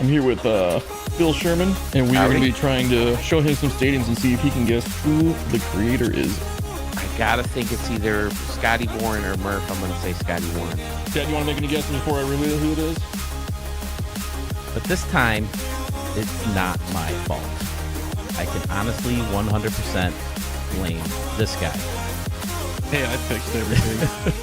I'm here with Phil Sherman, and we're going to be trying to show him some stadiums and see if he can guess who the creator is. I gotta think it's either Scotty Warren or Murph. I'm gonna say Scotty Warren. Dad, you want to make any guesses before I reveal who it is? But this time, it's not my fault. I can honestly 100% blame this guy. Hey, I fixed everything.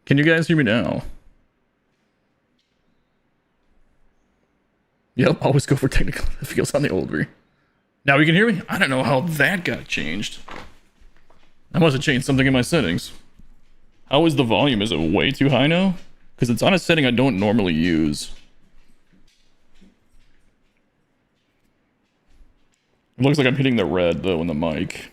Can you guys hear me now? Yep, always go for technical difficulties on the old re. Now we can hear me? I don't know how that got changed. I must have changed something in my settings. How is the volume? Is it way too high now? Because it's on a setting I don't normally use. It looks like I'm hitting the red though in the mic.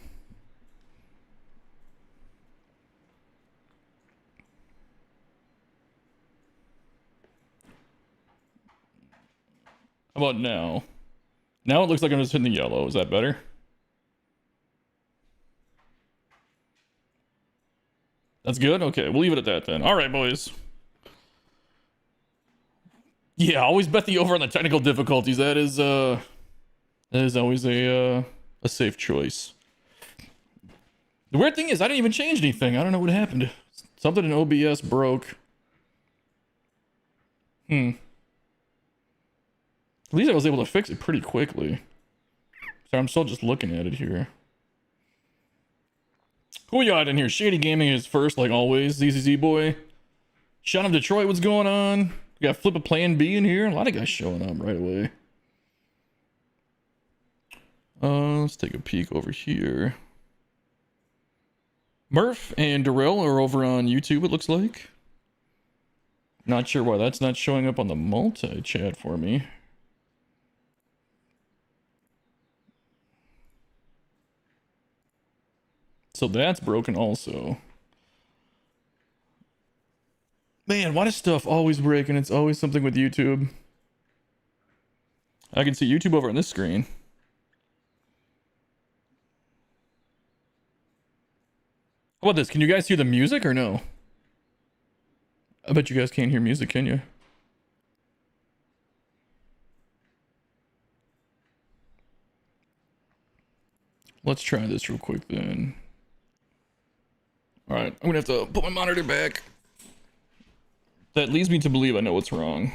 How about now? Now it looks like I'm just hitting the yellow. Is that better? That's good? Okay, we'll leave it at that then. All right, boys. Yeah, always bet the over on the technical difficulties. That is always a safe choice. The weird thing is, I didn't even change anything. I don't know what happened. Something in OBS broke. At least I was able to fix it pretty quickly. So I'm still just looking at it here. Who we got in here? Shady Gaming is first, like always. ZZZ Boy. Shot of Detroit, what's going on? We got Flip a Plan B in here. A lot of guys showing up right away. Let's take a peek over here. Murph and Darrell are over on YouTube, it looks like. Not sure why that's not showing up on the multi-chat for me. So that's broken also. Man, why does stuff always break and it's always something with YouTube? I can see YouTube over on this screen. How about this? Can you guys hear the music or no? I bet you guys can't hear music, can you? Let's try this real quick then. Alright, I'm gonna have to put my monitor back. That leads me to believe I know what's wrong.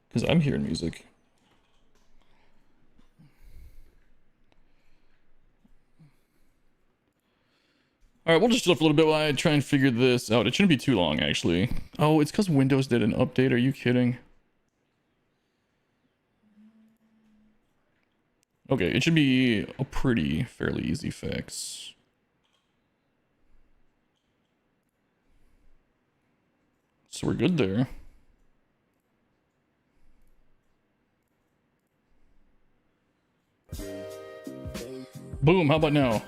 Because I'm hearing music. Alright, we'll just chill for a little bit while I try and figure this out. It shouldn't be too long, actually. Oh, it's because Windows did an update. Are you kidding? Okay, it should be a fairly easy fix. So we're good there. Boom, how about now?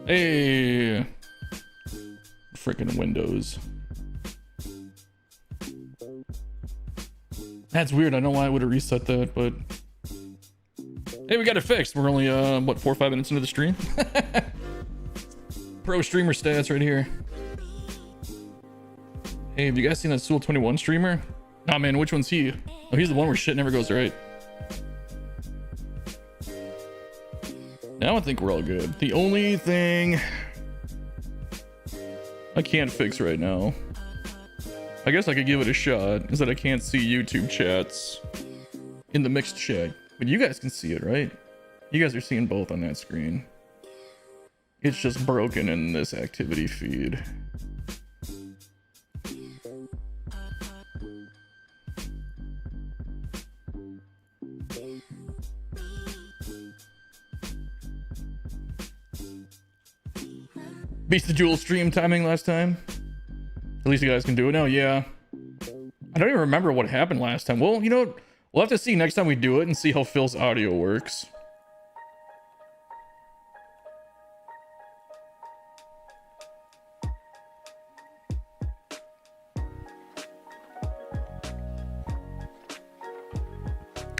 Hey, freaking Windows. That's weird. I don't know why I would have reset that, but hey, we got it fixed. We're only what, 4 or 5 minutes into the stream. Pro streamer stats right here. Hey, have you guys seen that Soul 21 streamer? Nah, man, which one's he? Oh, he's the one where shit never goes right. Now I think we're all good. The only thing I can't fix right now, I guess I could give it a shot, is that I can't see YouTube chats in the mixed chat. But you guys can see it, right? You guys are seeing both on that screen. It's just broken in this activity feed. Beats the Jewel stream timing last time. At least you guys can do it now. Yeah. I don't even remember what happened last time. Well, you know, we'll have to see next time we do it and see how Phil's audio works.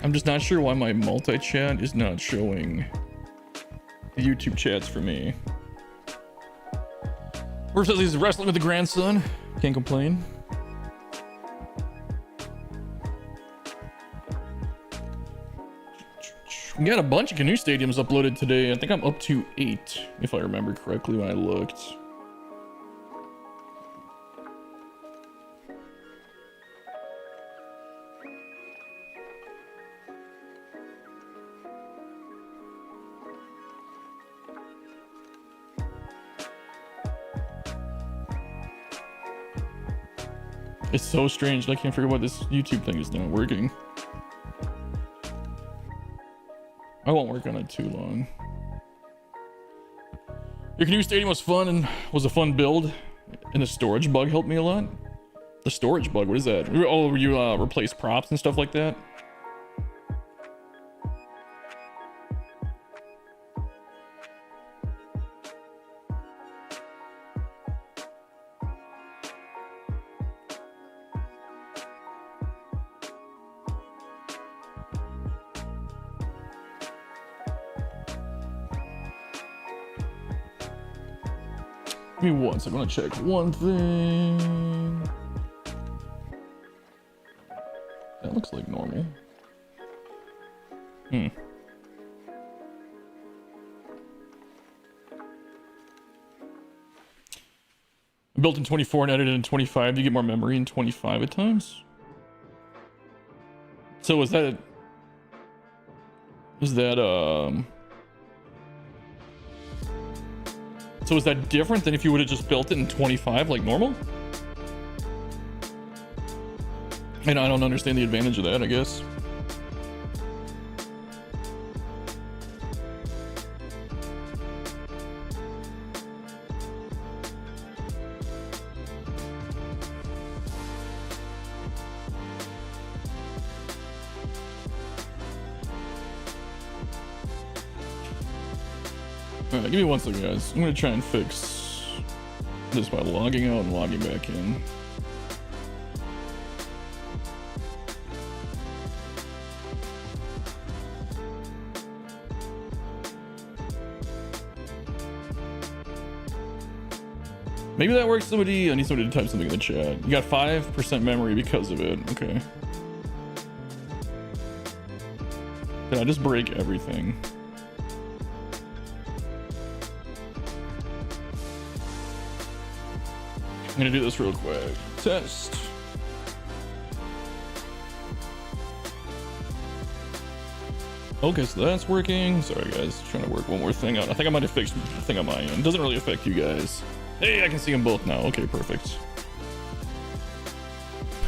I'm just not sure why my multi-chat is not showing the YouTube chats for me. Or says he's wrestling with the grandson. Can't complain. We got a bunch of canoe stadiums uploaded today. I think I'm up to 8, if I remember correctly when I looked. It's so strange. I can't figure why this YouTube thing is not working. I won't work on it too long. Your canoe stadium was fun and was a fun build, and the storage bug helped me a lot. The storage bug, what is that? Oh, you replace props and stuff like that? Give me one second, I'm gonna check one thing. That looks like normal. Built in 24 and edited in 25. You get more memory in 25 at times. So is that so is that different than if you would have just built it in 25 like normal? And I don't understand the advantage of that, I guess. Alright, give me one second, guys. I'm gonna try and fix this by logging out and logging back in. Maybe that works. I need somebody to type something in the chat. You got 5% memory because of it. Okay. Did I just break everything? I'm gonna do this real quick. Test. Okay, so that's working. Sorry guys, trying to work one more thing out. I think I might have fixed the thing on my end. Doesn't really affect you guys. Hey, I can see them both now. Okay, perfect.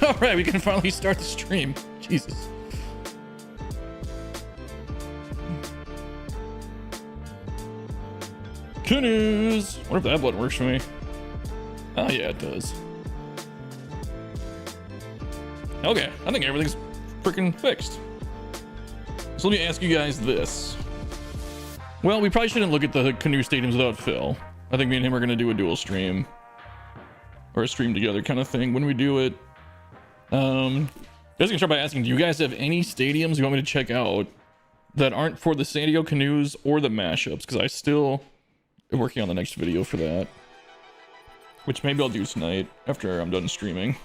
All right, we can finally start the stream. Jesus. Canoes. What if that button works for me? Oh yeah, it does. Okay, I think everything's freaking fixed. So let me ask you guys this. Well, we probably shouldn't look at the canoe stadiums without Phil. I think me and him are going to do a dual stream. Or a stream together kind of thing when we do it. I was gonna start by asking, do you guys have any stadiums you want me to check out that aren't for the San Diego Canoes or the mashups? Because I still am working on the next video for that. Which maybe I'll do tonight after I'm done streaming.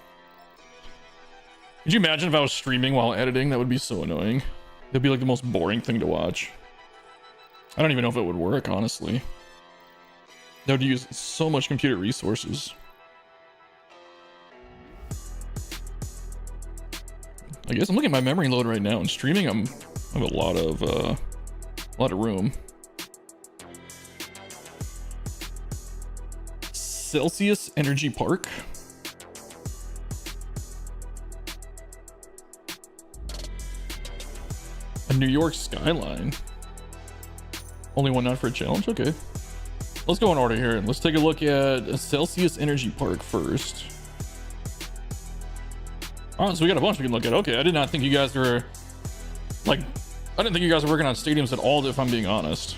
Could you imagine if I was streaming while editing? That would be so annoying. That'd be like the most boring thing to watch. I don't even know if it would work, honestly. That would use so much computer resources. I guess I'm looking at my memory load right now, and streaming I have a lot of room. Celsius Energy Park. A New York skyline. Only one not for a challenge? Okay. Let's go in order here and let's take a look at a Celsius Energy Park first. Oh, so we got a bunch we can look at. Okay, I did not think you guys were like, I didn't think you guys were working on stadiums at all, if I'm being honest.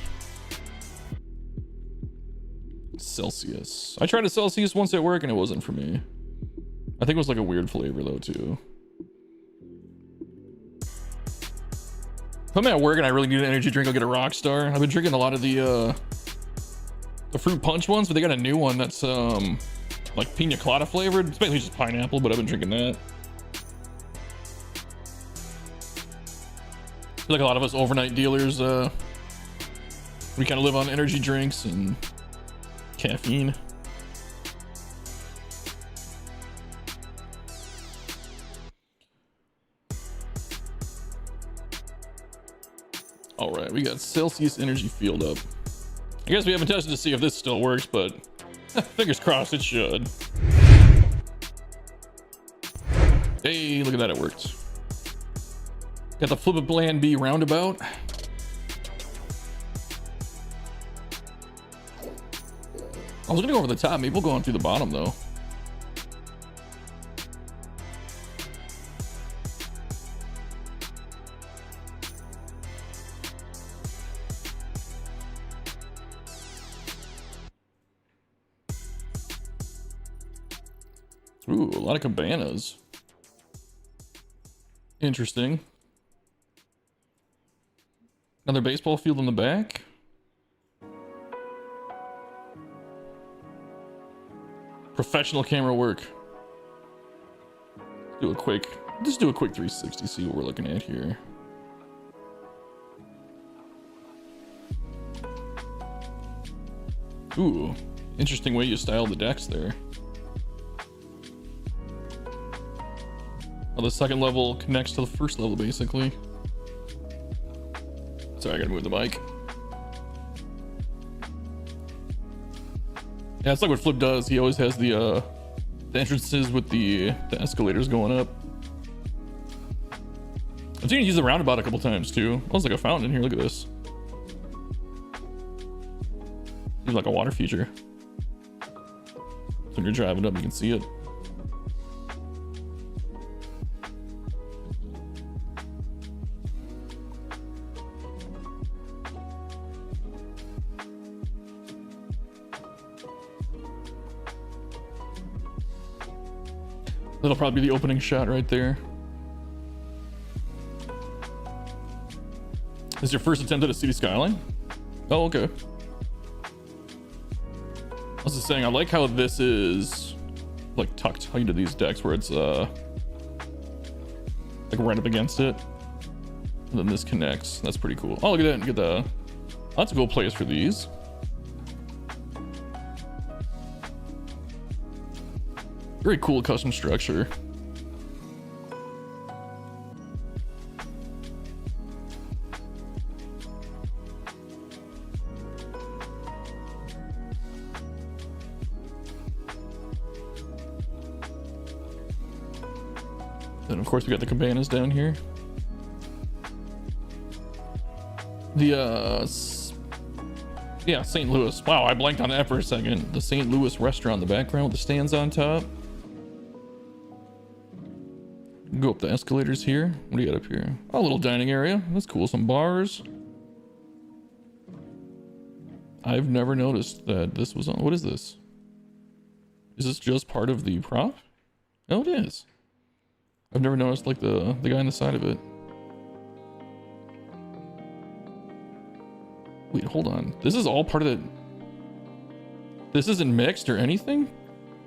Celsius. I tried a Celsius once at work and it wasn't for me. I think it was like a weird flavor though too. If I'm at work and I really need an energy drink, I'll get a Rockstar. I've been drinking a lot of the fruit punch ones, but they got a new one that's like pina colada flavored. It's basically just pineapple, but I've been drinking that. I feel like a lot of us overnight dealers, we kind of live on energy drinks and caffeine. All right, we got Celsius Energy Field up. I guess we haven't tested to see if this still works, but fingers crossed it should. Hey, look at that, it worked. Got the Flip a Plan B roundabout. I was gonna go over the top, maybe we'll go on through the bottom though. Ooh, a lot of cabanas. Interesting. Another baseball field in the back. Professional camera work. Just do a quick 360, see what we're looking at here. Ooh, interesting way you style the decks there. Oh, the second level connects to the first level, basically. Sorry, I gotta move the mic. Yeah, it's like what Flip does. He always has the entrances with the escalators going up. I've seen you use the roundabout a couple times too. Oh, there's like a fountain in here. Look at this. Seems like a water feature. When you're driving up, you can see it. That'll probably be the opening shot right there. This is your first attempt at a city skyline? Oh, okay. I was just saying, I like how this is like tucked into these decks where it's like right up against it. And then this connects. That's pretty cool. Oh, look at that. You get the, that's a cool place for these. Very cool custom structure. Then of course we got the cabanas down here. The yeah, St. Louis. Wow, I blanked on that for a second. The St. Louis restaurant in the background with the stands on top. Go up the escalators here. What do you got up here? Oh, a little dining area. That's cool. Some bars. I've never noticed that this was on. What is this? Is this just part of the prop? Oh, it is. I've never noticed like the guy on the side of it. Wait, hold on. This is all part of the... This isn't mixed or anything?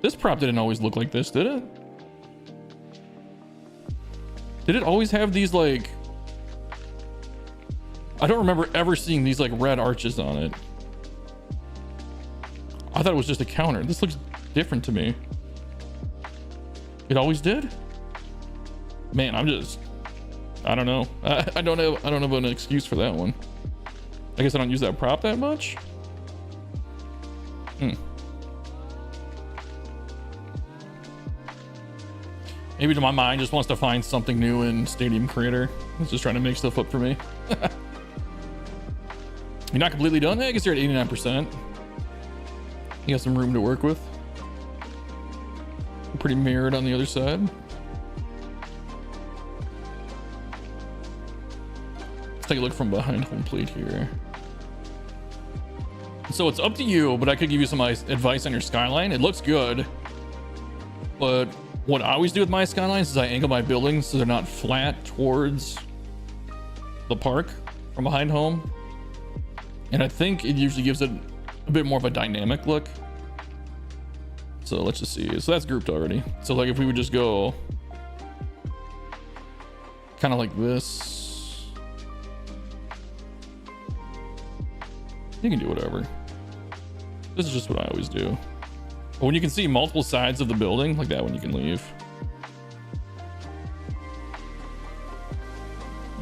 This prop didn't always look like this, did it? Did it always have these like... I don't remember ever seeing these like red arches on it. I thought it was just a counter. This looks different to me. It always did? Man, I'm just... I don't know. I don't have an excuse for that one. I guess I don't use that prop that much. Maybe my mind just wants to find something new in Stadium Creator. It's just trying to make stuff up for me. You're not completely done? I guess you're at 89%. You got some room to work with. Pretty mirrored on the other side. Let's take a look from behind home plate here. So it's up to you, but I could give you some advice on your skyline. It looks good, but what I always do with my skylines is I angle my buildings so they're not flat towards the park from behind home. And I think it usually gives it a bit more of a dynamic look. So let's just see. So that's grouped already. So like if we would just go kind of like this. You can do whatever. This is just what I always do. But when you can see multiple sides of the building, like that one you can leave.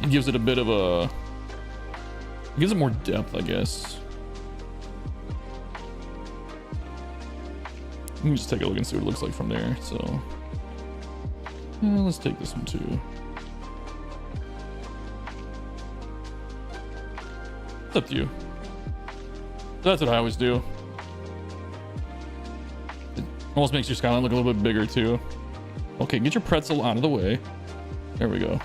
It gives it a bit of a... It gives it more depth, I guess. Let me just take a look and see what it looks like from there. So, yeah, let's take this one too. It's up to you. That's what I always do. It almost makes your skyline look a little bit bigger too. Okay, get your pretzel out of the way. There we go.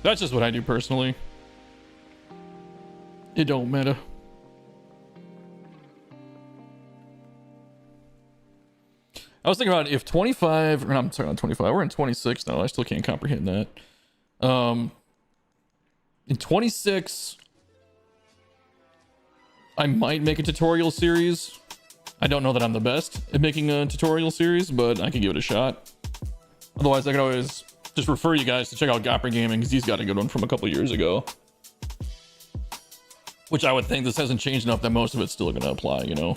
That's just what I do personally. It don't matter. I was thinking about if 25, or I'm sorry, not 25, we're in 26 now. I still can't comprehend that. In 26, I might make a tutorial series. I don't know that I'm the best at making a tutorial series, but I can give it a shot. Otherwise, I can always just refer you guys to check out Gopper Gaming, because he's got a good one from a couple years ago. Which I would think this hasn't changed enough that most of it's still going to apply, you know?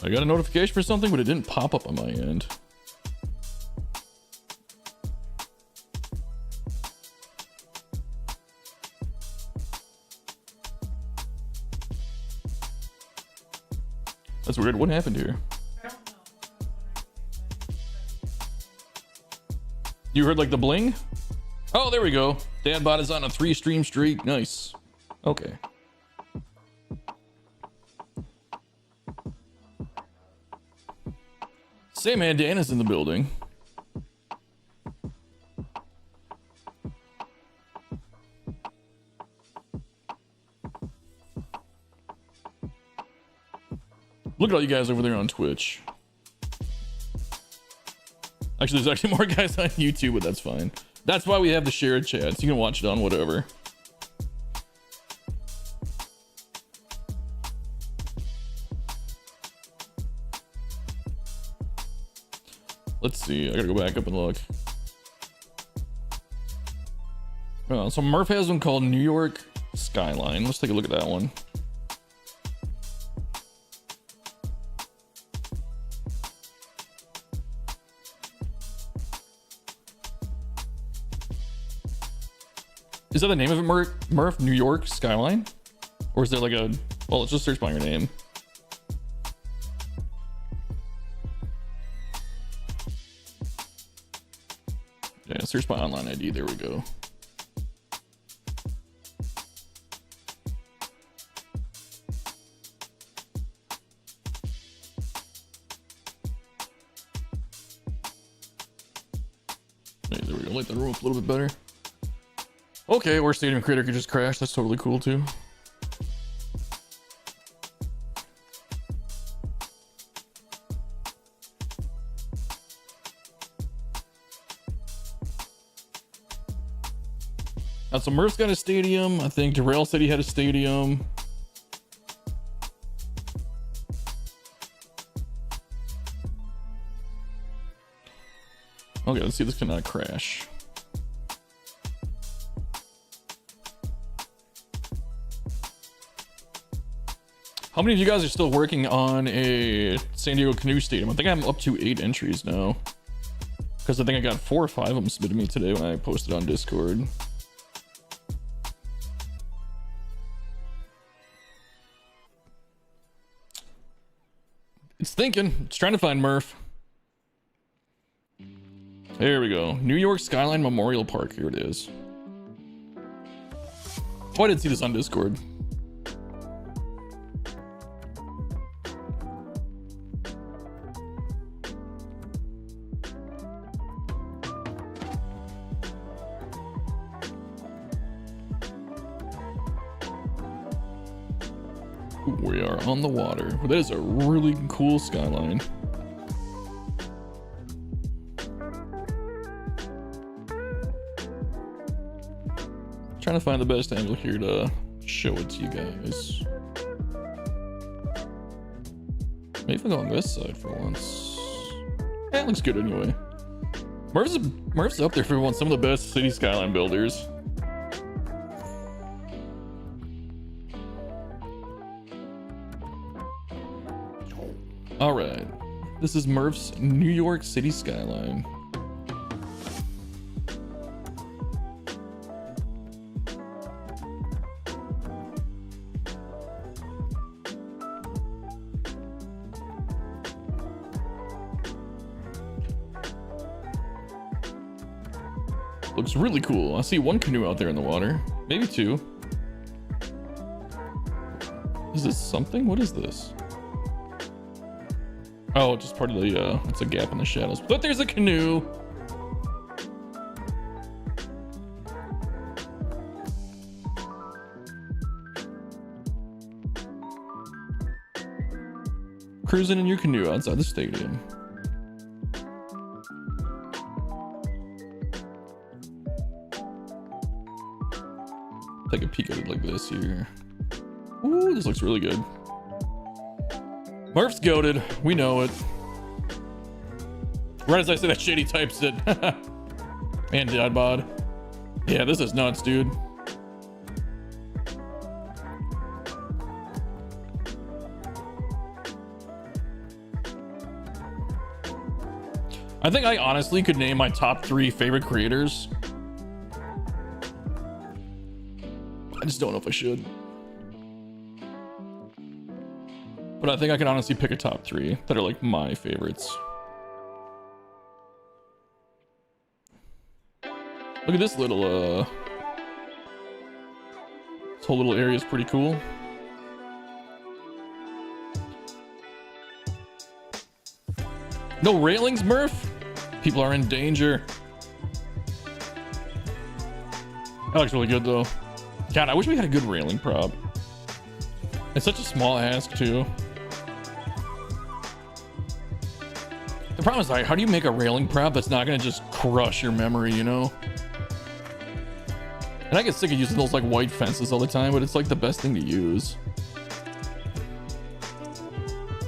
I got a notification for something, but it didn't pop up on my end. That's weird. What happened here? You heard like the bling? Oh, there we go. Dadbot is on a 3-stream streak. Nice. Okay. Say man, Dan is in the building. Look at all you guys over there on Twitch. Actually, there's actually more guys on YouTube, but that's fine. That's why we have the shared chats. You can watch it on whatever. Let's see. I gotta go back up and look. So Murph has one called New York Skyline. Let's take a look at that one. Is that the name of it, Murph? New York Skyline? Or is there like a... Well, let's just search by your name. Yeah, search by online ID. There we go. There we go. like the roof a little bit better. Okay, or Stadium Creator could just crash. That's totally cool too. So Murph's got a stadium. I think Darrell said he had a stadium. Okay, let's see if this cannot crash. How many of you guys are still working on a San Diego Canoe Stadium? I think I'm up to 8 entries now. Because I think I got 4 or 5 of them submitted to me today when I posted on Discord. It's thinking. It's trying to find Murph. There we go. New York Skyline Memorial Park. Here it is. Oh, I didn't see this on Discord. We are on the water. That is a really cool skyline. Trying to find the best angle here to show it to you guys. Maybe if I go on this side for once. Yeah, it looks good anyway. Murph's up there for one, some of the best city skyline builders. All right, this is Murph's New York City skyline. Looks really cool. I see one canoe out there in the water, maybe 2. Is this something? What is this? Oh, just part of the, it's a gap in the shadows. But there's a canoe. Cruising in your canoe outside the stadium. Take a peek at it like this here. Ooh, this looks really good. Murph's goated. We know it. Right as I say that shit, he types it. Man, dad bod. Yeah, this is nuts, dude. I think I honestly could name my top 3 favorite creators. I just don't know if I should. But I think I can honestly pick a top 3 that are like my favorites. Look at this little, this whole little area is pretty cool. No railings, Murph? People are in danger. That looks really good though. God, I wish we had a good railing prop. It's such a small ask too. The problem is, like, how do you make a railing prop that's not gonna just crush your memory, you know? And I get sick of using those like white fences all the time, but it's like the best thing to use.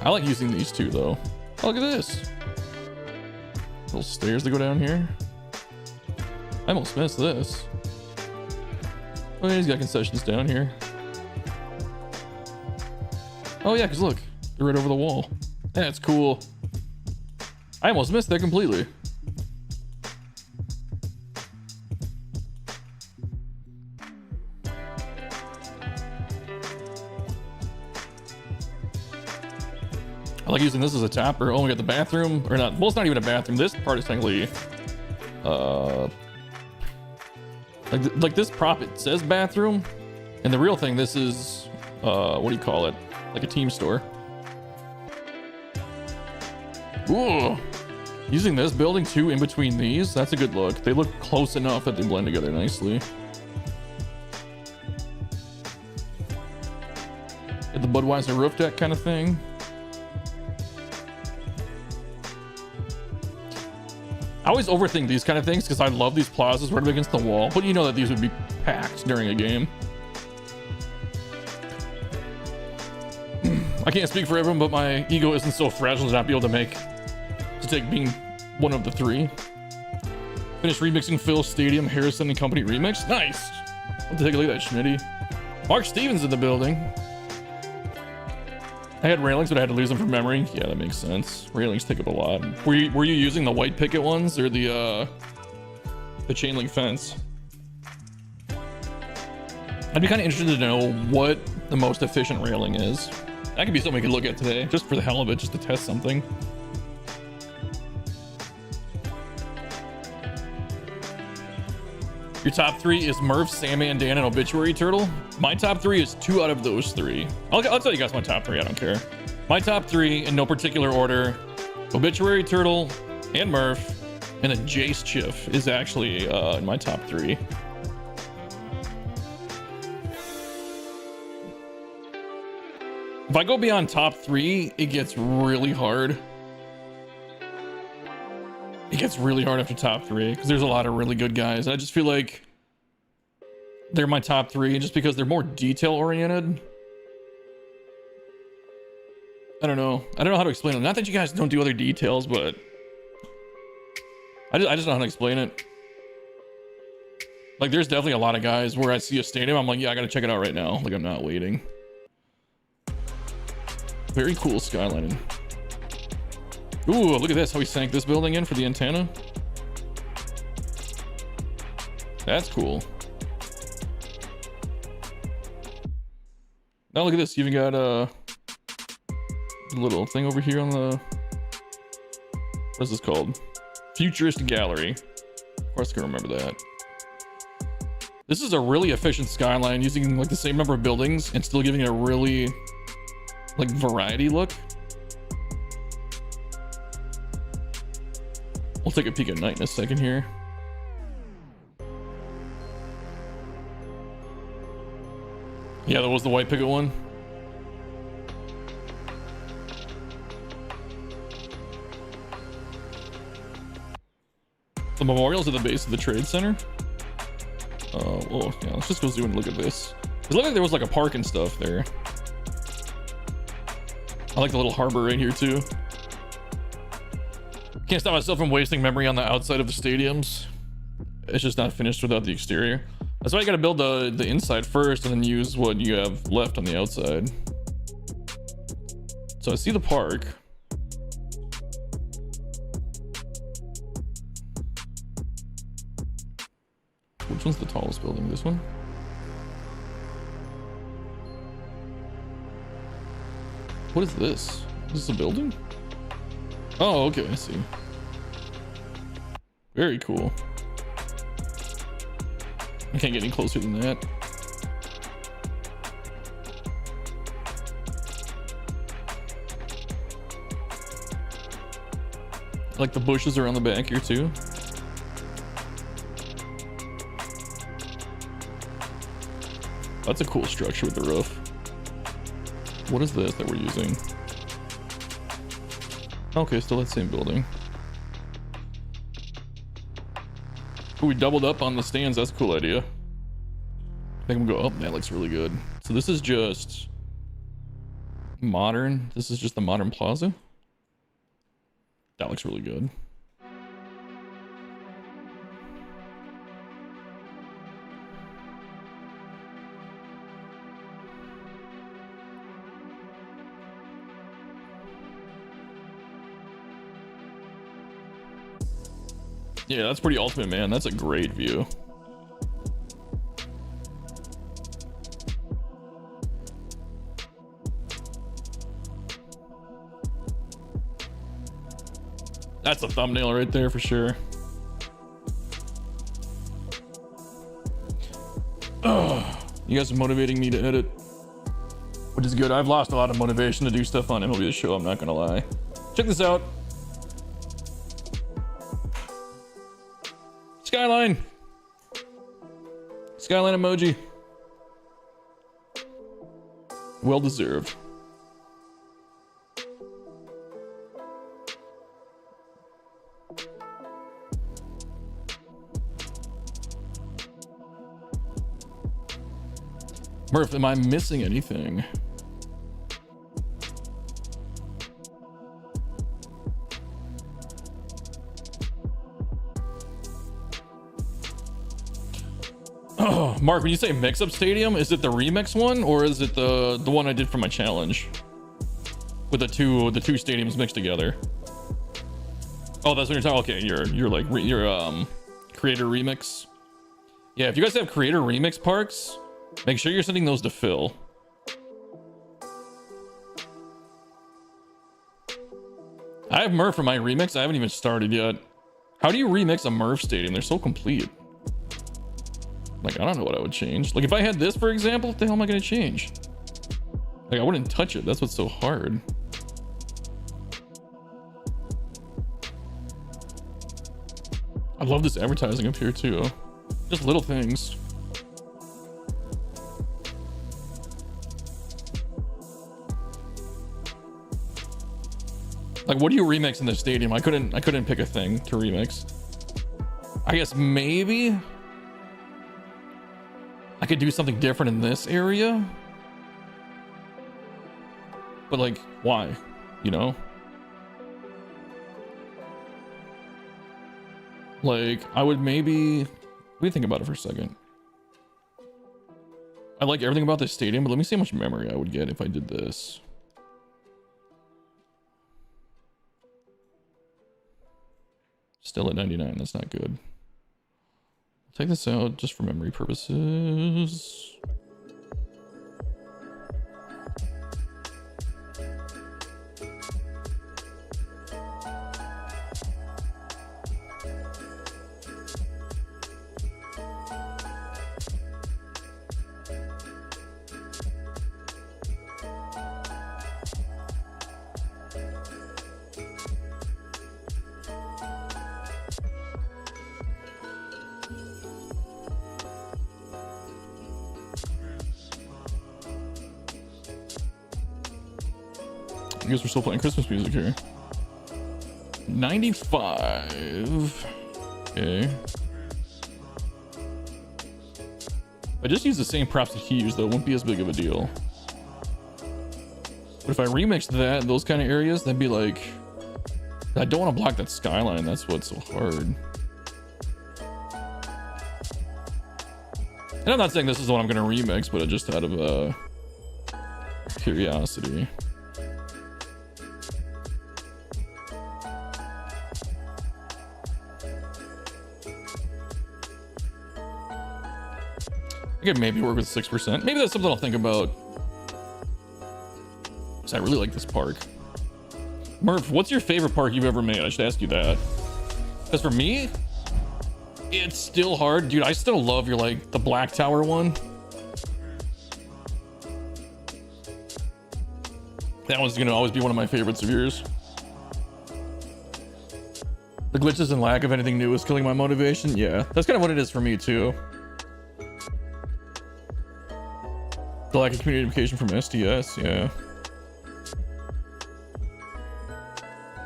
I like using these too though. Oh, look at this. Little stairs to go down here. I almost missed this. Oh yeah, he's got concessions down here. Oh yeah, because look, they're right over the wall. That's cool. I almost missed that completely. I like using this as a tapper. Oh, we got the bathroom, or not. Well, it's not even a bathroom. This part is technically, like this prop. It says bathroom, and the real thing, this is, what do you call it? Like a team store. Ooh, Using this building too in between these, that's a good look. They look close enough that they blend together nicely. Get the Budweiser roof deck kind of thing. I always overthink these kind of things because I love these plazas right up against the wall, but you know that these would be packed during a game. I can't speak for everyone, but my ego isn't so fragile to not be able to take being one of the three. Finished remixing Phil's Stadium, Harrison and Company remix. Nice. I'll take a look at that, Schmitty. Mark Stevens in the building. I had railings, but I had to lose them from memory. Yeah, that makes sense. Railings take up a lot. Were you using the white picket ones or the chain link fence? I'd be kind of interested to know what the most efficient railing is. That could be something we could look at today, just for the hell of it, just to test something. Your top three is Murph, Sandman, Dan, and Obituary Turtle. My top three is 2 out of those 3. I'll tell you guys my top 3, I don't care. My top 3, in no particular order, Obituary Turtle and Murph, and then Jace Chiff is actually in my top 3. If I go beyond top 3, it gets really hard. It gets really hard after top 3 because there's a lot of really good guys. I just feel like they're my top 3 just because they're more detail oriented. I don't know how to explain it. Not that you guys don't do other details, but I just know how to explain it. Like, there's definitely a lot of guys where I see a stadium, I'm like, yeah, I gotta check it out right now. Like, I'm not waiting. Very cool skylining. Ooh, look at this, how he sank this building in for the antenna. That's cool. Now look at this, you even got a little thing over here on the... What's this called? Futurist Gallery. Of course I can remember that. This is a really efficient skyline using like the same number of buildings and still giving it a really like variety look. We'll take a peek at night in a second here. Yeah, that was the white picket one. The memorial's at the base of the trade center. Oh yeah, let's just go zoom and look at this. It looked like there was like a park and stuff there. I like the little harbor right here too. Can't stop myself from wasting memory on the outside of the stadiums. It's just not finished without the exterior. That's why you gotta build the inside first and then use what you have left on the outside. So I see the park. Which one's the tallest building? This one? What is this? Is this a building? Oh, okay, I see. Very cool. I can't get any closer than that. Like the bushes are on the back here too. That's a cool structure with the roof. What is this that we're using? Okay, still that same building. Ooh, we doubled up on the stands. That's a cool idea. Make them go up. That looks really good. So this is just modern. This is just the modern plaza. That looks really good. Yeah, that's pretty ultimate, man. That's a great view. That's a thumbnail right there for sure. Ugh, you guys are motivating me to edit, which is good. I've lost a lot of motivation to do stuff on MLB The Show, I'm not gonna lie. Check this out. Skyline. Skyline emoji. Well deserved. Murph, am I missing anything? Oh, Mark, when you say mix-up stadium, is it the remix one or is it the one I did for my challenge with the two stadiums mixed together? Oh, that's what you're talking. Okay, you're like creator remix. Yeah, if you guys have creator remix parks, make sure you're sending those to Phil. I have Murph for my remix. I haven't even started yet. How do you remix a Murph stadium? They're so complete. Like, I don't know what I would change. Like, if I had this, for example, what the hell am I going to change? Like, I wouldn't touch it. That's what's so hard. I love this advertising up here, too. Just little things. Like, what do you remix in the stadium? I couldn't pick a thing to remix. I guess maybe I could do something different in this area. But like, why? You know? Like, I would maybe... Let me think about it for a second. I like everything about this stadium, but let me see how much memory I would get if I did this. Still at 99, that's not good. I'll take this out just for memory purposes. I guess we're still playing Christmas music here. 95. Okay. I just use the same props that he used, though. It won't be as big of a deal. But if I remixed that, those kind of areas, that'd be like... I don't want to block that skyline. That's what's so hard. And I'm not saying this is what I'm going to remix, but just out of curiosity. I could maybe work with 6%. Maybe that's something I'll think about. Because I really like this park. Murph, what's your favorite park you've ever made? I should ask you that. Because for me, it's still hard. Dude, I still love your, like, the Black Tower one. That one's going to always be one of my favorites of yours. The glitches and lack of anything new is killing my motivation. Yeah, that's kind of what it is for me, too. The lack of communication from SDS, yeah.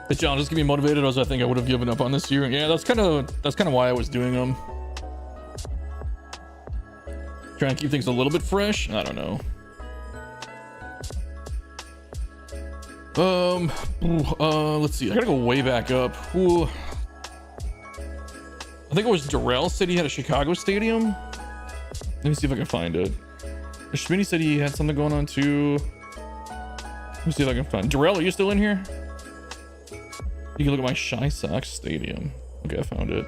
The challenges get me motivated, as I think I would have given up on this year. Yeah, that's kind of why I was doing them. Trying to keep things a little bit fresh. I don't know. Let's see. I gotta go way back up. Ooh. I think it was Darrell said he had a Chicago stadium. Let me see if I can find it. Schmitty said he had something going on too. Let me see if I can find. Darrell, are you still in here? You can look at my Shy Sox stadium. Okay, I found it.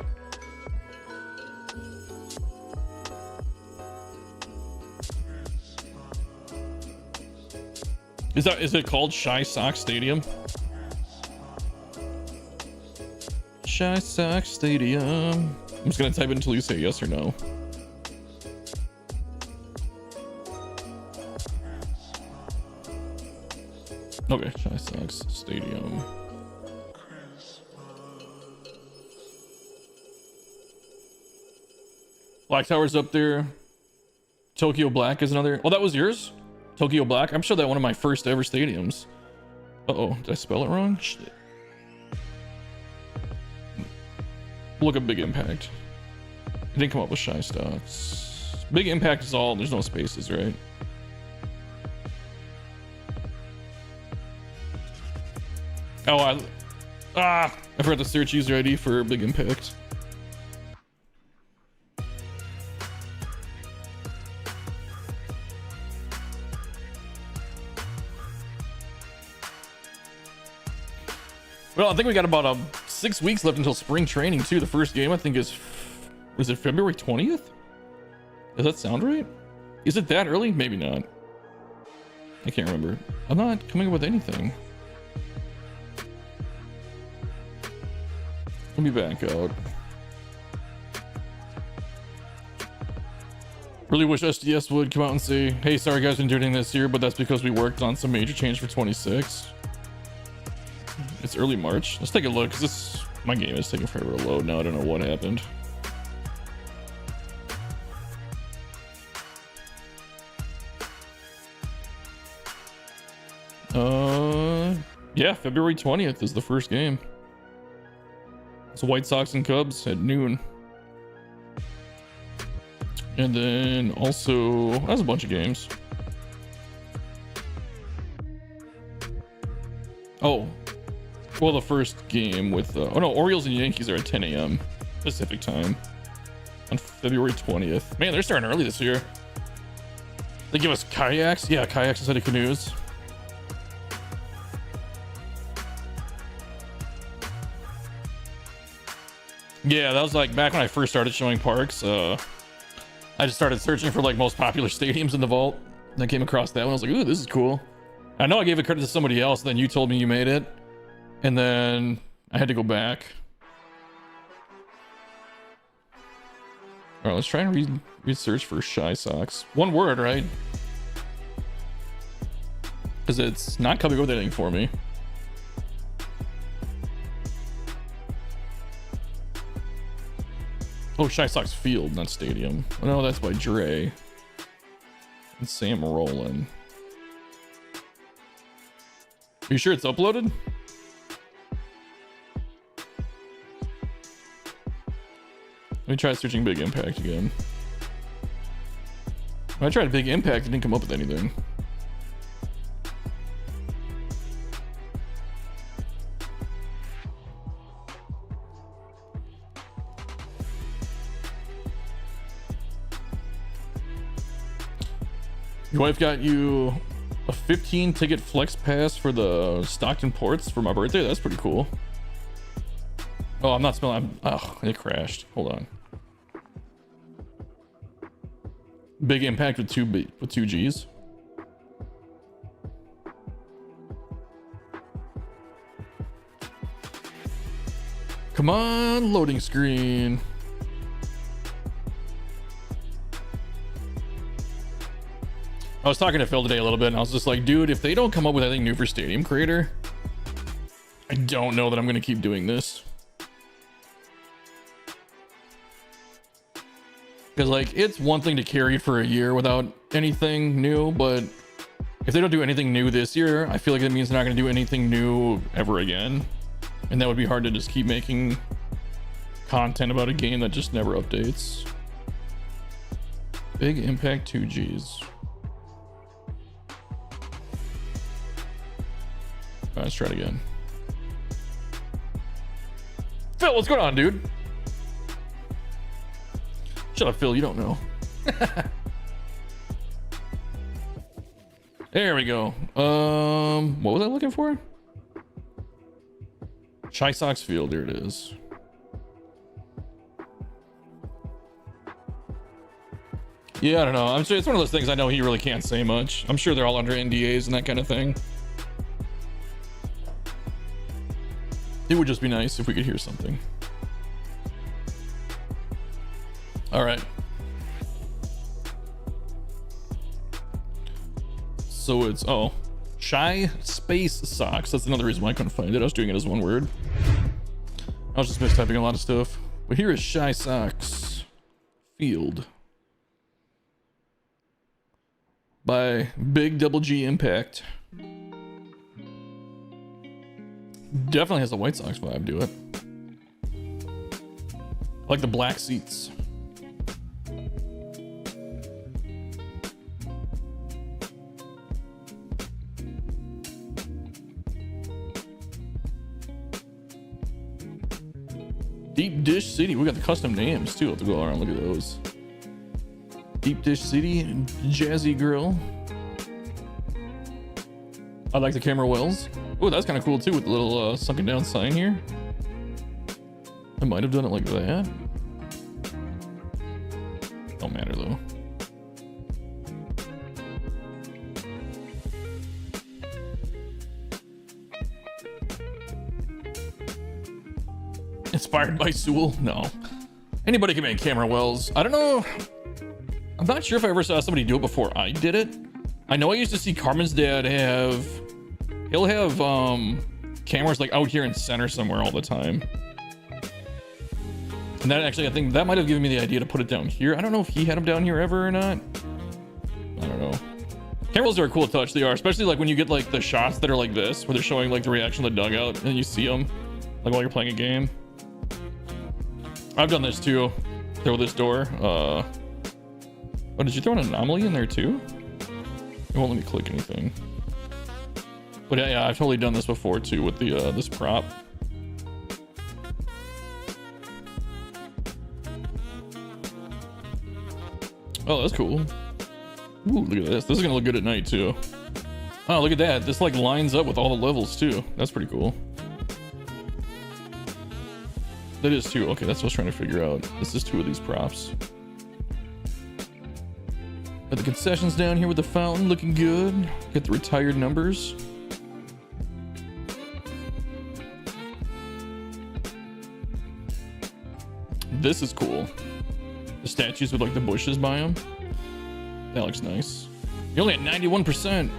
Is it called Shy Sox Stadium? Shy Sox Stadium. I'm just gonna type it until you say yes or no. Okay, Shy Sox Stadium. Black Tower's up there. Tokyo Black is another. Oh, that was yours? Tokyo Black? I'm sure that one of my first ever stadiums. Uh-oh, did I spell it wrong? Shit. Look at Big Impact. It didn't come up with Shy Stocks. Big Impact is all, there's no spaces, right? Oh, I forgot to search user ID for Big Impact. Well, I think we got about 6 weeks left until spring training too. The first game I think is it February 20th? Does that sound right? Is it that early? Maybe not. I can't remember. I'm not coming up with anything. Let me back out. Really wish SDS would come out and say, hey, sorry guys, been doing this year, but that's because we worked on some major change for 26. It's early March. Let's take a look, because my game is taking forever to load now. I don't know what happened. Yeah, February 20th is the first game. It's White Sox and Cubs at noon. And then also, that's a bunch of games. Oh, well, the first game with, oh no, Orioles and Yankees are at 10 a.m. Pacific time on February 20th. Man, they're starting early this year. They give us kayaks? Yeah, kayaks instead of canoes. Yeah, that was like back when I first started showing parks. I just started searching for like most popular stadiums in the vault. And I came across that one. I was like, ooh, this is cool. I know I gave it credit to somebody else. Then you told me you made it. And then I had to go back. All right, let's try and research for Shy Sox. One word, right? Because it's not coming up with anything for me. Oh, Shy Sox Field, not Stadium. Oh, no, that's by Dre. And Sam Rowland. Are you sure it's uploaded? Let me try searching Big Impact again. When I tried Big Impact, it didn't come up with anything. Your wife got you a 15 ticket flex pass for the Stockton Ports for my birthday. That's pretty cool. Oh, I'm not spelling. Oh, it crashed. Hold on. Big Impact with two G's. Come on, loading screen. I was talking to Phil today a little bit, and I was just like, dude, if they don't come up with anything new for Stadium Creator, I don't know that I'm going to keep doing this. Because, like, it's one thing to carry for a year without anything new, but if they don't do anything new this year, I feel like that means they're not going to do anything new ever again. And that would be hard to just keep making content about a game that just never updates. Big Impact 2Gs. Alright, let's try it again. Phil, what's going on, dude? Shut up, Phil, you don't know. There we go. What was I looking for? Shy Sox Field, there it is. Yeah, I don't know. I'm sure it's one of those things I know he really can't say much. I'm sure they're all under NDAs and that kind of thing. It would just be nice if we could hear something. All right. So it's, oh, Shy Space Sox. That's another reason why I couldn't find it. I was doing it as one word. I was just mistyping a lot of stuff. But here is Shy Sox Field by Big Double G Impact. Definitely has a White Sox vibe to it. I like the black seats. Deep Dish City. We got the custom names too. I'll have to go around and look at those. Deep Dish City, Jazzy Grill. I like the camera wells. Oh, that's kind of cool too with the little sunken down sign here. I might have done it like that. Don't matter though. Inspired by Sewell? No. Anybody can make camera wells. I don't know. I'm not sure if I ever saw somebody do it before I did it. I know I used to see Carmen's dad have... He'll have cameras like out here in center somewhere all the time. And that actually, I think that might have given me the idea to put it down here. I don't know if he had them down here ever or not. I don't know. Cameras are a cool touch. They are, especially like when you get like the shots that are like this, where they're showing like the reaction of the dugout and you see them like while you're playing a game. I've done this too. Throw this door. Oh, did you throw an anomaly in there too? It won't let me click anything. But yeah, I've totally done this before too with the this prop. Oh, that's cool. Ooh, look at this. This is gonna look good at night too. Oh, look at that. This like lines up with all the levels too. That's pretty cool. That is too. Okay, that's what I was trying to figure out. This is 2 of these props. Got the concessions down here with the fountain looking good. Got the retired numbers. This is cool. The statues with like the bushes by them. That looks nice. You're only at 91%.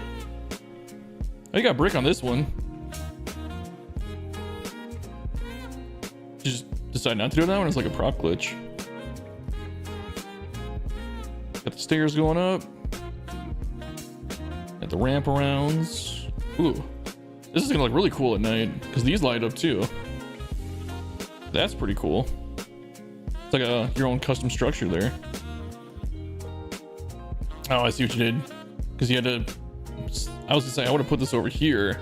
Oh, you got brick on this one. You just decide not to do that one? It's like a prop glitch. Got the stairs going up. Got the ramp arounds. Ooh. This is gonna look really cool at night because these light up too. That's pretty cool. It's like your own custom structure there. Oh, I see what you did. Because you had to... I was gonna say, I would have put this over here.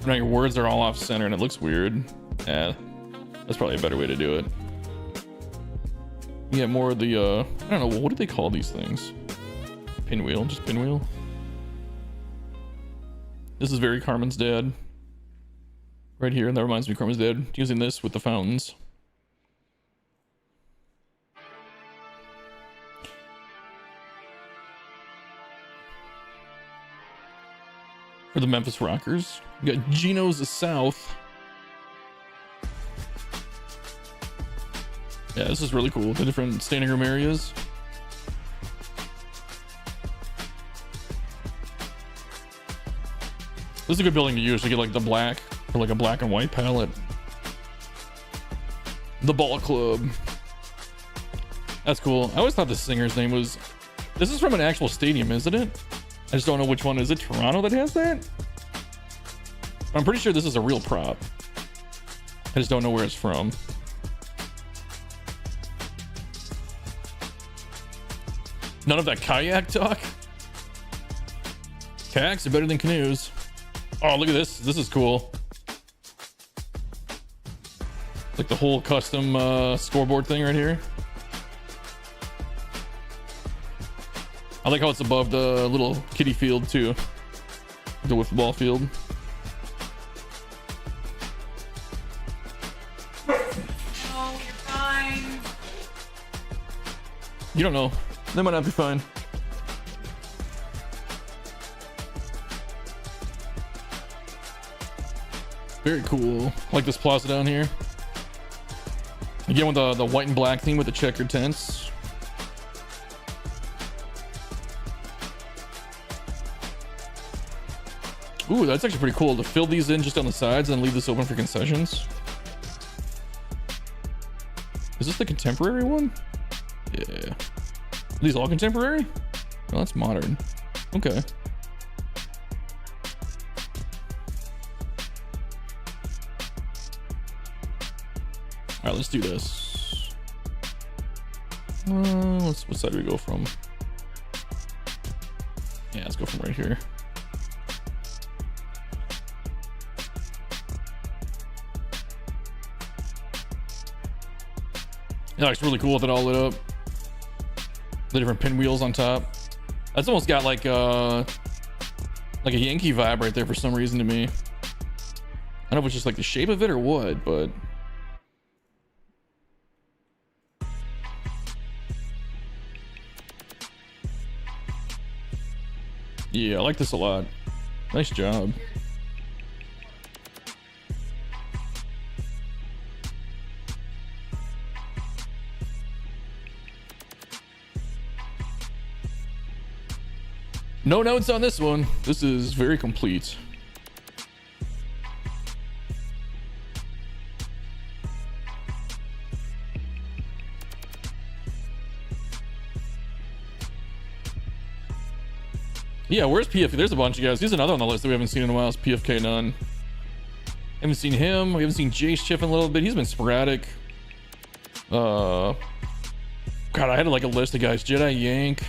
Now your words are all off center and it looks weird. Yeah, that's probably a better way to do it. You get more of the, I don't know, what do they call these things? Pinwheel, just pinwheel. This is very Carmen's dad. Right here, and that reminds me of Carmen's dad using this with the fountains. For the Memphis Rockers. We got Geno's South. Yeah, this is really cool. The different standing room areas. This is a good building to use to get like the black or like a black and white palette. The Ball Club. That's cool. I always thought the singer's name was... This is from an actual stadium, isn't it? I just don't know which one. Is it Toronto that has that? I'm pretty sure this is a real prop. I just don't know where it's from. None of that kayak talk? Kayaks are better than canoes. Oh, look at this. This is cool. Like the whole custom scoreboard thing right here. I like how it's above the little kiddie field too. The wiffle ball field. Oh, you're fine. You don't know. They might not be fine. Very cool. I like this plaza down here. Again with the white and black theme with the checkered tents. Ooh, that's actually pretty cool to fill these in just on the sides and leave this open for concessions. Is this the contemporary one? Yeah. these all contemporary? Oh, that's modern. Okay. All right, let's do this. What side do we go from? Yeah, let's go from right here. It looks really cool with it all lit up. The different pinwheels on top. That's almost got like a Yankee vibe right there for some reason to me. I don't know if it's just like the shape of it or what, but yeah, I like this a lot. Nice job. No notes on this one. This is very complete. Yeah, where's PFK? There's a bunch of guys. Here's another on the list that we haven't seen in a while. Is PFK None. Haven't seen him. We haven't seen Jace Chiff in a little bit. He's been sporadic. God, I had like a list of guys. Jedi Yank.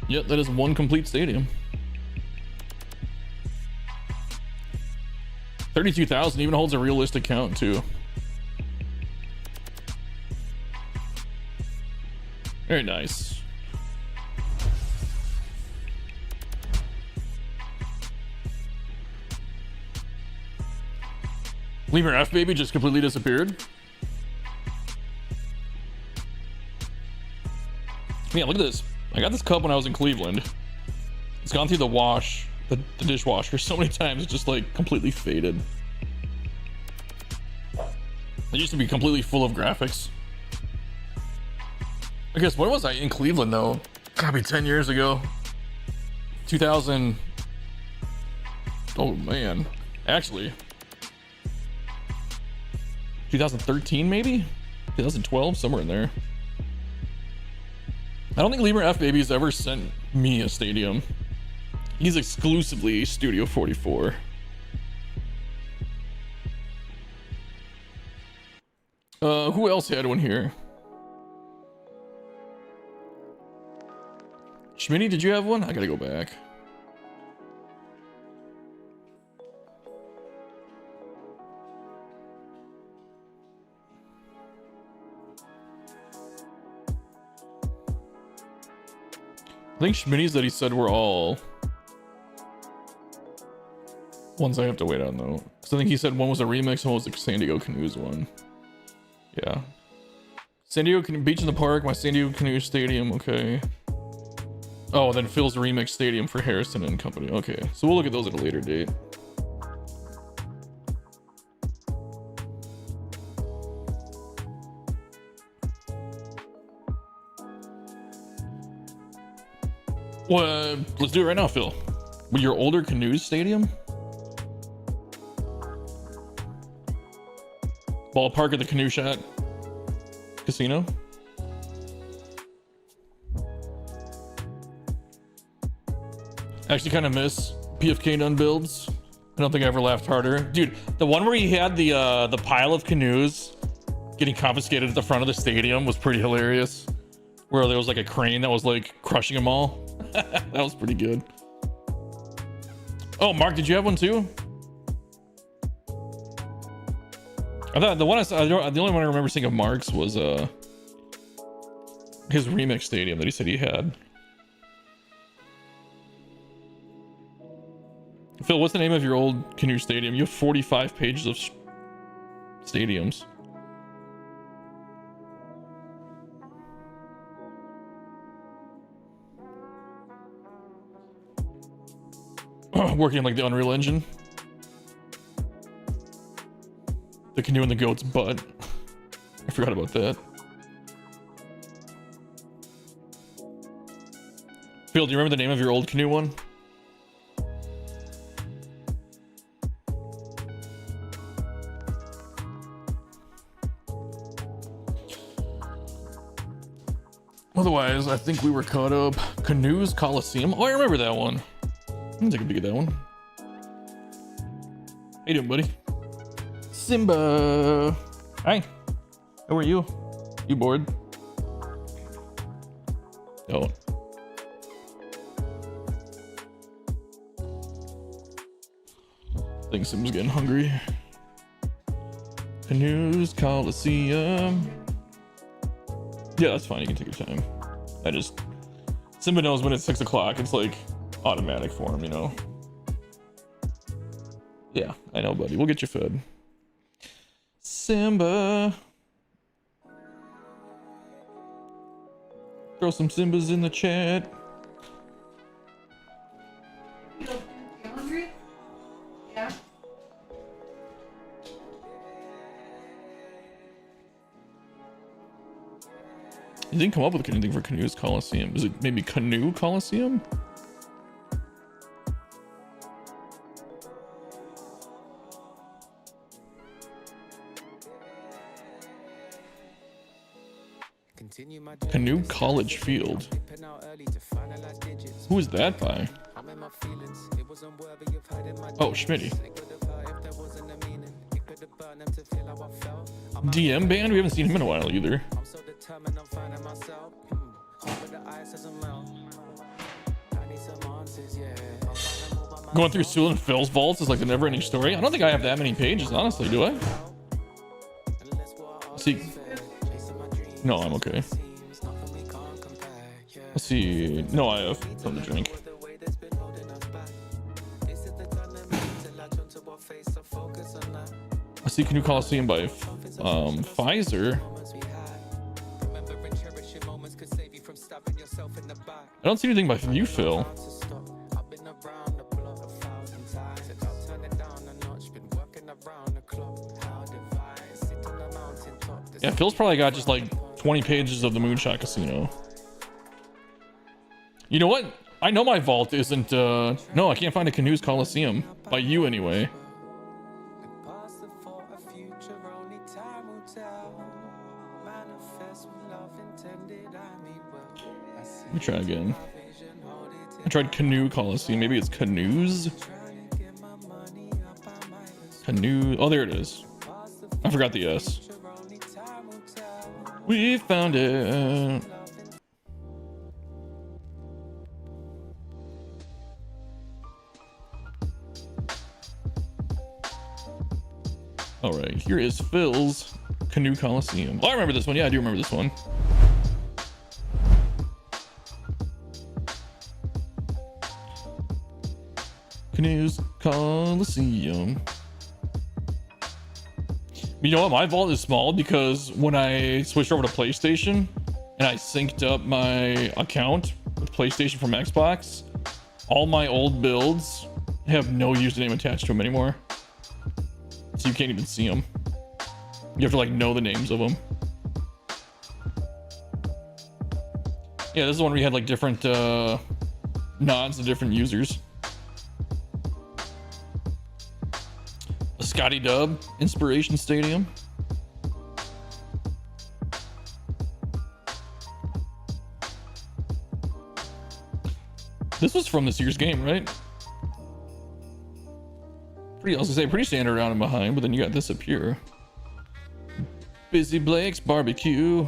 Yep, that is one complete stadium. 32,000 even holds a realistic count too. Very nice. Lemur F baby just completely disappeared. Yeah, look at this. I got this cup when I was in Cleveland. It's gone through the wash, the dishwasher so many times, it's just like completely faded. It used to be completely full of graphics. I guess, when was I in Cleveland though? Gotta be 10 years ago. 2000. Oh man. Actually. 2013 maybe? 2012, somewhere in there. I don't think Lemur F Baby's ever sent me a stadium. He's exclusively Studio 44. Who else had one here? Schmitty, did you have one? I gotta go back. I think Schmitty's that he said were all ones I have to wait on though. Because I think he said one was a remix and one was the San Diego Canoes one. Yeah. San Diego Beach in the Park, my San Diego Canoe Stadium, okay. Oh, then Phil's remix stadium for Harrison and company. Okay, so we'll look at those at a later date. Well, let's do it right now, Phil. With your older Canoes stadium? Ballpark at the Canoe Shot Casino? Actually kind of miss PFK None builds. I don't think I ever laughed harder. Dude, the one where he had the pile of canoes getting confiscated at the front of the stadium was pretty hilarious. Where there was like a crane that was like crushing them all. That was pretty good. Oh, Mark, did you have one too? I thought the one I saw, the only one I remember seeing of Mark's was his remix stadium that he said he had. Phil, what's the name of your old Canoe stadium? You have 45 pages of stadiums. Working like the Unreal Engine. The canoe in the goat's butt. forgot about that. Phil, do you remember the name of your old canoe one? Otherwise, I think we were caught up. Canoes Coliseum. Oh, I remember that one. Let me take a peek at that one. How you doing, buddy? Simba. Hi. How are you? You bored? Oh. I think Simba's getting hungry. Canoes Coliseum. Yeah, that's fine. You can take your time. Simba knows when it's 6 o'clock. It's like automatic for him, you know? Yeah, I know, buddy. We'll get you fed. Simba. Throw some Simbas in the chat. You hungry? Yeah. You didn't come up with anything for Canoes Coliseum. Is it maybe Canoe Coliseum? Canoe College Field. Who is that by? Oh, Schmitty. DM band? We haven't seen him in a while either. Going through Sewell and Phil's vaults is like the never-ending story. I don't think I have that many pages, honestly, do I? See, no, I'm okay. Let's see. No, I have something to drink. I see Canoe Coliseum by Pfizer. I don't see anything by you, Phil. Yeah, Phil's probably got just like 20 pages of the Moonshot Casino. You know what? I know my vault isn't, no, I can't find a Canoes Coliseum. By you, anyway. Let me try again. I tried Canoe Coliseum. Maybe it's Canoes? Canoe. Oh, there it is. I forgot the S. We found it. All right, here is Phil's Canoe Coliseum. Oh, I remember this one. Yeah, I do remember this one. Canoes Coliseum. You know what? My vault is small because when I switched over to PlayStation and I synced up my account with PlayStation from Xbox, all my old builds have no username attached to them anymore. So you can't even see them. You have to like know the names of them. Yeah, this is the one where you had like different nods to different users. Scotty Dub, Inspiration Stadium. This was from this year's game, right? I was gonna say pretty standard around and behind, but then you got this up here. Busy Blake's Barbecue.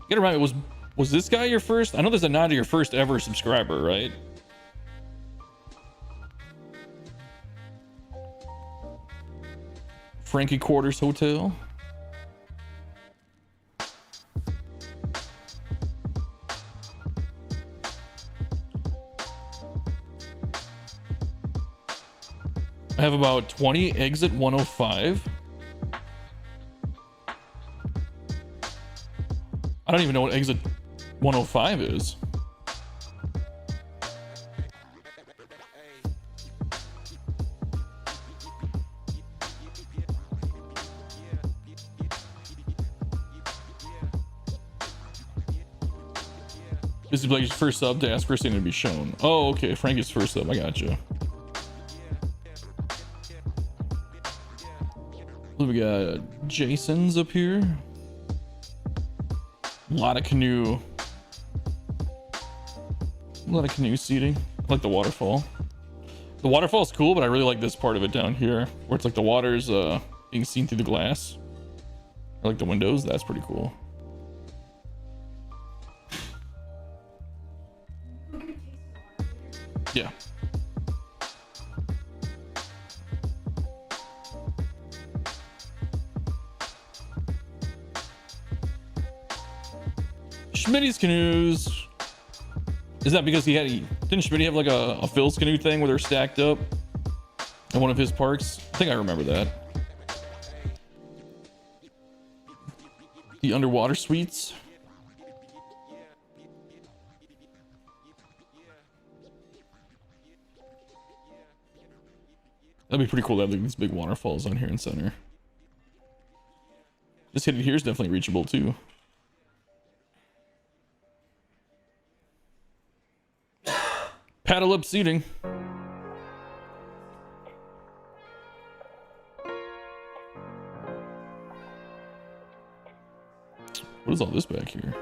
Get it right. Was this guy your first? I know there's a nod to your first ever subscriber, right? Frankie Quarters Hotel. I have about 20 exit 105. I don't even know what exit 105 is. This is like his first sub to ask for something to be shown. Oh, okay. Frankie's first sub. I got you. We got Jason's up here. A lot of canoe seating. I like the waterfall. The waterfall's cool, but I really like this part of it down here, where it's like the water's being seen through the glass. I like the windows. That's pretty cool. Yeah. Schmitty's canoes. Is that because didn't Schmitty have like a Phil's canoe thing where they're stacked up in one of his parks? I think I remember that. The underwater suites. That'd be pretty cool to have like these big waterfalls on here in center. This hidden here is definitely reachable too. Paddle up seating. What is all this back here?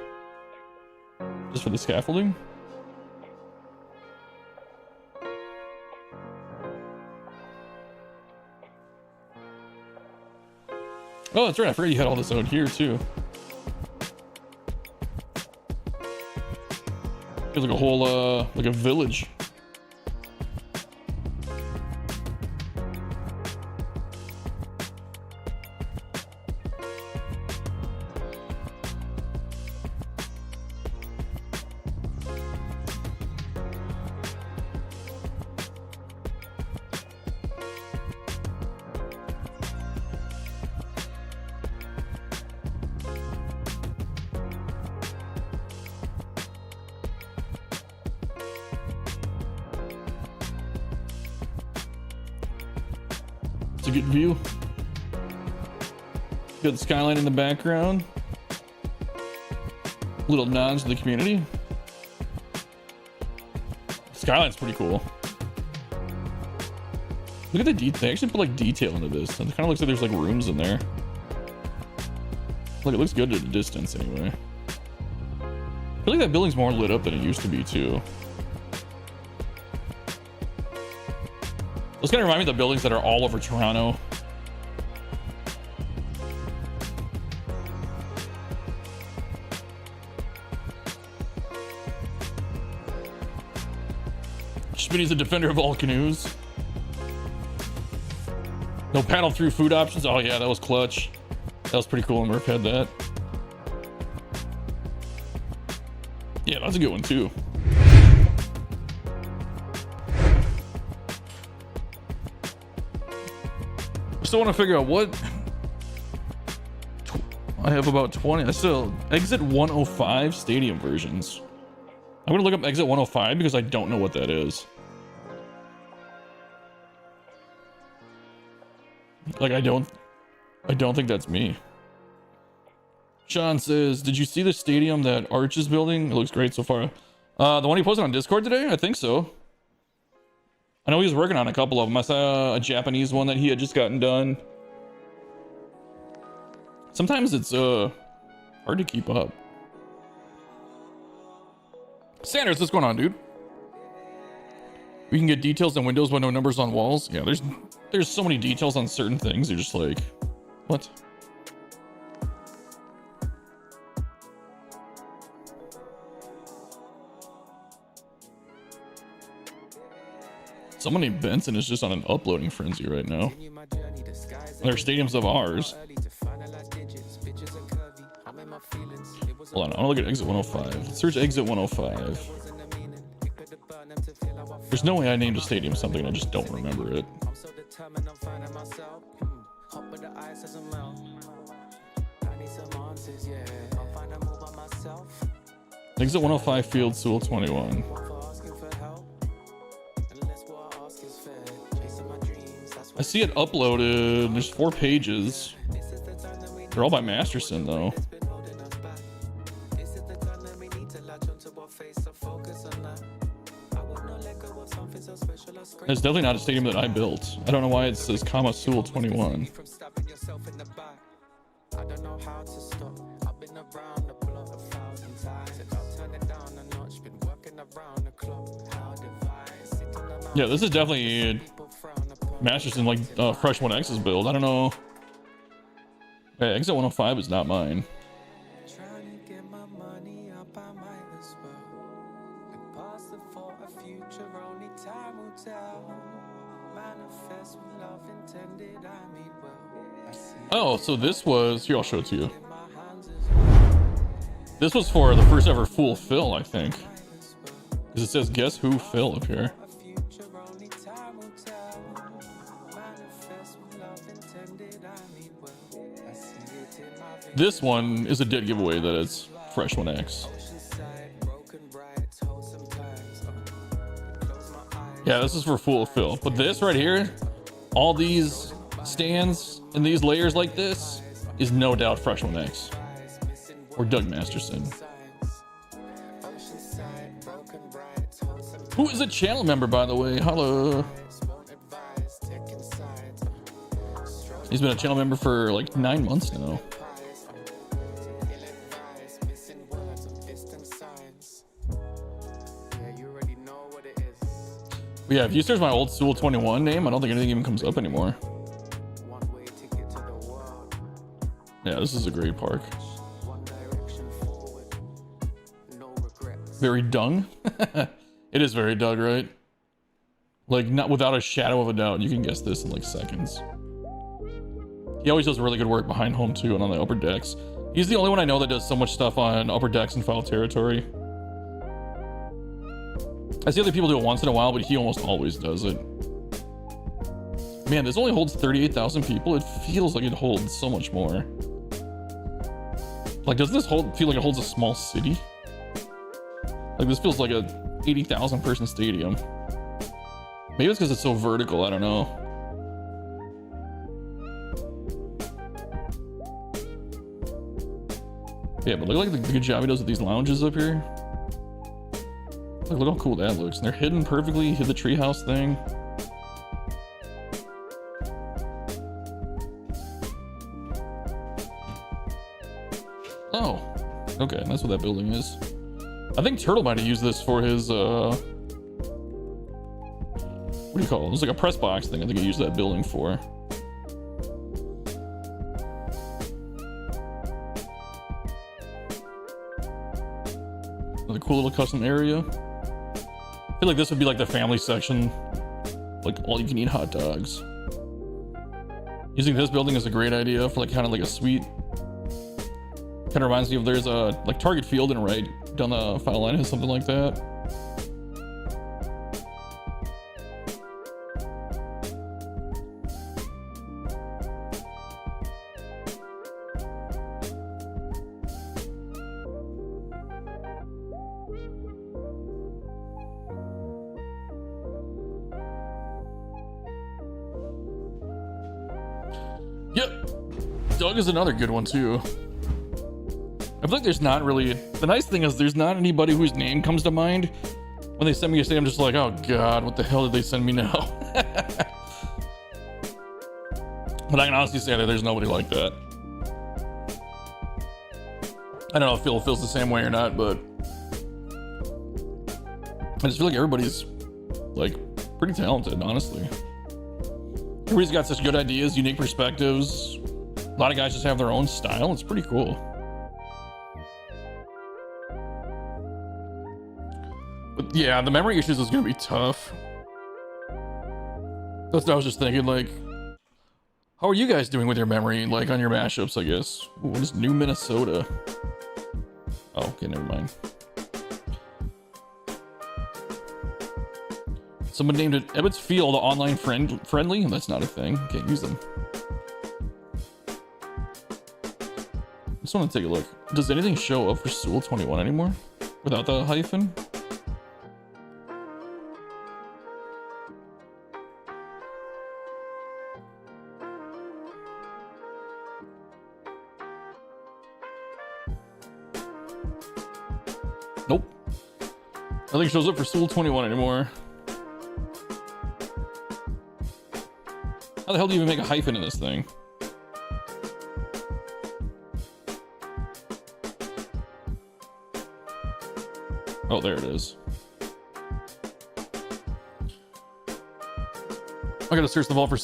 Just for the scaffolding? Oh, that's right. I forgot you had all this out here too. Feels like a whole, like a village. It's a good view. Good skyline in the background. Little nods to the community. Skyline's pretty cool. Look at the detail. They actually put like detail into this. It kind of looks like there's like rooms in there. Look, it looks good at a distance anyway. I feel like that building's more lit up than it used to be too. Those kind of remind me of the buildings that are all over Toronto. Schmitty's a defender of all canoes. No paddle through food options. Oh yeah, that was clutch. That was pretty cool. Murph had that. Yeah, that's a good one too. Still want to figure out what I have about 20. I still exit 105 stadium versions. I'm gonna look up exit 105 because I don't know what that is. Like I don't think that's me. Sean says, did you see the stadium that Arch is building? It looks great so far. The one he posted on Discord today? I think so. I know he was working on a couple of them. I saw a Japanese one that he had just gotten done. Sometimes it's hard to keep up. Sanders, what's going on, dude? We can get details on windows but no numbers on walls. Yeah, there's so many details on certain things. You're just like, what? Someone named Benson is just on an uploading frenzy right now. There are stadiums of ours. Hold on, I want to look at exit 105. Let's search exit 105. There's no way I named a stadium something and I just don't remember it. Exit 105 Field, Sewell 21. I see it uploaded. There's 4 pages. They're all by Masterson though. It's definitely not a stadium that I built. I don't know why it says comma Sewell 21. I don't know how to stop. I've been around the block 1,000 times. I'll turn it down a notch. Been working around the clock. How device. Sit on the mountain. Yeah, this is definitely Masterson, like Fresh 1X's build. I don't know. Hey, Exit 105 is not mine. Trying to get my money up, I might as well. And pass the for a future, only time will tell. Manifest with love intended, I mean well. I see Oh, so this was... Here, I'll show it to you. in my hands as well. This was for the first ever full fill, I think. Because it says Guess Who Fill up here. A future, only time will tell. Manifest with love intended, I mean well. I see it in my veins. This one is a dead giveaway that it's Fresh 1X. Oceanside, broken bright, wholesome times. Close my eyes. Yeah, this is for full fill. But this right here, all these stands and these layers like this, is no doubt Fresh 1X. Or Doug Masterson. Oceanside, broken bright, wholesome Who is a channel member, by the way? Hello. times. Won't advise, taking sides. He's been a channel member for like 9 months now. Ill-advised, missing words of distant signs. Yeah, you already know what it is. But yeah, if you search my old Sewell 21 name, I don't think anything even comes up anymore. One-way ticket to the world. Yeah, this is a great park. One direction forward. No regrets. Very dung. It is very Doug, right? Like, not without a shadow of a doubt, you can guess this in like seconds. He always does really good work behind home too and on the upper decks. He's the only one I know that does so much stuff on upper decks and foul territory. I see other people do it once in a while, but he almost always does it. Man, this only holds 38,000 people. It feels like it holds so much more. Like, doesn't this feel like it holds a small city? Like, this feels like a 80,000 person stadium. Maybe it's because it's so vertical, I don't know. Yeah, but look like the good job he does with these lounges up here. Look how cool that looks. And they're hidden perfectly. Hid the treehouse thing. Oh, okay, that's what that building is. I think Turtle might have used this for his, what do you call it? It was like a press box thing. I think he used that building for. Another cool little custom area. I feel like this would be like the family section. Like all you can eat hot dogs. Using this building is a great idea for like kind of like a suite. Kind of reminds me of there's a like Target Field and right down the foul line has something like that. Yep, Doug is another good one too. I feel like there's not really... The nice thing is there's not anybody whose name comes to mind. When they send me a state, I'm just like, oh god, what the hell did they send me now? But I can honestly say that there's nobody like that. I don't know if Phil feels the same way or not, but... I just feel like everybody's, like, pretty talented, honestly. Everybody's got such good ideas, unique perspectives. A lot of guys just have their own style. It's pretty cool. But yeah, the memory issues is gonna be tough. That's what I was just thinking, like, how are you guys doing with your memory, like, on your mashups, I guess? Ooh, what is New Minnesota? Oh, okay, never mind. Someone named it Ebbets Field online friendly? That's not a thing. Can't use them. Just want to take a look. Does anything show up for Sewell 21 anymore? Without the hyphen? Nope. Nothing shows up for Sewell 21 anymore. How the hell do you even make a hyphen in this thing? Oh, there it is. I gotta search the vault for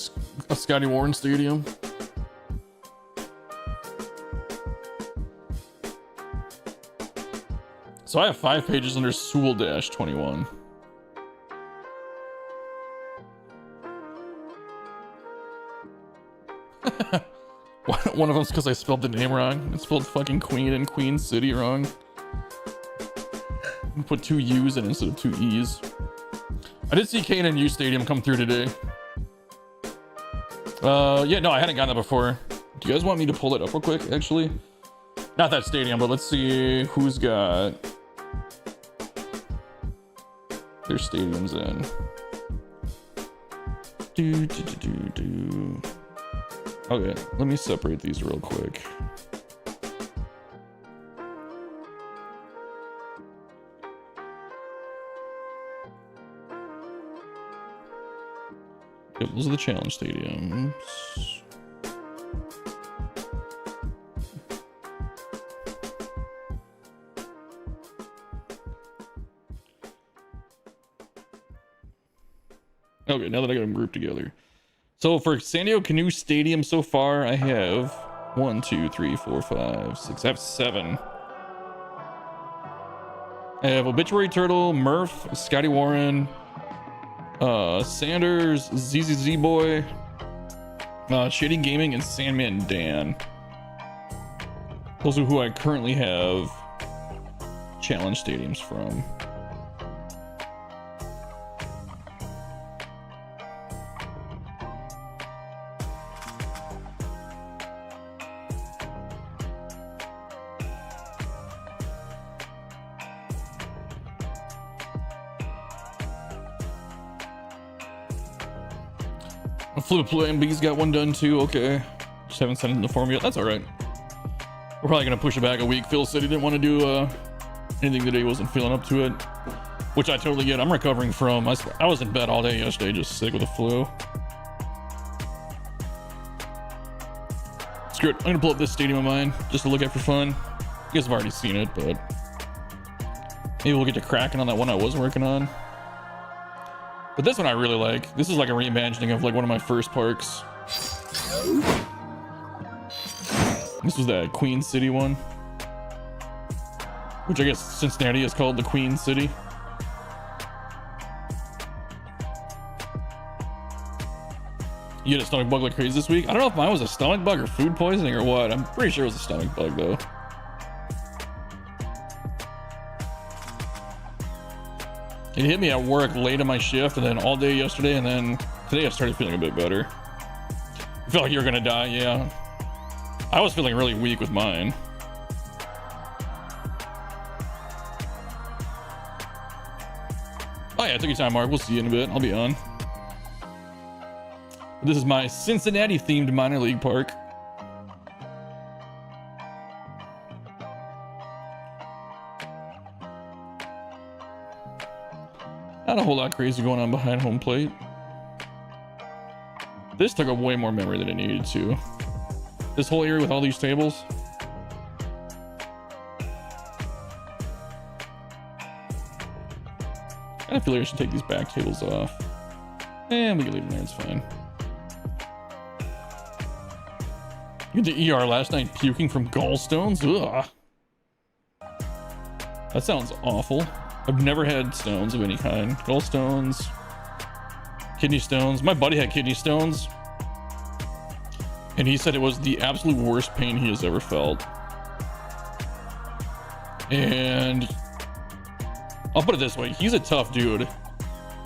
a Scotty Warren Stadium. So I have 5 pages under Sewell-21. One of them's because I spelled the name wrong. I spelled fucking Queen and Queen City wrong. I put 2 U's in instead of 2 E's. I did see K&U Stadium come through today. Yeah, no, I hadn't gotten that before. Do you guys want me to pull it up real quick, actually? Not that stadium, but let's see who's got their stadiums in. Okay, let me separate these real quick. Yep, those are the challenge stadiums. Okay, now that I got them grouped together. So for San Diego Canoe Stadium so far, I have 1, 2, 3, 4, 5, 6. I have 7. I have Obituary Turtle, Murph, Scotty Warren, Sanders, ZZZ Boy, Shading Gaming, and Sandman Dan. Those are who I currently have challenge stadiums from. Flip Plan B's got one done too. Okay, just haven't sent in the form yet. That's all right. We're probably gonna push it back a week. Phil said he didn't want to do anything today. He wasn't feeling up to it, which I totally get. I'm recovering from. I was in bed all day yesterday, just sick with the flu. Screw it. I'm gonna pull up this stadium of mine just to look at for fun. You guys have already seen it, but maybe we'll get to cracking on that one I was working on. But this one I really like. This is like a reimagining of like one of my first parks. This was that Queen City one, which I guess Cincinnati is called the Queen City. You had a stomach bug like crazy this week? I don't know if mine was a stomach bug or food poisoning or what. I'm pretty sure it was a stomach bug though. It hit me at work late in my shift and then all day yesterday, and then today I started feeling a bit better. I feel like you were gonna die, yeah. I was feeling really weak with mine. Oh yeah, take your time, Mark. We'll see you in a bit. I'll be on. This is my Cincinnati themed minor league park. Not a whole lot crazy going on behind home plate. This took up way more memory than it needed to. This whole area with all these tables. I feel like I should take these back tables off. And we can leave them there, it's fine. You went to ER last night puking from gallstones? Ugh. That sounds awful. I've never had stones of any kind. Gallstones, kidney stones. My buddy had kidney stones, and he said it was the absolute worst pain he has ever felt. And I'll put it this way, he's a tough dude.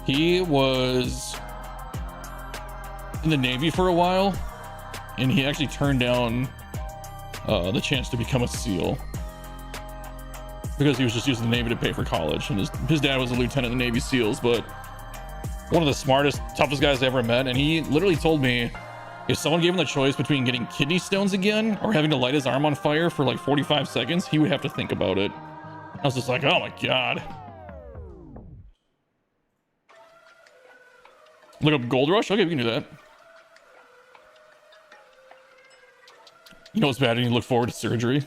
He was in the Navy for a while, and he actually turned down the chance to become a SEAL because he was just using the Navy to pay for college, and his dad was a lieutenant in the Navy SEALs, but one of the smartest, toughest guys I ever met. And he literally told me if someone gave him the choice between getting kidney stones again or having to light his arm on fire for like 45 seconds, he would have to think about it. I was just like, oh my God. Look up Gold Rush? Okay, we can do that. You know what's bad when you look forward to surgery?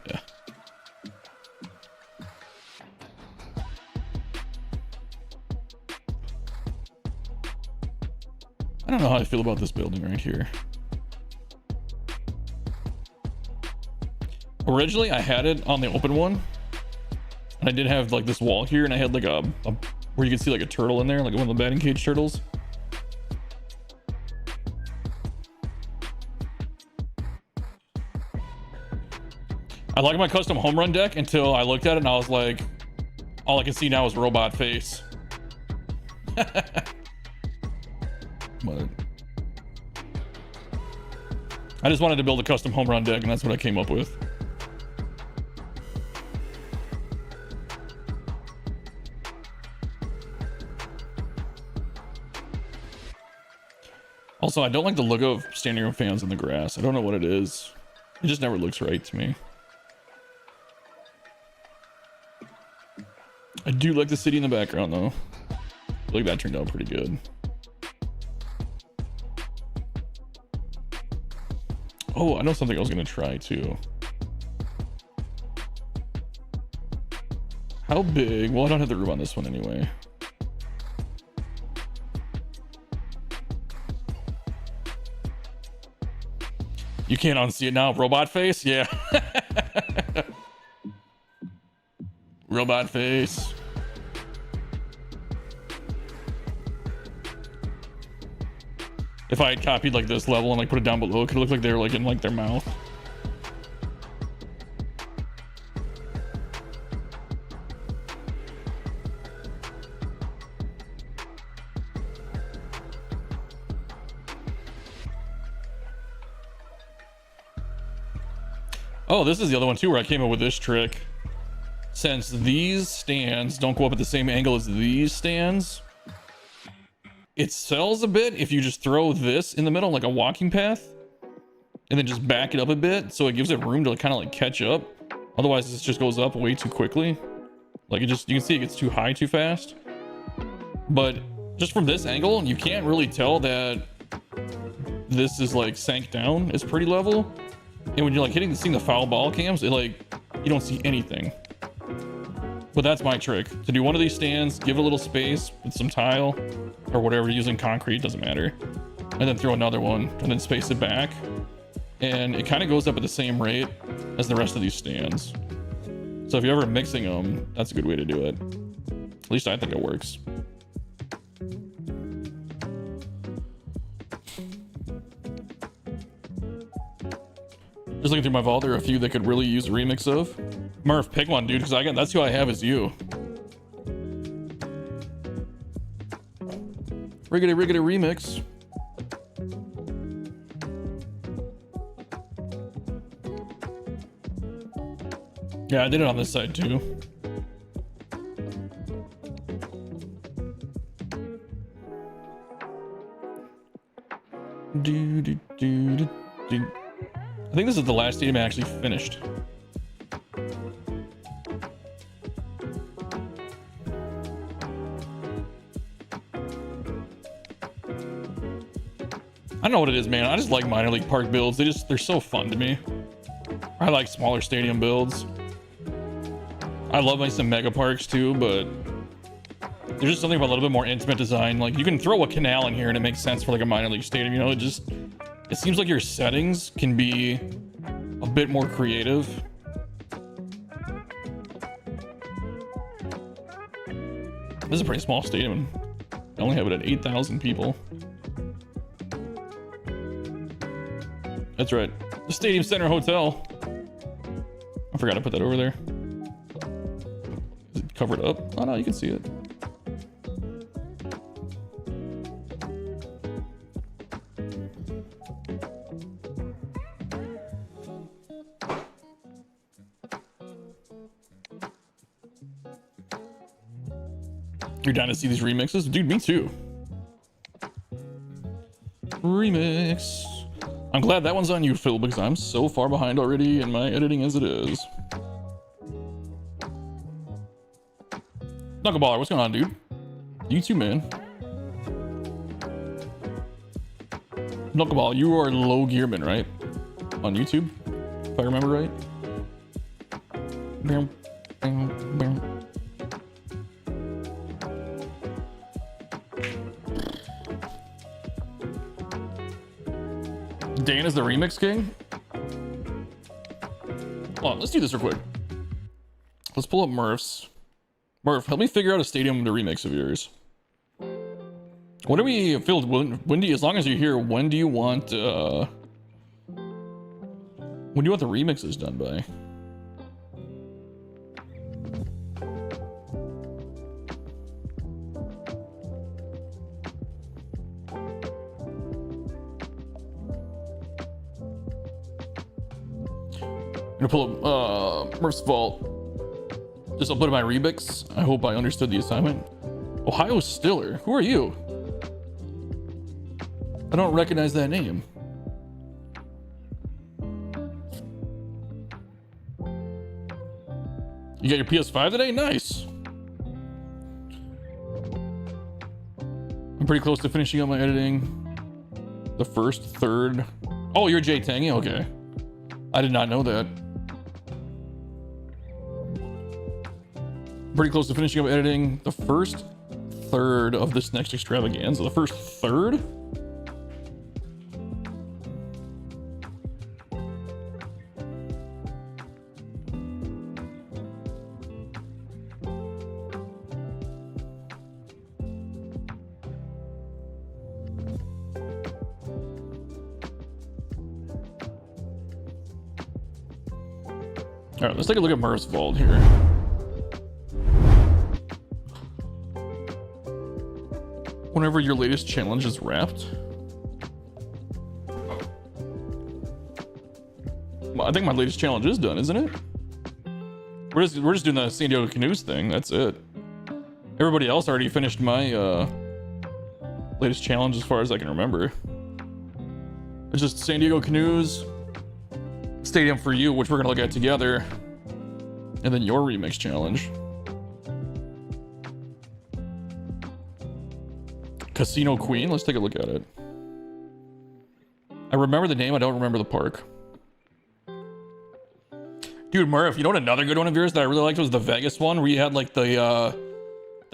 Yeah. I don't know how I feel about this building right here. Originally, I had it on the open one. And I did have like this wall here, and I had like a where you can see like a turtle in there, like one of the batting cage turtles. I like my custom home run deck until I looked at it and I was like, all I can see now is robot face. But I just wanted to build a custom home run deck, and that's what I came up with. Also, I don't like the look of standing room fans in the grass. I don't know what it is. It just never looks right to me. I do like the city in the background, though. I feel like that turned out pretty good. Oh, I know something I was going to try, too. How big? Well, I don't have the room on this one anyway. You can't unsee it now. Robot face? Yeah. Robot face. If I had copied like this level and like put it down below, it could look like they were like in like their mouth. Oh, this is the other one too, where I came up with this trick. Since these stands don't go up at the same angle as these stands, it sells a bit if you just throw this in the middle like a walking path and then just back it up a bit, so it gives it room to kind of like catch up. Otherwise this just goes up way too quickly. Like it just, you can see it gets too high too fast. But just from this angle, you can't really tell that this is like sank down. It's pretty level. And when you're like seeing the foul ball cams, it like, you don't see anything. But that's my trick. To do one of these stands, give it a little space with some tile or whatever, using concrete, doesn't matter. And then throw another one and then space it back. And it kind of goes up at the same rate as the rest of these stands. So if you're ever mixing them, that's a good way to do it. At least I think it works. Just looking through my vault, there are a few that could really use a remix of. Murph, pick one, dude, because that's who I have is you. Riggedy riggedy remix. Yeah, I did it on this side too. I think this is the last stadium I actually finished. I don't know what it is, man. I just like minor league park builds. They're so fun to me. I like smaller stadium builds. I love like some mega parks too, but there's just something about a little bit more intimate design. Like you can throw a canal in here and it makes sense for like a minor league stadium, you know. It seems like your settings can be a bit more creative. This is a pretty small stadium. I only have it at 8,000 people. That's right. The Stadium Center Hotel. I forgot to put that over there. Is it covered up? Oh no, you can see it. You're down to see these remixes? Dude, me too. Remix. I'm glad that one's on you, Phil, because I'm so far behind already in my editing as it is. Knuckleballer, what's going on, dude? You too, man. Knuckleballer, you are Low Gearman, right? On YouTube? if I remember right. Dan is the remix king. Hold on, let's do this real quick. Let's pull up Murph's. Murph, help me figure out a stadium to remix of yours. What do we, Phil? When do you, as long as you're here, when do you want the remixes done by? I'm gonna pull up Murph's Vault. Just uploaded my remix. I hope I understood the assignment. Ohio Stiller. Who are you? I don't recognize that name. You got your PS5 today? Nice. I'm pretty close to finishing up my editing. The first, third. Oh, you're Jay Tangy? Okay. I did not know that. Pretty close to finishing up editing the first third of this next extravaganza. The first third? All right, let's take a look at Murph's Vault here. Whenever your latest challenge is wrapped. Well, I think my latest challenge is done, isn't it? We're just doing the San Diego Canoes thing. That's it. Everybody else already finished my latest challenge as far as I can remember. It's just San Diego Canoes, Stadium for You, which we're gonna look at together, and then your remix challenge. Casino Queen, let's take a look at it. I remember the name, I don't remember the park. Dude, Murph, you know what another good one of yours that I really liked was the Vegas one, where you had like the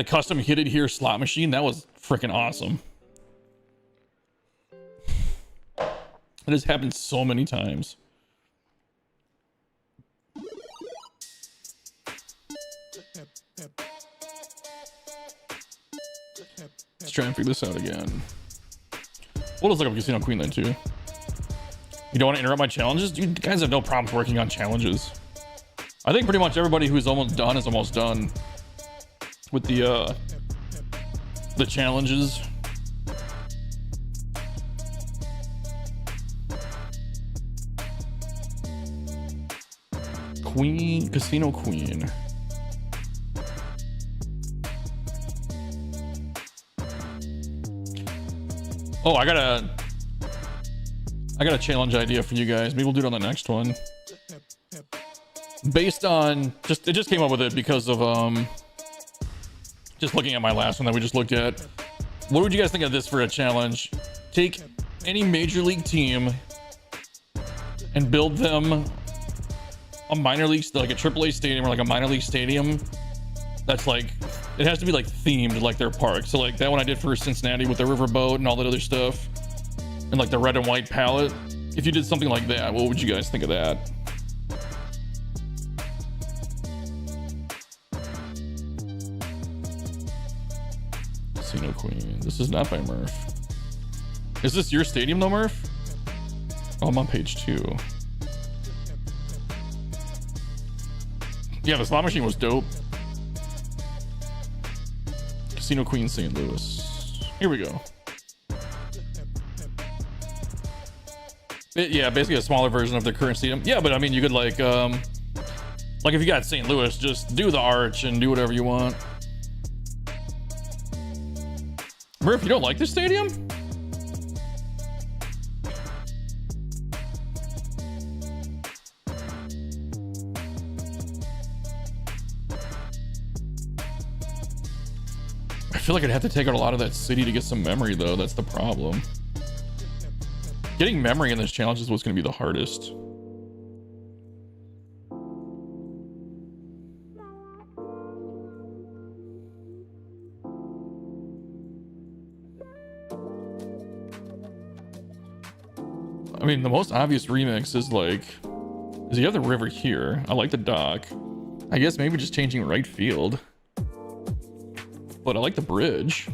custom hit it here slot machine. That was freaking awesome. It has happened so many times. Let's try and figure this out again. We'll just look up Casino Queen then too. You don't want to interrupt my challenges? You guys have no problems working on challenges. I think pretty much everybody who's almost done is almost done with the challenges. Queen, Casino Queen. Oh, I got a challenge idea for you guys. Maybe we'll do it on the next one. Based on it just came up with it because of just looking at my last one that we just looked at. What would you guys think of this for a challenge? Take any major league team and build them a minor league, like a AAA stadium or like a minor league stadium that's like, it has to be like themed like their park. So like that one I did for Cincinnati with the riverboat and all that other stuff, and like the red and white palette. If you did something like that, what would you guys think of that? Casino Queen. This is not by Murph. Is this your stadium though, Murph? Oh, I'm on page 2. Yeah, the slot machine was dope. Casino Queen, St. Louis. Here we go. Yeah, basically a smaller version of the current stadium. Yeah, but I mean, you could like if you got St. Louis, just do the arch and do whatever you want. Murph, you don't like this stadium? I feel like I'd have to take out a lot of that city to get some memory though. That's the problem. Getting memory in this challenge is what's going to be the hardest. I mean, the most obvious remix is like, is you have the river here. I like the dock. I guess maybe just changing right field. But I like the bridge.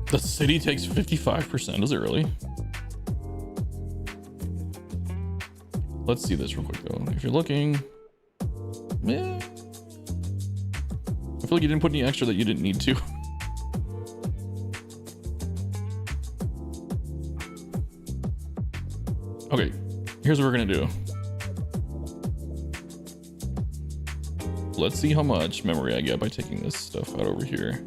The city takes 55%. Is it really? Let's see this real quick though. If you're looking, yeah, I feel like you didn't put any extra that you didn't need to. Okay, here's what we're gonna do. Let's see how much memory I get by taking this stuff out over here.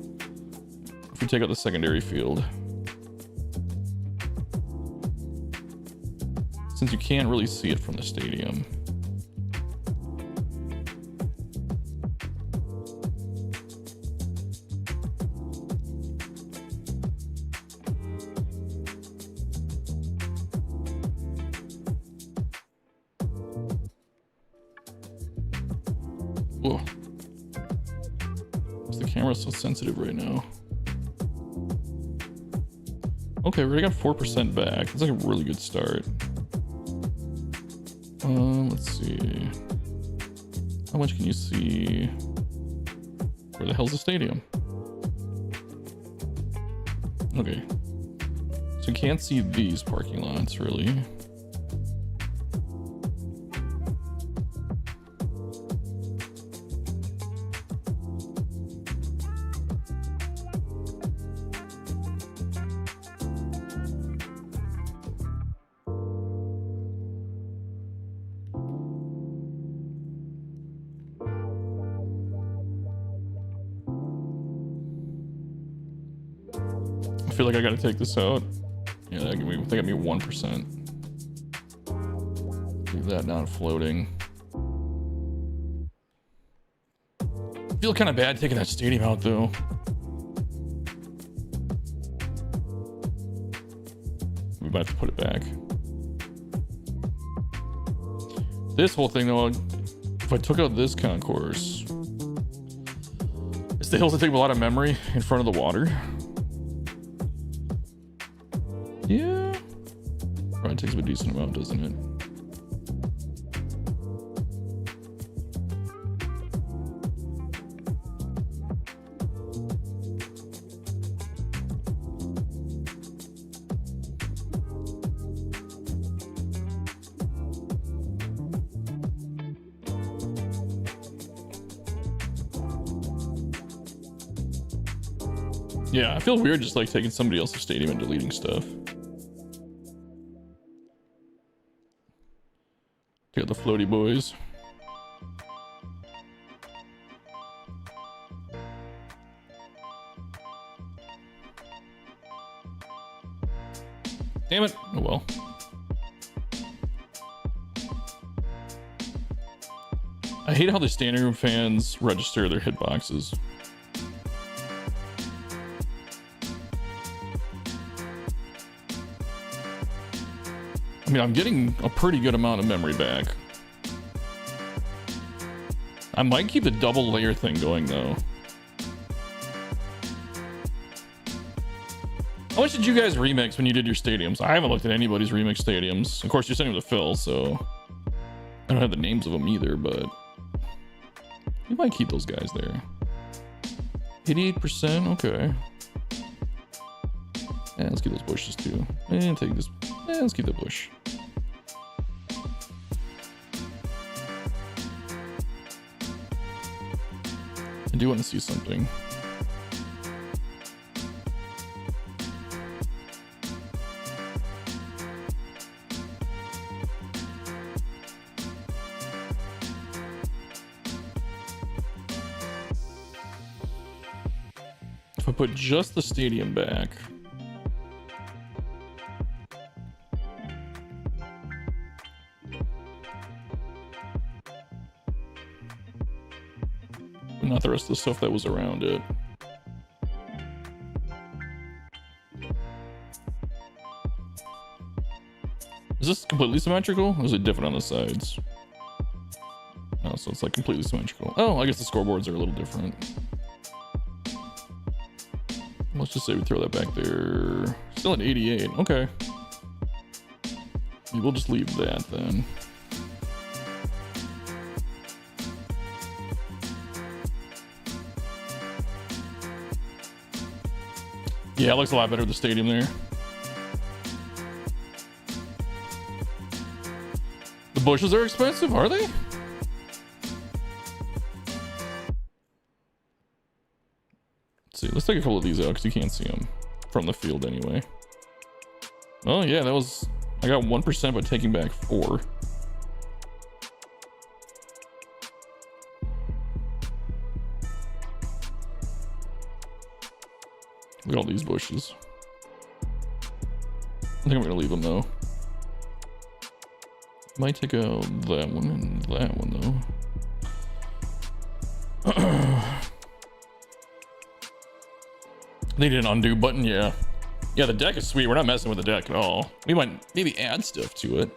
If we take out the secondary field. Since you can't really see it from the stadium. Whoa. Is the camera so sensitive right now? Okay, we already got 4% back. That's like a really good start. Let's see. How much can you see? Where the hell's the stadium? Okay. So you can't see these parking lots, really. I feel like I gotta take this out. Yeah, that got me 1%. Leave that not floating. I feel kind of bad taking that stadium out though. We might have to put it back. This whole thing though, if I took out this concourse, it still has to take a lot of memory in front of the water. Yeah, probably takes a decent amount, doesn't it? Yeah, I feel weird just like taking somebody else's stadium and deleting stuff. Got the floaty boys. Damn it. Oh well. I hate how the standing room fans register their hitboxes. I mean, I'm getting a pretty good amount of memory back. I might keep the double layer thing going though. How much did you guys remix when you did your stadiums? I haven't looked at anybody's remix stadiums. Of course, you're sending them to Phil, so I don't have the names of them either, but you might keep those guys there. 88%, okay. Yeah, let's keep those bushes too. And take this. Yeah, let's keep the bush. I do want to see something. If I put just the stadium back. Not the rest of the stuff that was around it. Is this completely symmetrical? Or is it different on the sides? Oh, so It's like completely symmetrical. Oh, I guess the scoreboards are a little different. Let's just say we throw that back there. Still at 88. Okay. We'll just leave that then. Yeah, it looks a lot better with the stadium there. The bushes are expensive, are they? Let's see, let's take a couple of these out because you can't see them from the field anyway. Oh yeah, that was, I got 1% by taking back 4. Look at all these bushes. I think I'm gonna leave them though. Might take out that one and that one though. They did an undo button, yeah. Yeah, the deck is sweet. We're not messing with the deck at all. We might maybe add stuff to it.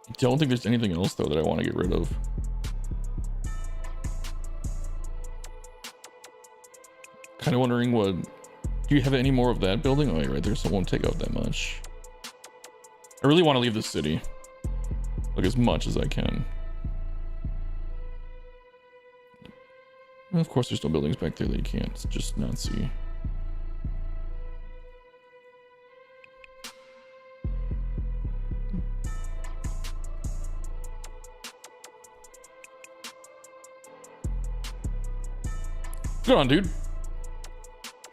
I don't think there's anything else though that I want to get rid of. Kind of wondering what, do you have any more of that building? Oh, yeah, right there, so it won't take out that much. I really want to leave the city, like as much as I can. And of course, there's no buildings back there that you can't just not see. Go on, dude.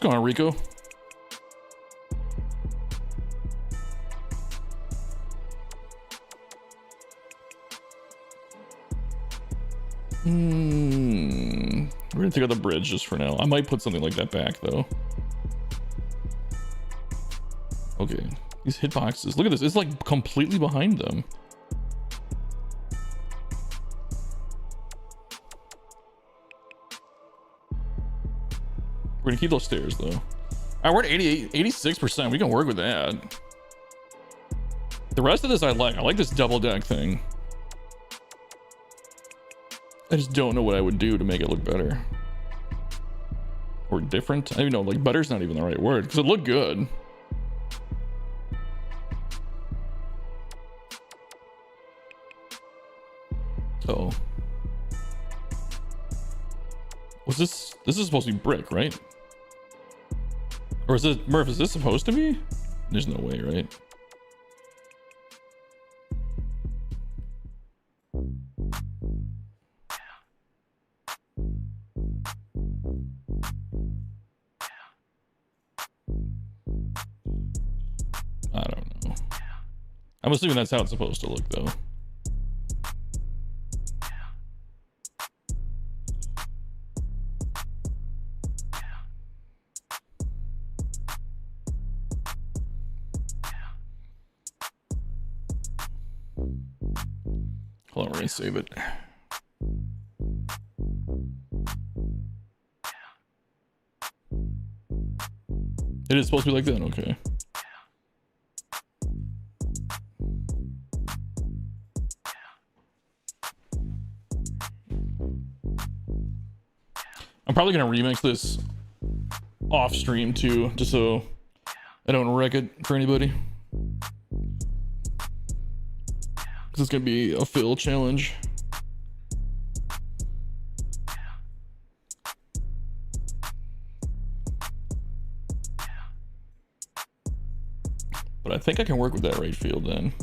Go on, Rico. We're gonna take out the bridge just for now. I might put something like that back though. Okay, these hitboxes. Look at this. It's like completely behind them. We're gonna keep those stairs though. All right, we're at 86%. We can work with that. The rest of this I like. I like this double deck thing. I just don't know what I would do to make it look better. Or different. I don't even know, like better's not even the right word because it looked good. So was this is supposed to be brick, right? Or is this, Murph, is this supposed to be? There's no way, right? I don't know. I'm assuming that's how it's supposed to look though. Hold on, we're gonna save it. It is supposed to be like that? Okay. I'm probably gonna remix this off stream too, just so I don't wreck it for anybody. This is gonna be a fill challenge. But I think I can work with that right field then.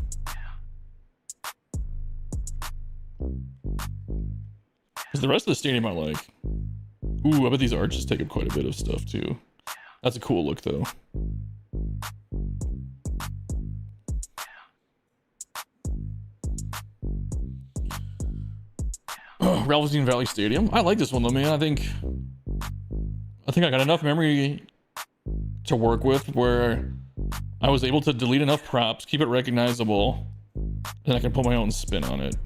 Because the rest of the stadium I like. Ooh, I bet these arches take up quite a bit of stuff too. That's a cool look though. Galveston Valley Stadium. I like this one though, man. I think I got enough memory to work with where I was able to delete enough props, keep it recognizable, and I can put my own spin on it.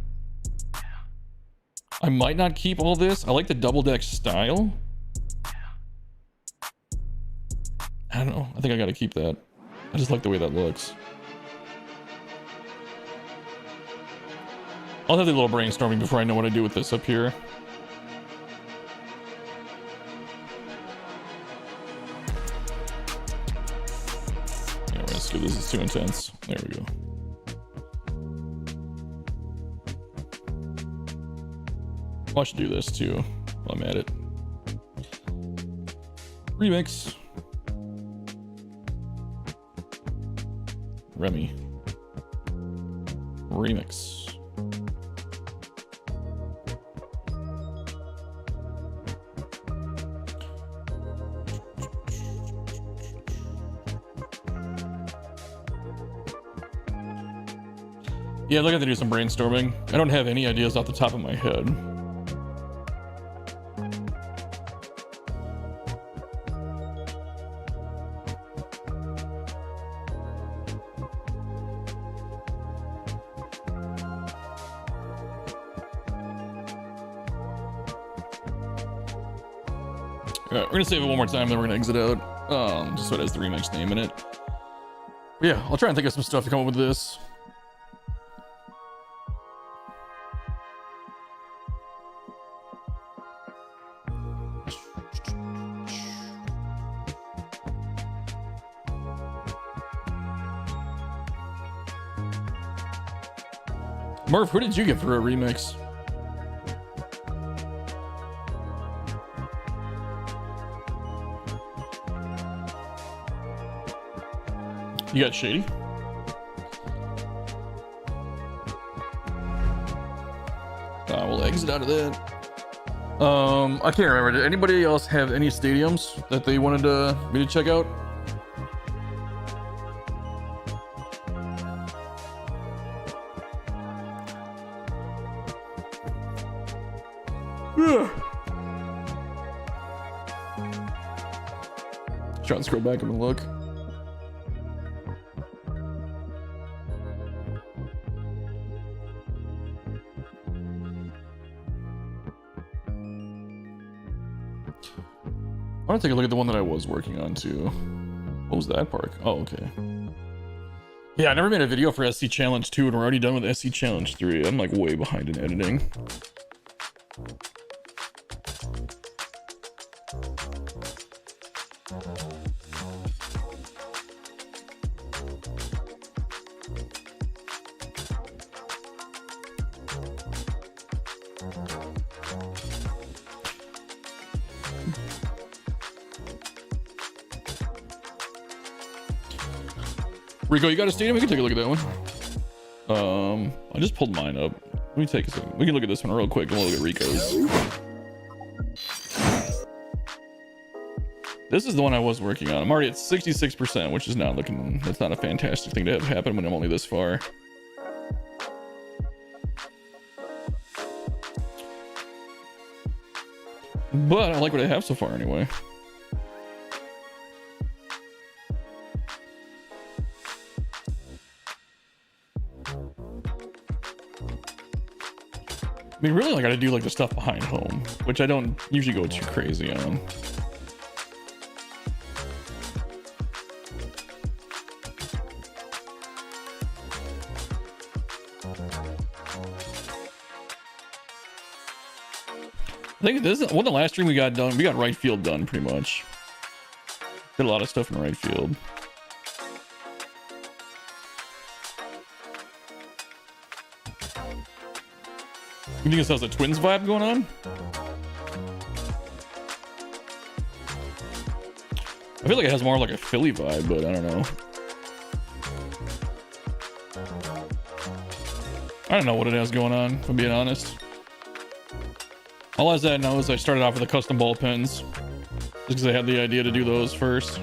I might not keep all this. I like the double deck style. I don't know. I think I gotta keep that. I just like the way that looks. I'll have a little brainstorming before I know what I do with this up here. Yeah, we're gonna skip this. It's too intense. There we go. I should do this too while I'm at it. Remix. Remy. Remix. Yeah, I'd like to do some brainstorming. I don't have any ideas off the top of my head. Alright, we're gonna save it one more time, then we're gonna exit out. Just so it has the remix name in it. But yeah, I'll try and think of some stuff to come up with this. Murph, who did you get for a remix? You got Shady? We'll exit out of that. I can't remember. Did anybody else have any stadiums that they wanted me to check out? Try and scroll back up and look. I want to take a look at the one that I was working on too. What was that park? Oh, okay. Yeah, I never made a video for SC Challenge 2 and we're already done with SC Challenge 3. I'm like way behind in editing. Rico, you got a stadium? We can take a look at that one. I just pulled mine up. Let me take a second. We can look at this one real quick and we'll look at Rico's. This is the one I was working on. I'm already at 66%, which is not looking, that's not a fantastic thing to have happen when I'm only this far. But I like what I have so far anyway. I mean, really, I gotta do like the stuff behind home, which I don't usually go too crazy on. I think this is one of the last stream we got done. We got right field done pretty much. Did a lot of stuff in right field. You think this has a Twins vibe going on? I feel like it has more like a Philly vibe, but I don't know. I don't know what it has going on, if I'm being honest. All I know is I started off with the custom ball pens, just because I had the idea to do those first.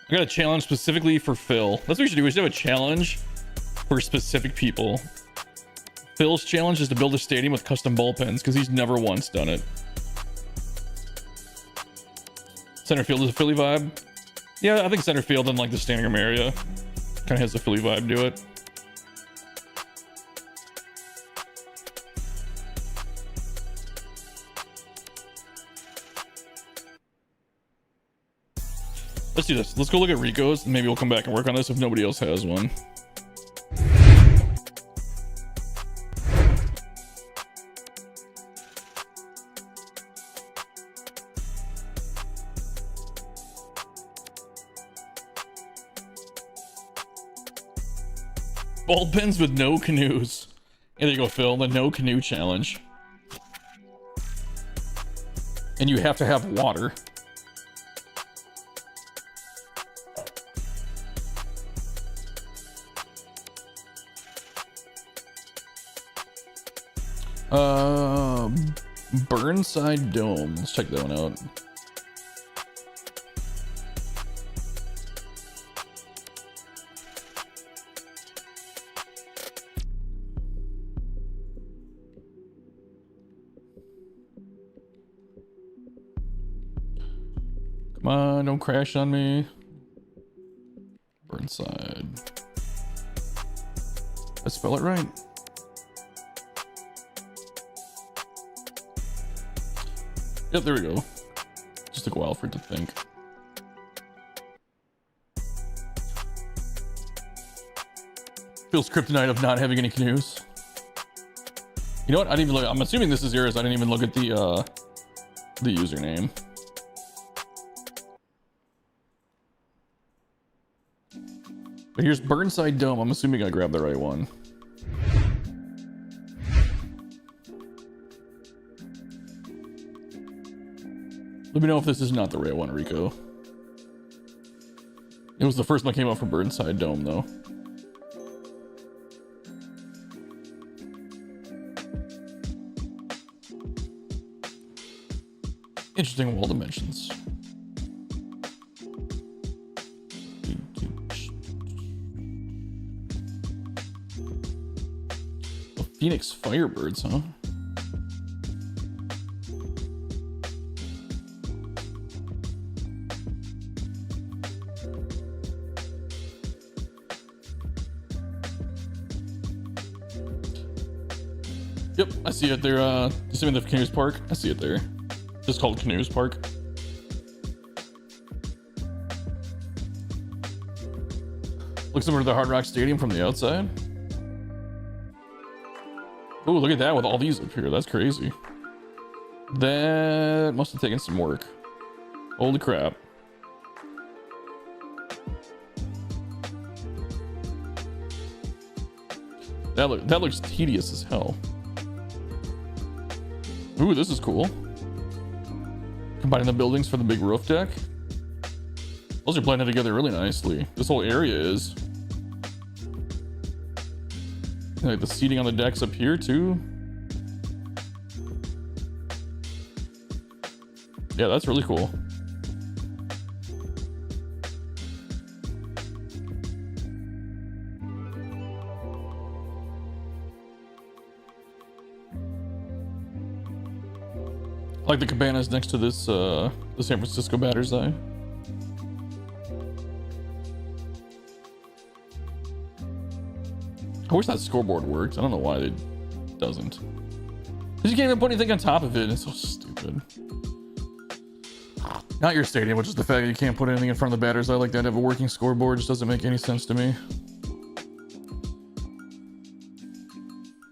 I got a challenge specifically for Phil. That's what we should do. We should have a challenge for specific people. Phil's challenge is to build a stadium with custom bullpens because he's never once done it. Center field is a Philly vibe. Yeah, I think center field in like the standing room area kind of has a Philly vibe to it. Let's do this. Let's go look at Rico's, and maybe we'll come back and work on this if nobody else has one. Ball pens with no canoes. Here you go, Phil. The no canoe challenge. And you have to have water. Burnside Dome. Let's check that one out. Come on, don't crash on me. Burnside. I spell it right. Yep, there we go. Just took a while for it to think. Feels kryptonite of not having any canoes. You know what? I didn't even look. I'm assuming this is yours. I didn't even look at the username. But here's Burnside Dome. I'm assuming I grabbed the right one. Let me know if this is not the right one, Rico. It was the first one that came up from Burnside Dome, though. Interesting wall dimensions. The Phoenix Firebirds, huh? Yep, I see it there. Assuming the Canoes Park. I see it there. Just called Canoes Park. Looks similar to the Hard Rock Stadium from the outside. Oh, look at that with all these up here. That's crazy. That must have taken some work. Holy crap. That looks tedious as hell. Ooh, this is cool. Combining the buildings for the big roof deck. Those are blended together really nicely. This whole area is. Like the seating on the decks up here too. Yeah, that's really cool. I like the cabanas next to this, the San Francisco Batter's Eye. I wish that scoreboard worked. I don't know why it doesn't. Because you can't even put anything on top of it. It's so stupid. Not your stadium, which is the fact that you can't put anything in front of the Batter's Eye like that. Have a working scoreboard just doesn't make any sense to me.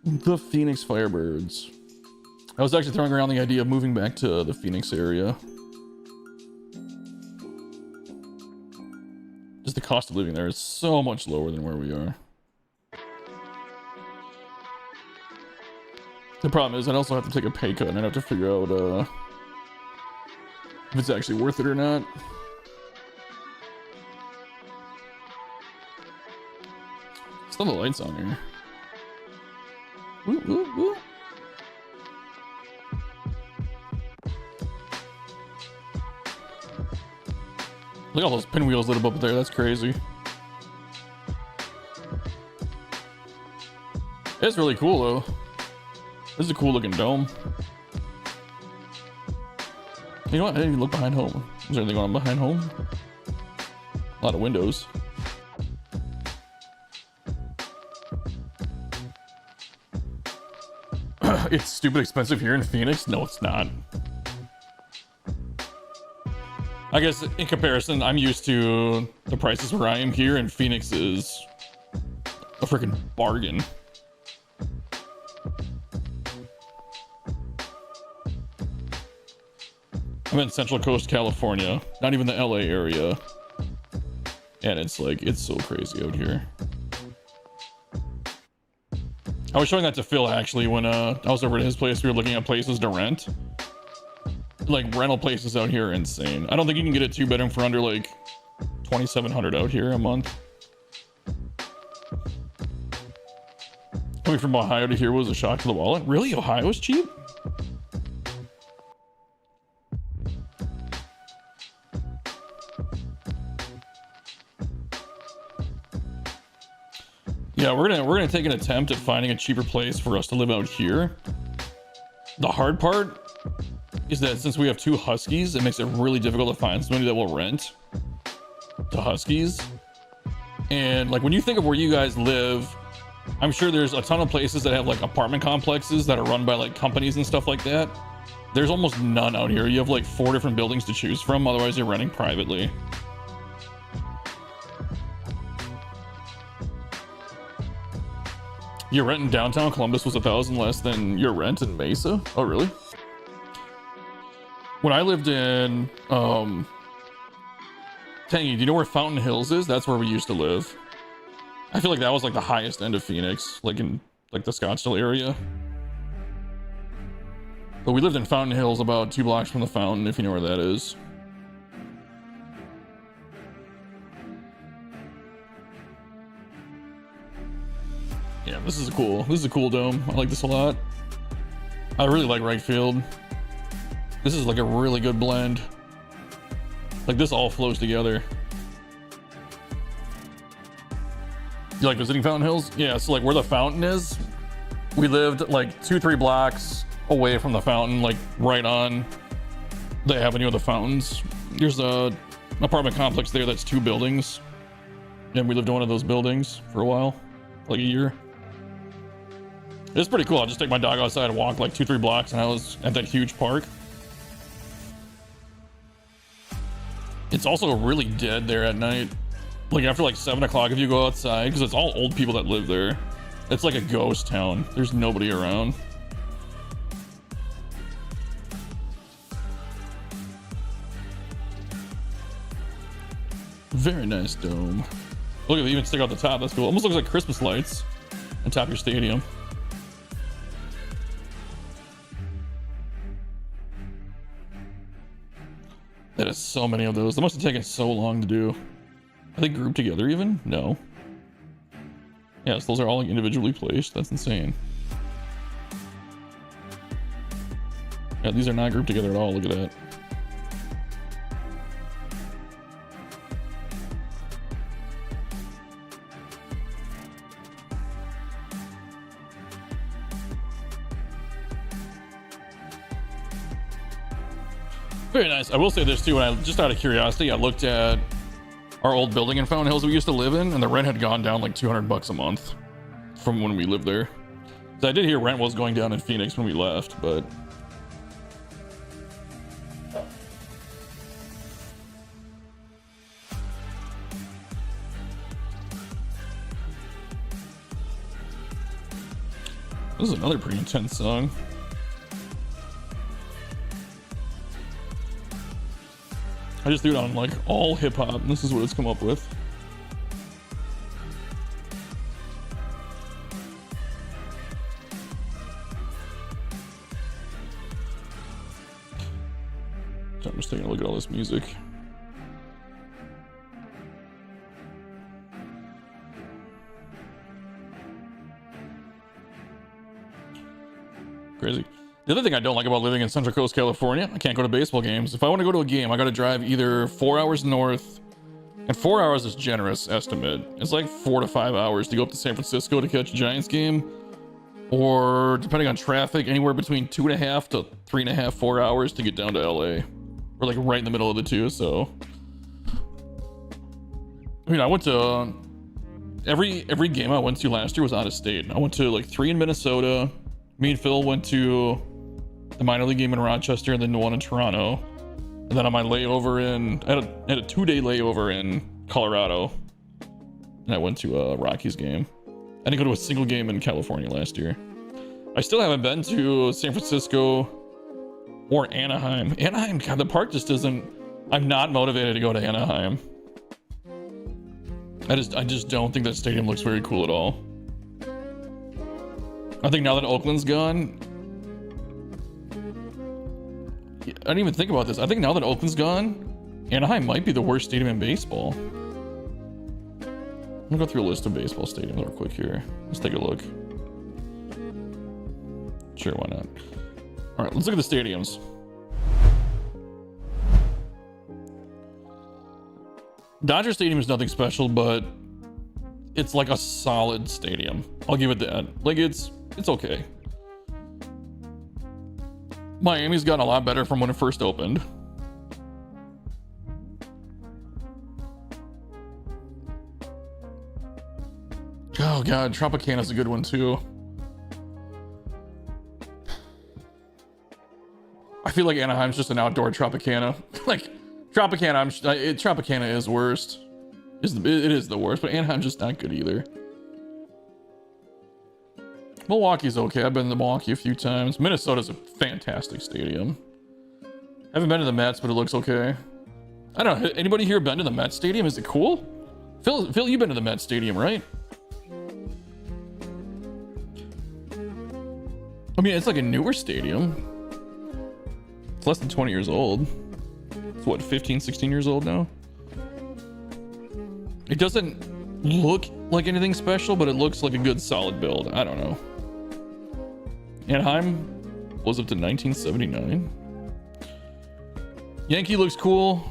The Phoenix Firebirds. I was actually throwing around the idea of moving back to the Phoenix area. Just the cost of living there is so much lower than where we are. The problem is I'd also have to take a pay cut and I'd have to figure out if it's actually worth it or not. Still the lights on here. Woo, woo, woo. Look at all those pinwheels lit up there. That's crazy. It's really cool though. This is a cool looking dome. You know what? I didn't even look behind home. Is there anything going on behind home? A lot of windows. It's stupid expensive here in Phoenix? No, it's not. I guess in comparison, I'm used to the prices where I am here, and Phoenix is a freaking bargain. I'm in Central Coast, California, not even the LA area. And it's like, it's so crazy out here. I was showing that to Phil actually when I was over at his place. We were looking at places to rent. Like rental places out here are insane. I don't think you can get a 2-bedroom for under like $2,700 out here a month. Coming from Ohio to here was a shock to the wallet. Really? Ohio's cheap? Yeah, we're gonna take an attempt at finding a cheaper place for us to live out here. The hard part is that since we have 2 huskies, it makes it really difficult to find somebody that will rent to huskies. And like when you think of where you guys live, I'm sure there's a ton of places that have like apartment complexes that are run by like companies and stuff like that. There's almost none out here. You have like 4 different buildings to choose from, otherwise you're renting privately. Your rent in downtown Columbus was $1,000 less than your rent in Mesa? Oh, really? When I lived in, Tangy, do you know where Fountain Hills is? That's where we used to live. I feel like that was like the highest end of Phoenix, like in like the Scottsdale area. But we lived in Fountain Hills, about 2 blocks from the Fountain, if you know where that is. Yeah, this is a cool dome. I like this a lot. I really like right field. This is like a really good blend. Like this all flows together. You like visiting Fountain Hills? Yeah, so like where the fountain is, we lived like 2-3 blocks away from the fountain, like right on the avenue of the fountains. There's a apartment complex there that's 2 buildings. And we lived in one of those buildings for a while, like a year. It's pretty cool. I'll just take my dog outside and walk like 2-3 blocks and I was at that huge park. It's also really dead there at night. Like after like 7 o'clock if you go outside, because it's all old people that live there. It's like a ghost town. There's nobody around. Very nice dome. Look, they even stick out the top. That's cool. Almost looks like Christmas lights on top of your stadium. That is so many of those. They must have taken so long to do. Are they grouped together even? No. Yes, those are all like individually placed. That's insane. Yeah, these are not grouped together at all. Look at that. Very nice. I will say this too, when I just out of curiosity, I looked at our old building in Fountain Hills we used to live in, and the rent had gone down like $200 a month from when we lived there. So I did hear rent was going down in Phoenix when we left, but this is another pretty intense song. I just threw it on like all hip hop, and this is what it's come up with. So I'm just taking a look at all this music. Crazy. The other thing I don't like about living in Central Coast, California, I can't go to baseball games. If I want to go to a game, I got to drive either 4 hours north, and 4 hours is generous estimate. It's like 4 to 5 hours to go up to San Francisco to catch a Giants game, or depending on traffic, anywhere between 2.5 to 3.5, 4 hours to get down to LA. We're like right in the middle of the two, so. I mean, I went to every game I went to last year was out of state. I went to like 3 in Minnesota. Me and Phil went to the minor league game in Rochester and then the one in Toronto. And then on my layover I had a 2-day layover in Colorado. And I went to a Rockies game. I didn't go to a single game in California last year. I still haven't been to San Francisco or Anaheim. Anaheim, God, the park just isn't... I'm not motivated to go to Anaheim. I just don't think that stadium looks very cool at all. I think now that Oakland's gone... I didn't even think about this. I think now that Oakland's gone, Anaheim might be the worst stadium in baseball. I'm gonna go through a list of baseball stadiums real quick here. Let's take a look. Sure, why not? All right, let's look at the stadiums. Dodger Stadium is nothing special, but it's like a solid stadium. I'll give it that. Like it's okay. Miami's gotten a lot better from when it first opened. Oh god, Tropicana's a good one too. I feel like Anaheim's just an outdoor Tropicana. Like Tropicana, Tropicana is worst. It is the worst, but Anaheim's just not good either. Milwaukee's okay. I've been to Milwaukee a few times. Minnesota's a fantastic stadium. Haven't been to the Mets, but it looks okay. I don't know. Anybody here been to the Mets stadium? Is it cool? Phil, you've been to the Mets stadium, right? I mean, it's like a newer stadium. It's less than 20 years old. It's what, 15, 16 years old now? It doesn't look like anything special, but it looks like a good solid build. I don't know. Anaheim was up to 1979. Yankee looks cool.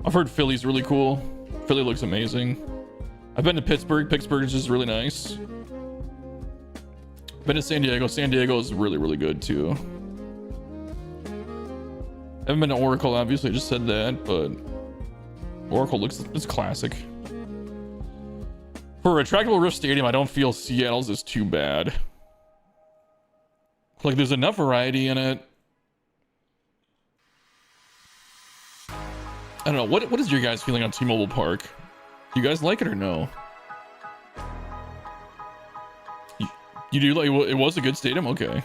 I've heard Philly's really cool. Philly looks amazing. I've been to Pittsburgh. Pittsburgh is just really nice. Been to San Diego. San Diego is really, really good too. Haven't been to Oracle, obviously. I just said that, but Oracle it's classic. For a retractable roof stadium, I don't feel Seattle's is too bad. Like there's enough variety in it. I don't know. What is your guys' feeling on T-Mobile Park? Do you guys like it or no? You do like it was a good stadium? Okay.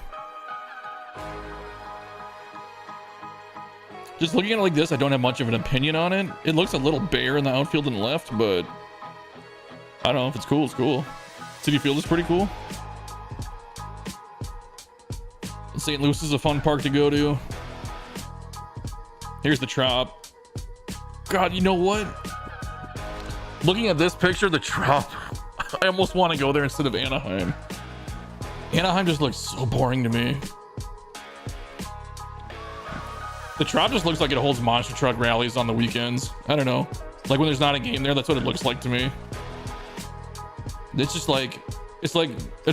Just looking at it like this, I don't have much of an opinion on it. It looks a little bare in the outfield and left, but I don't know. If it's cool, it's cool. Citi Field is pretty cool. St. Louis is a fun park to go to. Here's the Trop. God, you know what? Looking at this picture, the Trop, I almost want to go there instead of Anaheim. Anaheim just looks so boring to me. The Trop just looks like it holds monster truck rallies on the weekends. I don't know. Like when there's not a game there, that's what it looks like to me. It's just like, I just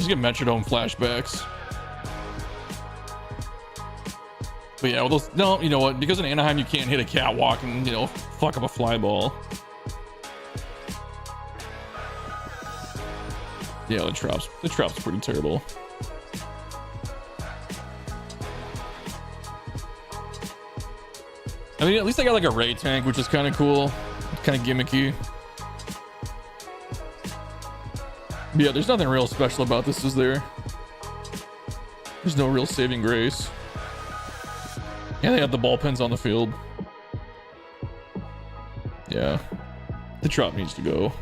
get Metrodome flashbacks. But yeah, well, those, no, you know what? Because in Anaheim you can't hit a catwalk and, you know, fuck up a fly ball. Yeah, the Trop's pretty terrible. I mean, at least I got like a Ray tank, which is kind of cool, kind of gimmicky. But yeah, there's nothing real special about this, is there? There's no real saving grace. Yeah, they have the bullpens on the field. Yeah, the Trop needs to go.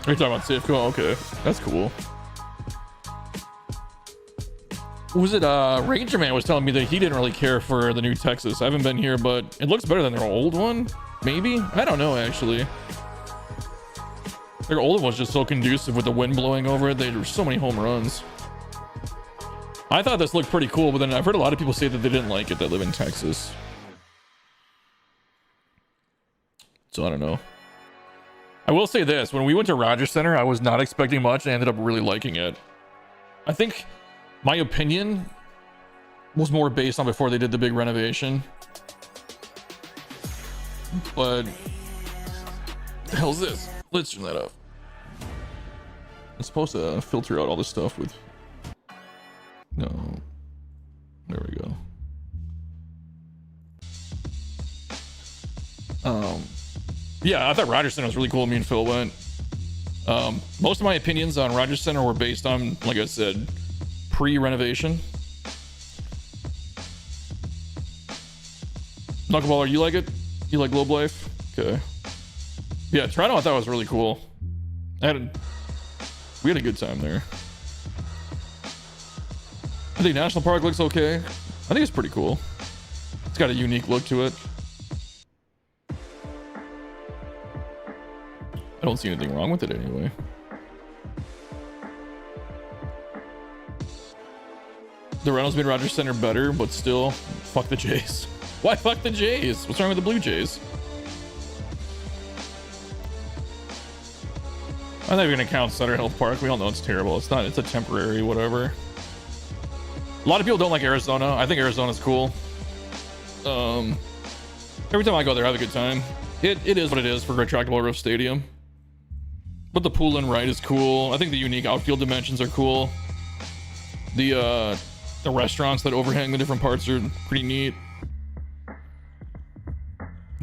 Are you talking about Safeco? Okay, that's cool. Was it Ranger Man was telling me that he didn't really care for the new Texas. I haven't been here, but it looks better than their old one. Maybe? I don't know, actually. Their old one was just so conducive with the wind blowing over it. There were so many home runs. I thought this looked pretty cool, but then I've heard a lot of people say that they didn't like it that live in Texas. So I don't know. I will say this, when we went to Rogers Center, I was not expecting much and I ended up really liking it. I think my opinion was more based on before they did the big renovation. But what the hell is this? Let's turn that off. It's supposed to filter out all this stuff with. No. There we go. Yeah, I thought Rogers Center was really cool. Me and Phil went. Most of my opinions on Rogers Center were based on, like I said, pre-renovation. Knuckleballer, you like it? You like Globe Life? Okay. Yeah, Toronto I thought was really cool. We had a good time there. I think National Park looks okay. I think it's pretty cool. It's got a unique look to it. I don't see anything wrong with it anyway. The Reynolds made Rogers Center better, but still, fuck the Jays. Why fuck the Jays? What's wrong with the Blue Jays? I'm not even gonna count Sutter Health Park. We all know it's terrible. It's not. It's a temporary whatever. A lot of people don't like Arizona. I think Arizona's cool. Every time I go there, I have a good time. It is what it is for retractable roof stadium. But the pool and right is cool. I think the unique outfield dimensions are cool. The restaurants that overhang the different parts are pretty neat.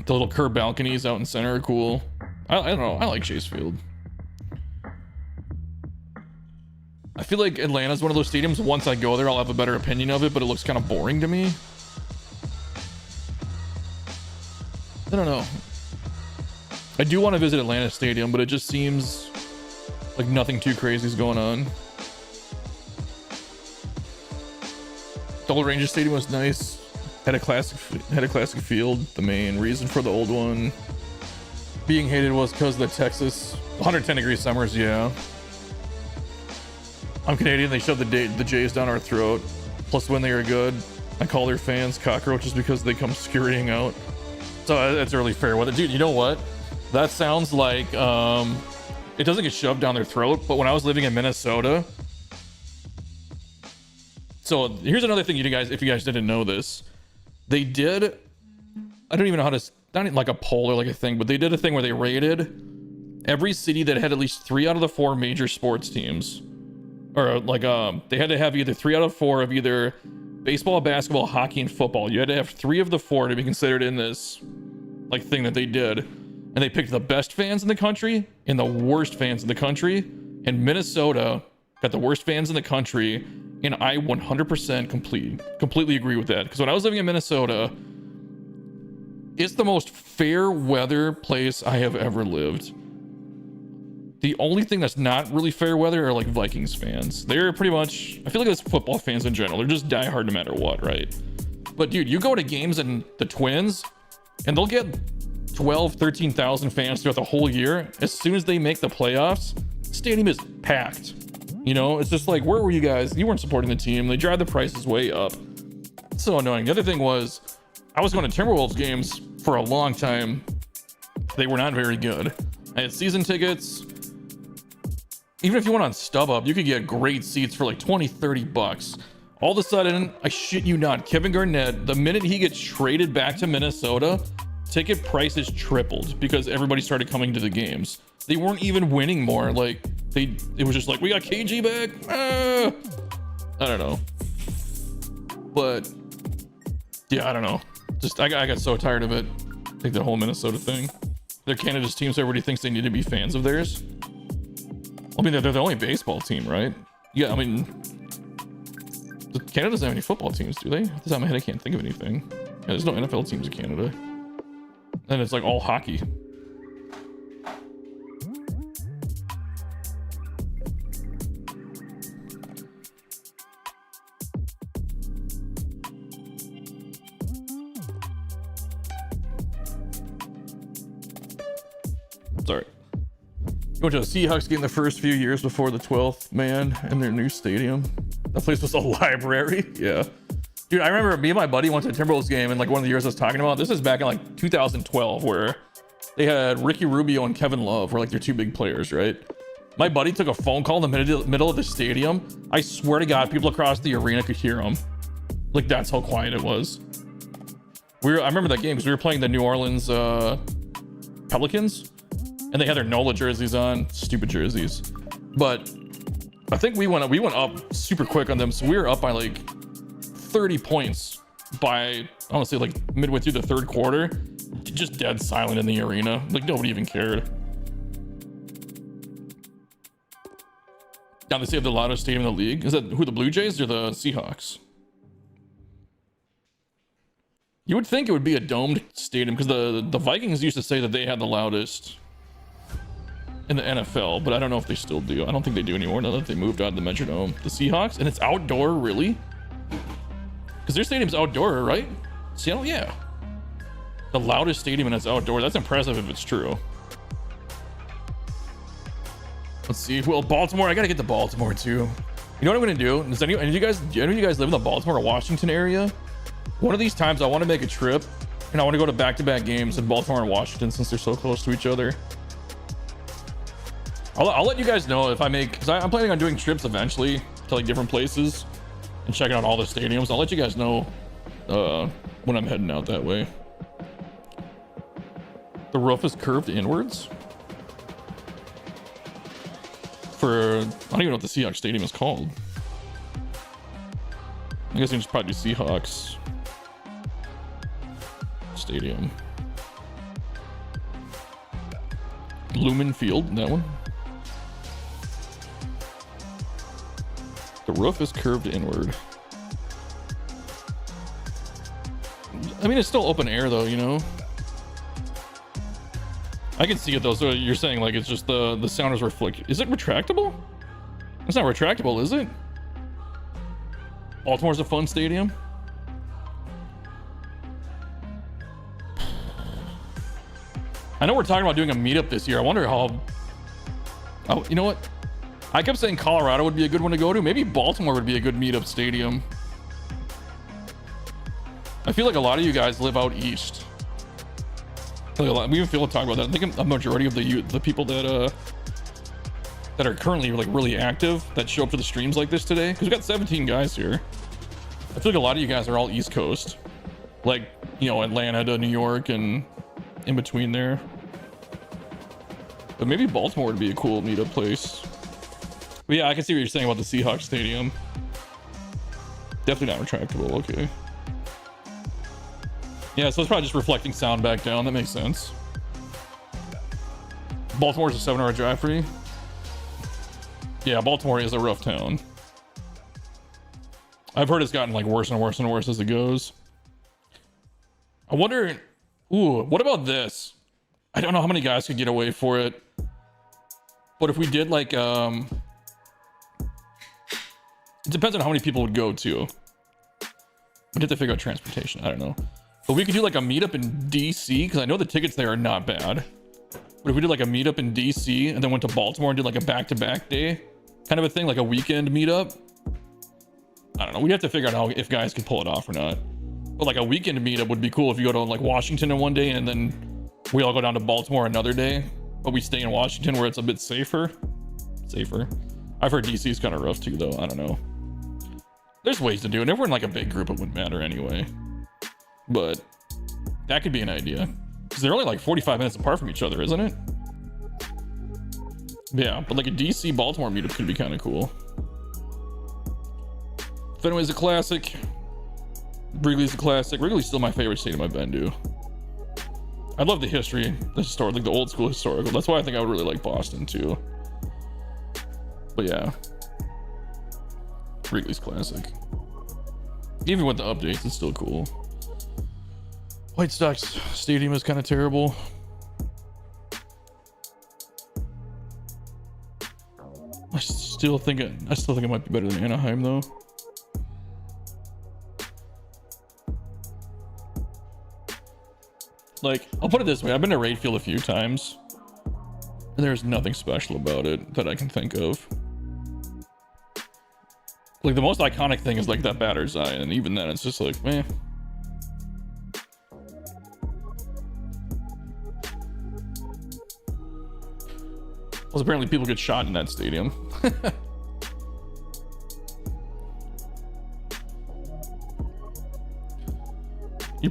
The little curved balconies out in center are cool. I don't know. I like Chase Field. I feel like Atlanta's one of those stadiums. Once I go there, I'll have a better opinion of it, but it looks kind of boring to me. I don't know. I do want to visit Atlanta Stadium, but it just seems like nothing too crazy is going on. The old Rangers Stadium was nice. Had a classic field. The main reason for the old one being hated was because the Texas 110-degree summers. Yeah. I'm Canadian. They shoved the Jays down our throat. Plus, when they are good, I call their fans cockroaches because they come scurrying out. So that's really fair weather, dude. You know what? That sounds like it doesn't get shoved down their throat. But when I was living in Minnesota, so here's another thing, you guys, if you guys didn't know this, they did. I don't even know how to. Not like a poll or like a thing, but they did a thing where they rated every city that had at least 3 out of the 4 major sports teams. Or like they had to have either 3 out of 4 of either baseball, basketball, hockey, and football. You had to have 3 of the 4 to be considered in this like thing that they did. And they picked the best fans in the country and the worst fans in the country. And Minnesota got the worst fans in the country. And I 100% completely agree with that. Because when I was living in Minnesota, it's the most fair weather place I have ever lived. The only thing that's not really fair weather are like Vikings fans. They're pretty much, I feel like that's football fans in general. They're just diehard no matter what, right? But dude, you go to games in the Twins and they'll get 12, 13,000 fans throughout the whole year. As soon as they make the playoffs, the stadium is packed. You know, it's just like, where were you guys? You weren't supporting the team. They drive the prices way up. It's so annoying. The other thing was, I was going to Timberwolves games for a long time. They were not very good. I had season tickets. Even if you went on StubHub, you could get great seats for like 20, 30 bucks. All of a sudden, I shit you not, Kevin Garnett, the minute he gets traded back to Minnesota, ticket prices tripled because everybody started coming to the games. They weren't even winning more. Like it was just like, we got KG back. I don't know. But yeah, I don't know. Just I got so tired of it. I think the whole Minnesota thing. They're Canada's team, so everybody thinks they need to be fans of theirs. I mean, they're the only baseball team, right? Yeah, I mean, Canada doesn't have any football teams, do they? Off the top of my head, I can't think of anything. Yeah, there's no NFL teams in Canada. And it's like all hockey. Sorry. You went to a Seahawks game the first few years before the 12th man in their new stadium. That place was a library. Yeah. Dude, I remember me and my buddy went to a Timberwolves game, and like one of the years I was talking about, this is back in like 2012, where they had Ricky Rubio and Kevin Love were like their 2 big players, right? My buddy took a phone call in the middle of the stadium. I swear to God, people across the arena could hear him. Like, that's how quiet it was. I remember that game because we were playing the New Orleans Pelicans, and they had their NOLA jerseys on, stupid jerseys. But I think we went up super quick on them, so we were up by like 30 points by, I want to say like midway through the third quarter. Just dead silent in the arena, like nobody even cared. Now they say have the loudest stadium in the league. Is that who, the Blue Jays or the Seahawks? You would think it would be a domed stadium because the Vikings used to say that they had the loudest in the NFL, but I don't know if they still do. I don't think they do anymore now that they moved out of the Metrodome. The Seahawks, and it's outdoor, really? Because their stadium's outdoor, right? Seattle, yeah. The loudest stadium and it's outdoor. That's impressive if it's true. Let's see. Well, Baltimore. I gotta get to Baltimore too. You know what I'm gonna do? Does any of you guys live in the Baltimore or Washington area? One of these times I want to make a trip and I want to go to back-to-back games in Baltimore and Washington since they're so close to each other. I'll let you guys know if I make, because I'm planning on doing trips eventually to like different places and checking out all the stadiums. I'll let you guys know when I'm heading out that way. The roof is curved inwards. I don't even know what the Seahawks stadium is called. I guess we can just probably do Seahawks Stadium. Lumen Field, that one. The roof is curved inward. I mean, it's still open air though, you know? I can see it though, so you're saying like it's just the sound is reflected. Is it retractable? It's not retractable, is it? Baltimore's a fun stadium. I know we're talking about doing a meetup this year. I wonder how... Oh, you know what? I kept saying Colorado would be a good one to go to. Maybe Baltimore would be a good meetup stadium. I feel like a lot of you guys live out east. We even feel to talk about that. I think a majority of the people that are currently like really active that show up to the streams like this today, because we got 17 guys here. I feel like a lot of you guys are all East Coast, like, you know, Atlanta to New York and in between there. But maybe Baltimore would be a cool meetup place. But yeah, I can see what you're saying about the Seahawks stadium. Definitely not retractable. Okay. Yeah, so it's probably just reflecting sound back down. That makes sense. Baltimore's a 7-hour drive for you. Yeah, Baltimore is a rough town. I've heard it's gotten like worse and worse and worse as it goes. I wonder, ooh, what about this? I don't know how many guys could get away for it. But if we did like, it depends on how many people would go to. We'd have to figure out transportation. I don't know. But we could do like a meetup in DC, because I know the tickets there are not bad. But if we did like a meetup in DC and then went to Baltimore and did like a back-to-back day kind of a thing, like a weekend meetup. I don't know. We'd have to figure out how, if guys can pull it off or not. But like a weekend meetup would be cool if you go to like Washington in one day and then we all go down to Baltimore another day. But we stay in Washington where it's a bit safer. I've heard DC is kind of rough too, though. I don't know. There's ways to do it. If we're in like a big group, it wouldn't matter anyway. But that could be an idea. Because they're only like 45 minutes apart from each other, isn't it? Yeah, but like a DC Baltimore meetup could be kind of cool. Fenway's a classic. Wrigley's a classic. Wrigley's still my favorite stadium I've been to. I love the history, the historic, like the old school historical. That's why I think I would really like Boston too. But yeah, Wrigley's classic. Even with the updates, it's still cool. White Sox Stadium is kind of terrible. I still think it might be better than Anaheim though. Like, I'll put it this way, I've been to Rate Field a few times, and there's nothing special about it that I can think of. Like, the most iconic thing is like that batter's eye, and even then it's just like, meh. Well, apparently people get shot in that stadium.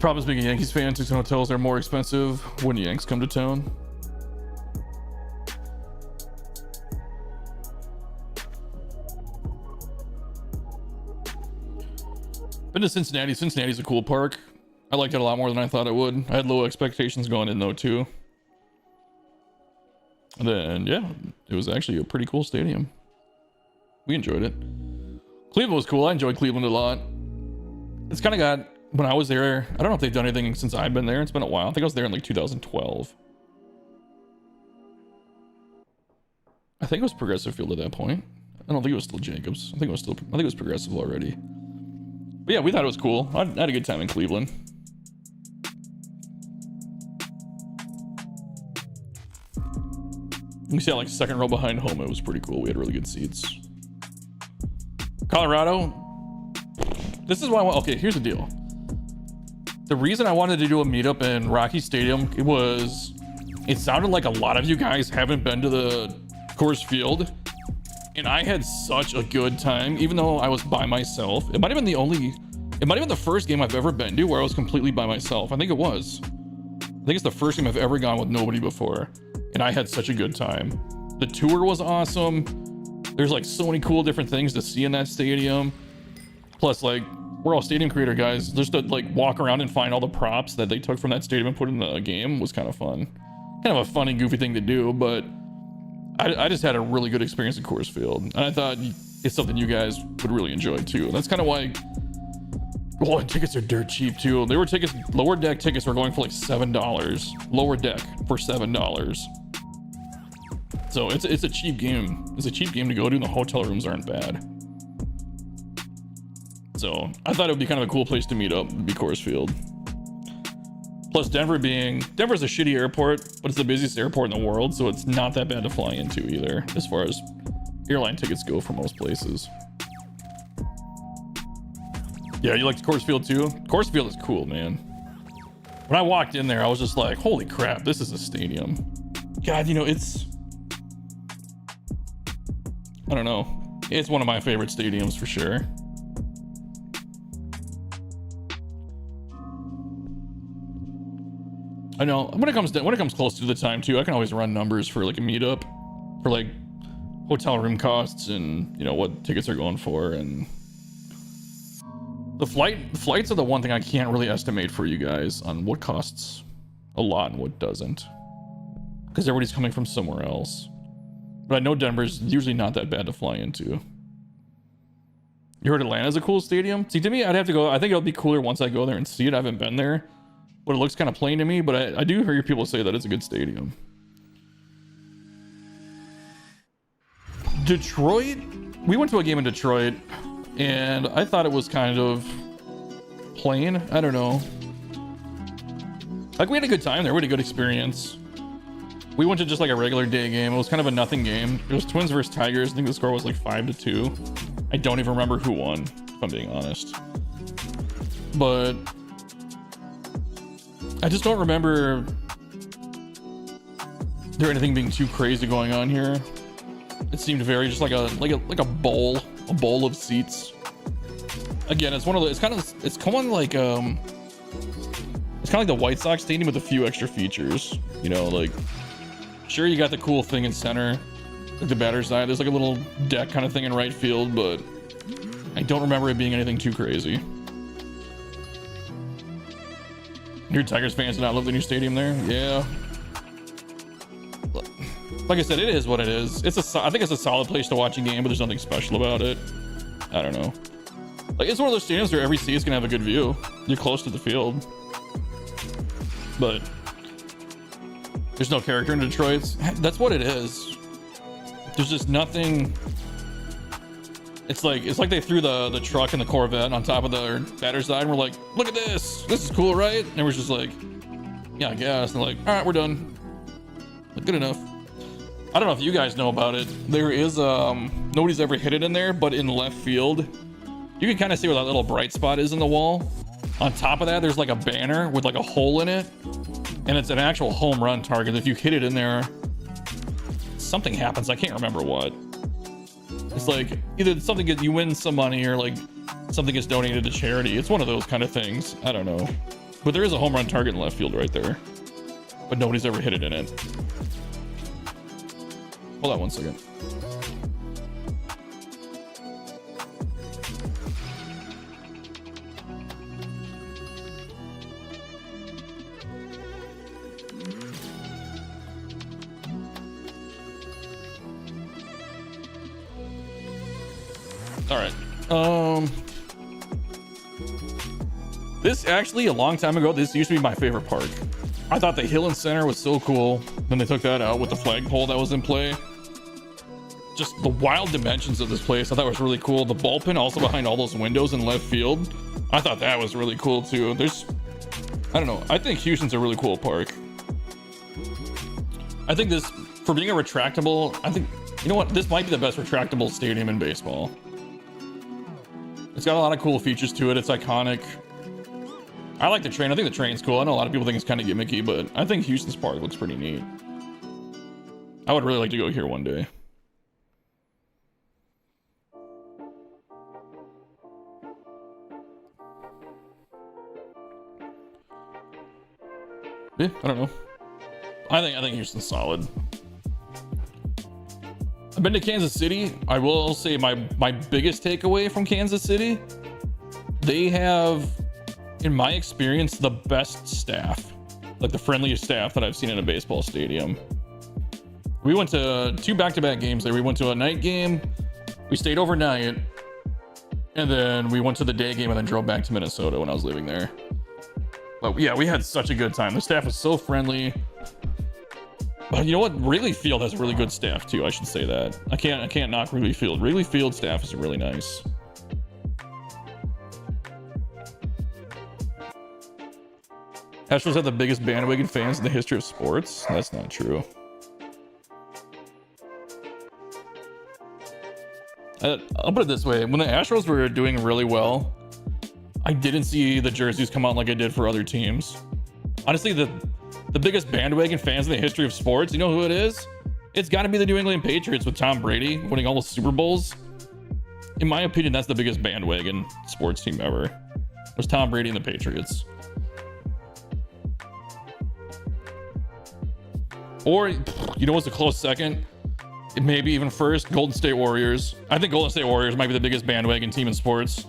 You promised being a Yankees fan, 6 hotels are more expensive when Yanks come to town. Been to Cincinnati. Cincinnati's a cool park. I liked it a lot more than I thought it would. I had low expectations going in though too. And then yeah, it was actually a pretty cool stadium. We enjoyed it. Cleveland was cool. I enjoyed Cleveland a lot. It's kind of got, when I was there, I don't know if they've done anything since I've been there. It's been a while. I think I was there in like 2012. I think it was Progressive Field at that point. I don't think it was still Jacobs. I think it was Progressive already. But yeah, we thought it was cool. I had a good time in Cleveland. We sat like second row behind home. It was pretty cool. We had really good seats. Colorado. This is why I want, okay, here's the deal. The reason I wanted to do a meetup in Rocky Stadium, it sounded like a lot of you guys haven't been to the Coors Field. And I had such a good time, even though I was by myself. It might have been the first game I've ever been to where I was completely by myself. I think it was. I think it's the first game I've ever gone with nobody before. And I had such a good time. The tour was awesome. There's like so many cool different things to see in that stadium. Plus, like, we're all stadium creator guys. Just to like walk around and find all the props that they took from that stadium and put in the game was kind of fun. Kind of a funny, goofy thing to do, but I just had a really good experience at Coors Field. And I thought it's something you guys would really enjoy too. That's kind of why, well, tickets are dirt cheap too. There were tickets, lower deck tickets were going for like $7. Lower deck for $7. So it's a cheap game. It's a cheap game to go to, and the hotel rooms aren't bad. So I thought it would be kind of a cool place to meet up, would be Coors Field. Plus Denver's a shitty airport, but it's the busiest airport in the world, so it's not that bad to fly into either, as far as airline tickets go for most places. Yeah, you liked Coors Field too? Coors Field is cool, man. When I walked in there, I was just like, holy crap, this is a stadium. God, you know, I don't know. It's one of my favorite stadiums for sure. I know when it comes close to the time too, I can always run numbers for like a meetup for like hotel room costs and, you know, what tickets are going for, and the flights are the one thing I can't really estimate for you guys on what costs a lot and what doesn't, because everybody's coming from somewhere else. But I know Denver's usually not that bad to fly into. You heard Atlanta's a cool stadium? See, to me, I'd have to go. I think it'll be cooler once I go there and see it. I haven't been there, but it looks kind of plain to me. But I do hear people say that it's a good stadium. Detroit? We went to a game in Detroit, and I thought it was kind of plain. I don't know. Like, we had a good time there. We had a good experience. We went to just like a regular day game. It was kind of a nothing game. It was Twins versus Tigers. I think the score was like 5-2. I don't even remember who won, if I'm being honest. But I just don't remember there anything being too crazy going on here. It seemed very just like a bowl of seats. Again, it's one of the, it's kind of like the White Sox stadium with a few extra features, you know, like, sure, you got the cool thing in center, like the batter's side. There's like a little deck kind of thing in right field, but I don't remember it being anything too crazy. Your Tigers fans do not love the new stadium there? Yeah. Like I said, it is what it is. I think it's a solid place to watch a game, but there's nothing special about it. I don't know. Like, it's one of those stadiums where every seat is gonna have a good view. You're close to the field. But there's no character in Detroit. That's what it is. There's just nothing. It's like they threw the truck and the Corvette on top of the batter's side, and we're like, look at this. This is cool, right? And we're just like, yeah, I guess. And they're like, all right, we're done. Like, good enough. I don't know if you guys know about it. There is nobody's ever hit it in there, but in left field, you can kind of see where that little bright spot is in the wall. On top of that, there's like a banner with like a hole in it, and it's an actual home run target. If you hit it in there, something happens. I can't remember what. It's like either something you win some money, or like something gets donated to charity. It's one of those kind of things. I don't know. But there is a home run target in left field right there. But nobody's ever hit it in it. Hold on one second. All right. This actually a long time ago, this used to be my favorite park. I thought the hill and center was so cool. Then they took that out with the flagpole that was in play. Just the wild dimensions of this place, I thought was really cool. The ballpen also behind all those windows in left field, I thought that was really cool too. I don't know. I think Houston's a really cool park. I think this, for being a retractable, I think, you know what? This might be the best retractable stadium in baseball. It's got a lot of cool features to it. It's iconic. I like the train. I think the train's cool. I know a lot of people think it's kind of gimmicky, but I think Houston's park looks pretty neat. I would really like to go here one day. Yeah, I don't know. I think Houston's solid. I've been to Kansas City. I will say my biggest takeaway from Kansas City, they have, in my experience, the best staff, like the friendliest staff that I've seen in a baseball stadium. We went to 2 back-to-back games there. We went to a night game, we stayed overnight, and then we went to the day game and then drove back to Minnesota when I was living there. But yeah, we had such a good time. The staff was so friendly. But you know what? Wrigley Field has a really good staff too. I should say that. I can't knock Wrigley Field. Wrigley Field staff is really nice. Astros have the biggest bandwagon fans in the history of sports. That's not true. I'll put it this way. When the Astros were doing really well, I didn't see the jerseys come out like I did for other teams. Honestly, the biggest bandwagon fans in the history of sports, you know who it is? It's got to be the New England Patriots with Tom Brady winning all the Super Bowls. In my opinion, that's the biggest bandwagon sports team ever. It was Tom Brady and the Patriots. Or, you know what's a close second? Maybe even first, Golden State Warriors. I think Golden State Warriors might be the biggest bandwagon team in sports.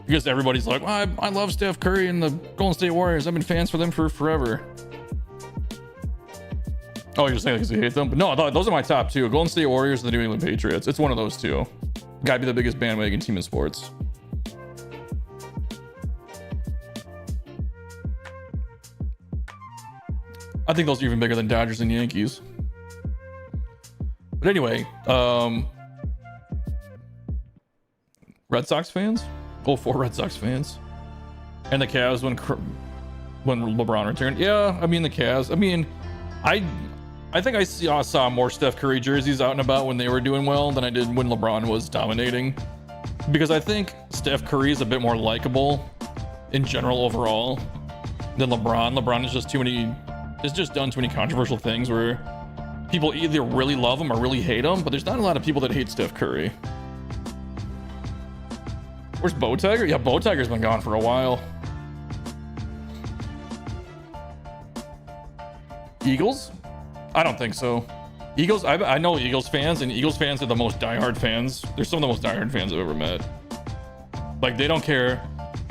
Because everybody's like, well, I love Steph Curry and the Golden State Warriors. I've been fans for them for forever. Oh, you're saying because you hate them? But no, those are my top 2. Golden State Warriors and the New England Patriots. It's one of those 2. Gotta be the biggest bandwagon team in sports. I think those are even bigger than Dodgers and Yankees. But anyway, Red Sox fans? Oh, 4 Red Sox fans. And the Cavs when LeBron returned. Yeah, I mean the Cavs. I mean, I think I saw more Steph Curry jerseys out and about when they were doing well than I did when LeBron was dominating. Because I think Steph Curry is a bit more likable in general overall than LeBron. LeBron is just done too many controversial things where people either really love him or really hate him, but there's not a lot of people that hate Steph Curry. Where's Bow Tiger? Yeah, Bow Tiger's been gone for a while. Eagles? I don't think so. Eagles, I know Eagles fans, and Eagles fans are the most diehard fans. They're some of the most diehard fans I've ever met. Like, they don't care.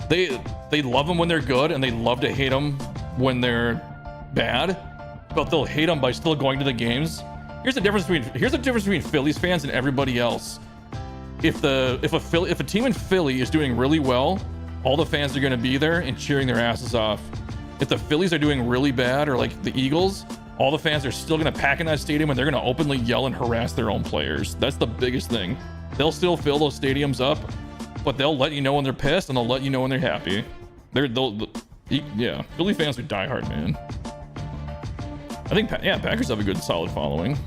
They love them when they're good, and they love to hate them when they're bad. But they'll hate them by still going to the games. Here's the difference between Phillies fans and everybody else. If a team in Philly is doing really well, all the fans are going to be there and cheering their asses off. If the Phillies are doing really bad, or like the Eagles, all the fans are still going to pack in that stadium and they're going to openly yell and harass their own players. That's the biggest thing. They'll still fill those stadiums up, but they'll let you know when they're pissed and they'll let you know when they're happy. Yeah, Philly fans are diehard, man. I think, yeah, Packers have a good, solid following.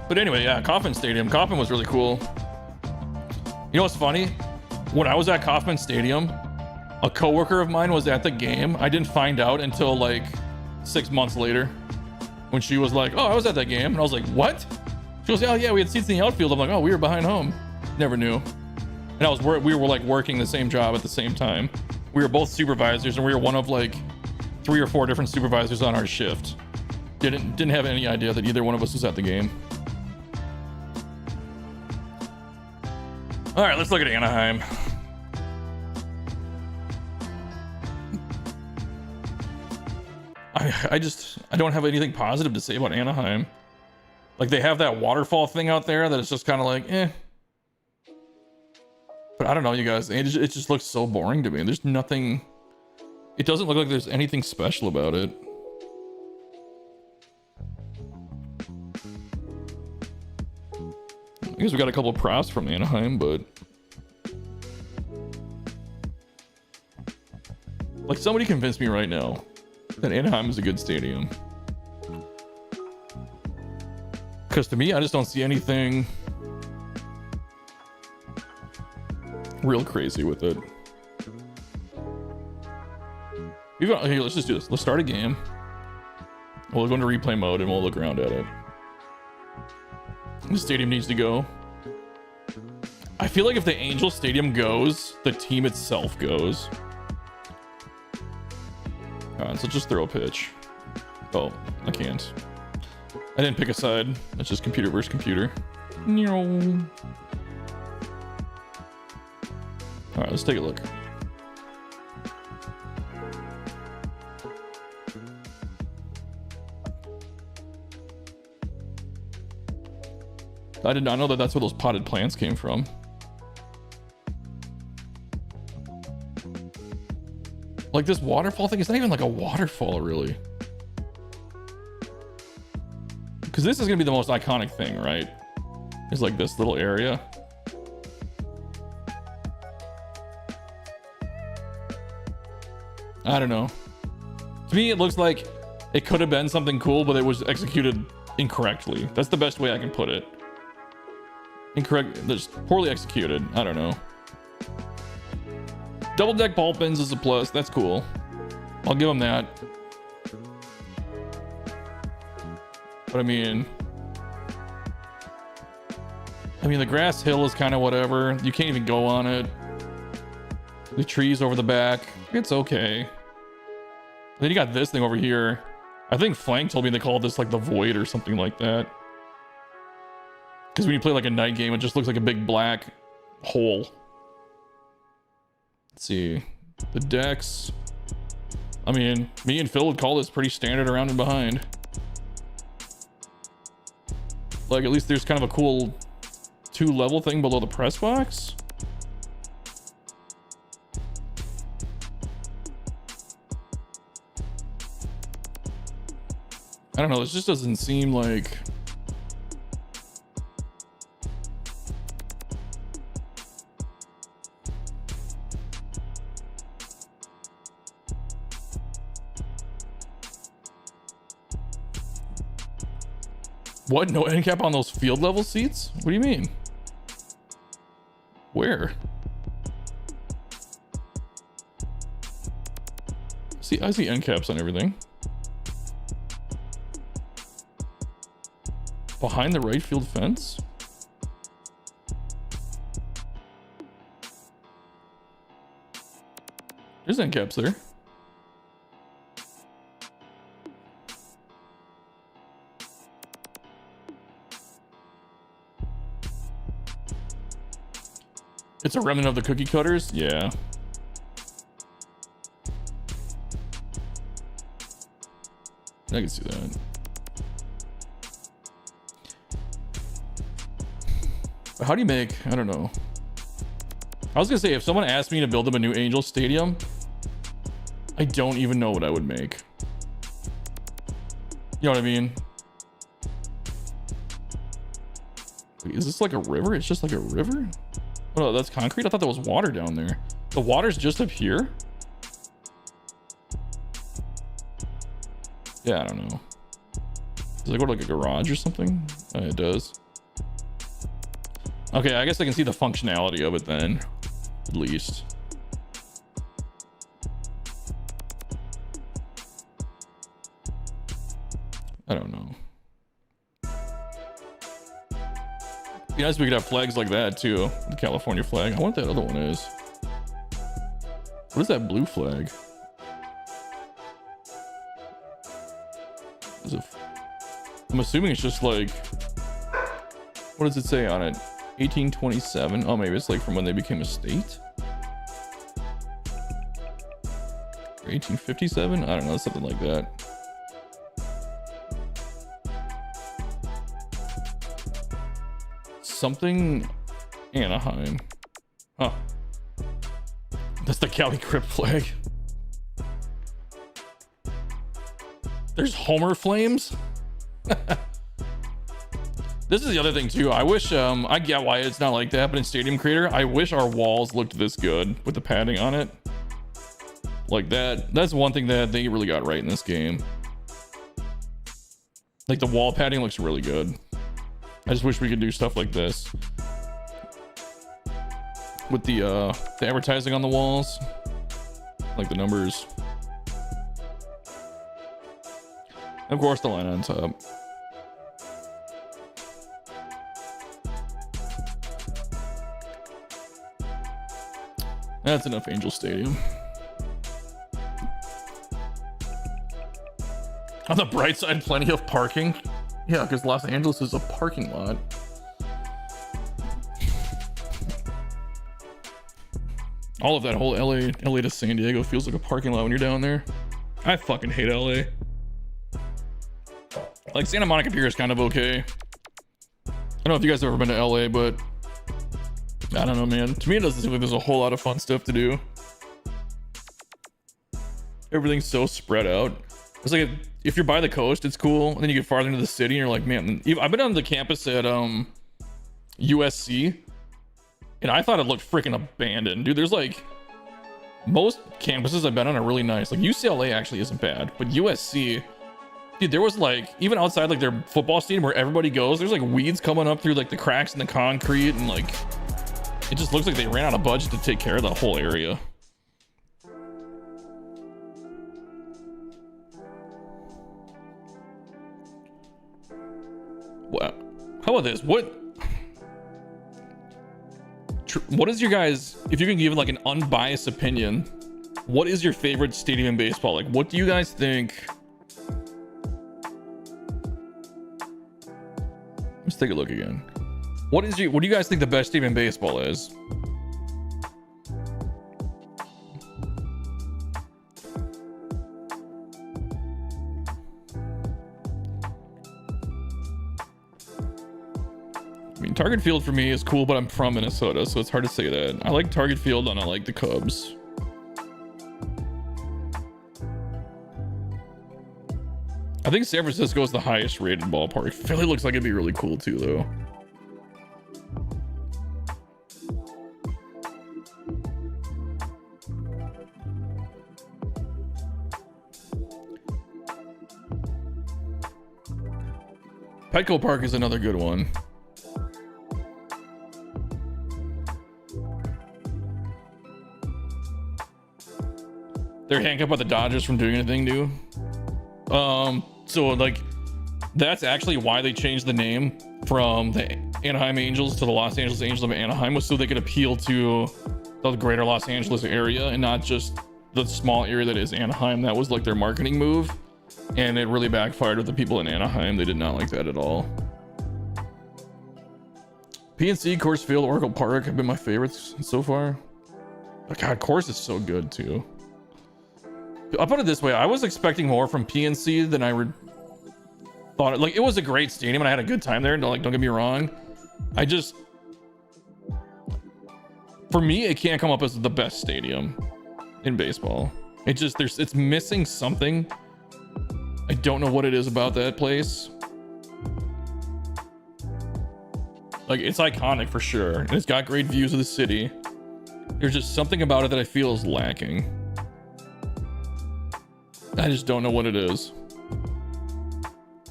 But anyway, yeah, Kauffman Stadium. Kauffman was really cool. You know what's funny? When I was at Kauffman Stadium, a coworker of mine was at the game. I didn't find out until like 6 months later when she was like, oh, I was at that game. And I was like, what? She goes, oh, yeah, we had seats in the outfield. I'm like, oh, we were behind home. Never knew. And we were like working the same job at the same time. We were both supervisors, and we were one of like 3 or 4 different supervisors on our shift. Didn't have any idea that either one of us was at the game. All right, let's look at Anaheim. I don't have anything positive to say about Anaheim. Like, they have that waterfall thing out there that it's just kind of like, eh. But I don't know, you guys. It just looks so boring to me. There's nothing. It doesn't look like there's anything special about it. I guess we got a couple of props from Anaheim, but like, somebody convince me right now that Anaheim is a good stadium. Because to me, I just don't see anything real crazy with it. Here, let's just do this. Let's start a game. We'll go into replay mode and we'll look around at it. The stadium needs to go. I feel like if the Angel Stadium goes, the team itself goes. Alright, so just throw a pitch. Oh, I can't. I didn't pick a side. It's just computer versus computer. Alright, let's take a look. I did not know that that's where those potted plants came from. Like, this waterfall thing, it's not even like a waterfall, really. Because this is going to be the most iconic thing, right? It's like this little area. I don't know. To me, it looks like it could have been something cool, but it was executed incorrectly. That's the best way I can put it. Incorrect, just poorly executed. I don't know. Double deck ball pins is a plus. That's cool. I'll give them that. But I mean, the grass hill is kind of whatever. You can't even go on it. The trees over the back, it's okay. Then you got this thing over here. I think Flank told me they called this like the Void or something like that. Because when you play like a night game, it just looks like a big black hole. Let's see. The decks. I mean, me and Phil would call this pretty standard around and behind. Like, at least there's kind of a cool 2-level thing below the press box. I don't know, this just doesn't seem like... What? No end cap on those field level seats? What do you mean? Where? See, I see end caps on everything. Behind the right field fence? There's end caps there. It's a remnant of the cookie cutters? Yeah. I can see that. But how do you make... I don't know. I was gonna say, if someone asked me to build them a new Angel Stadium, I don't even know what I would make. You know what I mean? Wait, is this like a river? It's just like a river? Oh, that's concrete? I thought there was water down there. The water's just up here? Yeah, I don't know. Does it go to like a garage or something? It does. Okay, I guess I can see the functionality of it then, at least. I don't know. Be nice if we could have flags like that too. The California flag. I wonder what that other one is. What is that blue flag? Is it, I'm assuming it's just like, what does it say on it? 1827. Oh, maybe it's like from when they became a state. 1857. I don't know, something like that. Something Anaheim. Huh. That's the Cali Crypt flag. There's Homer flames. This is the other thing too. I wish I get why it's not like that, but in Stadium Creator, I wish our walls looked this good with the padding on it. Like that. That's one thing that they really got right in this game. Like the wall padding looks really good. I just wish we could do stuff like this with the advertising on the walls, like the numbers. Of course, the line on top. That's enough Angel Stadium. On the bright side, plenty of parking. Yeah, because Los Angeles is a parking lot. All of that whole LA to San Diego feels like a parking lot when you're down there. I fucking hate LA. Like Santa Monica Pier is kind of okay. I don't know if you guys have ever been to LA, but I don't know, man. To me, it doesn't seem like there's a whole lot of fun stuff to do. Everything's so spread out. It's like if you're by the coast, it's cool. And then you get farther into the city and you're like, man, I've been on the campus at USC and I thought it looked freaking abandoned. Dude, there's like most campuses I've been on are really nice. Like UCLA actually isn't bad, but USC, dude, there was like, even outside like their football stadium where everybody goes, there's like weeds coming up through like the cracks in the concrete, and like it just looks like they ran out of budget to take care of the whole area. Wow. How about this? What is your guys, if you can give like an unbiased opinion, what is your favorite stadium in baseball? Like, what do you guys think? Let's take a look again. What do you guys think the best stadium in baseball is? I mean, Target Field for me is cool, but I'm from Minnesota, so it's hard to say that. I like Target Field and I like the Cubs. I think San Francisco is the highest rated ballpark. Philly looks like it'd be really cool too, though. Petco Park is another good one. They're handcuffed by the Dodgers from doing anything new. So like that's actually why they changed the name from the Anaheim Angels to the Los Angeles Angels of Anaheim, was so they could appeal to the greater Los Angeles area and not just the small area that is Anaheim. That was like their marketing move, and it really backfired with the people in Anaheim. They did not like that at all. PNC, Coors Field, Oracle Park have been my favorites so far. But God, Coors is so good too. I'll put it this way, I was expecting more from PNC than I thought. Like, it was a great stadium and I had a good time there, like, don't get me wrong. I just, for me, it can't come up as the best stadium in baseball. It just, it's missing something. I don't know what it is about that place. Like, it's iconic for sure, and it's got great views of the city. There's just something about it that I feel is lacking. I just don't know what it is.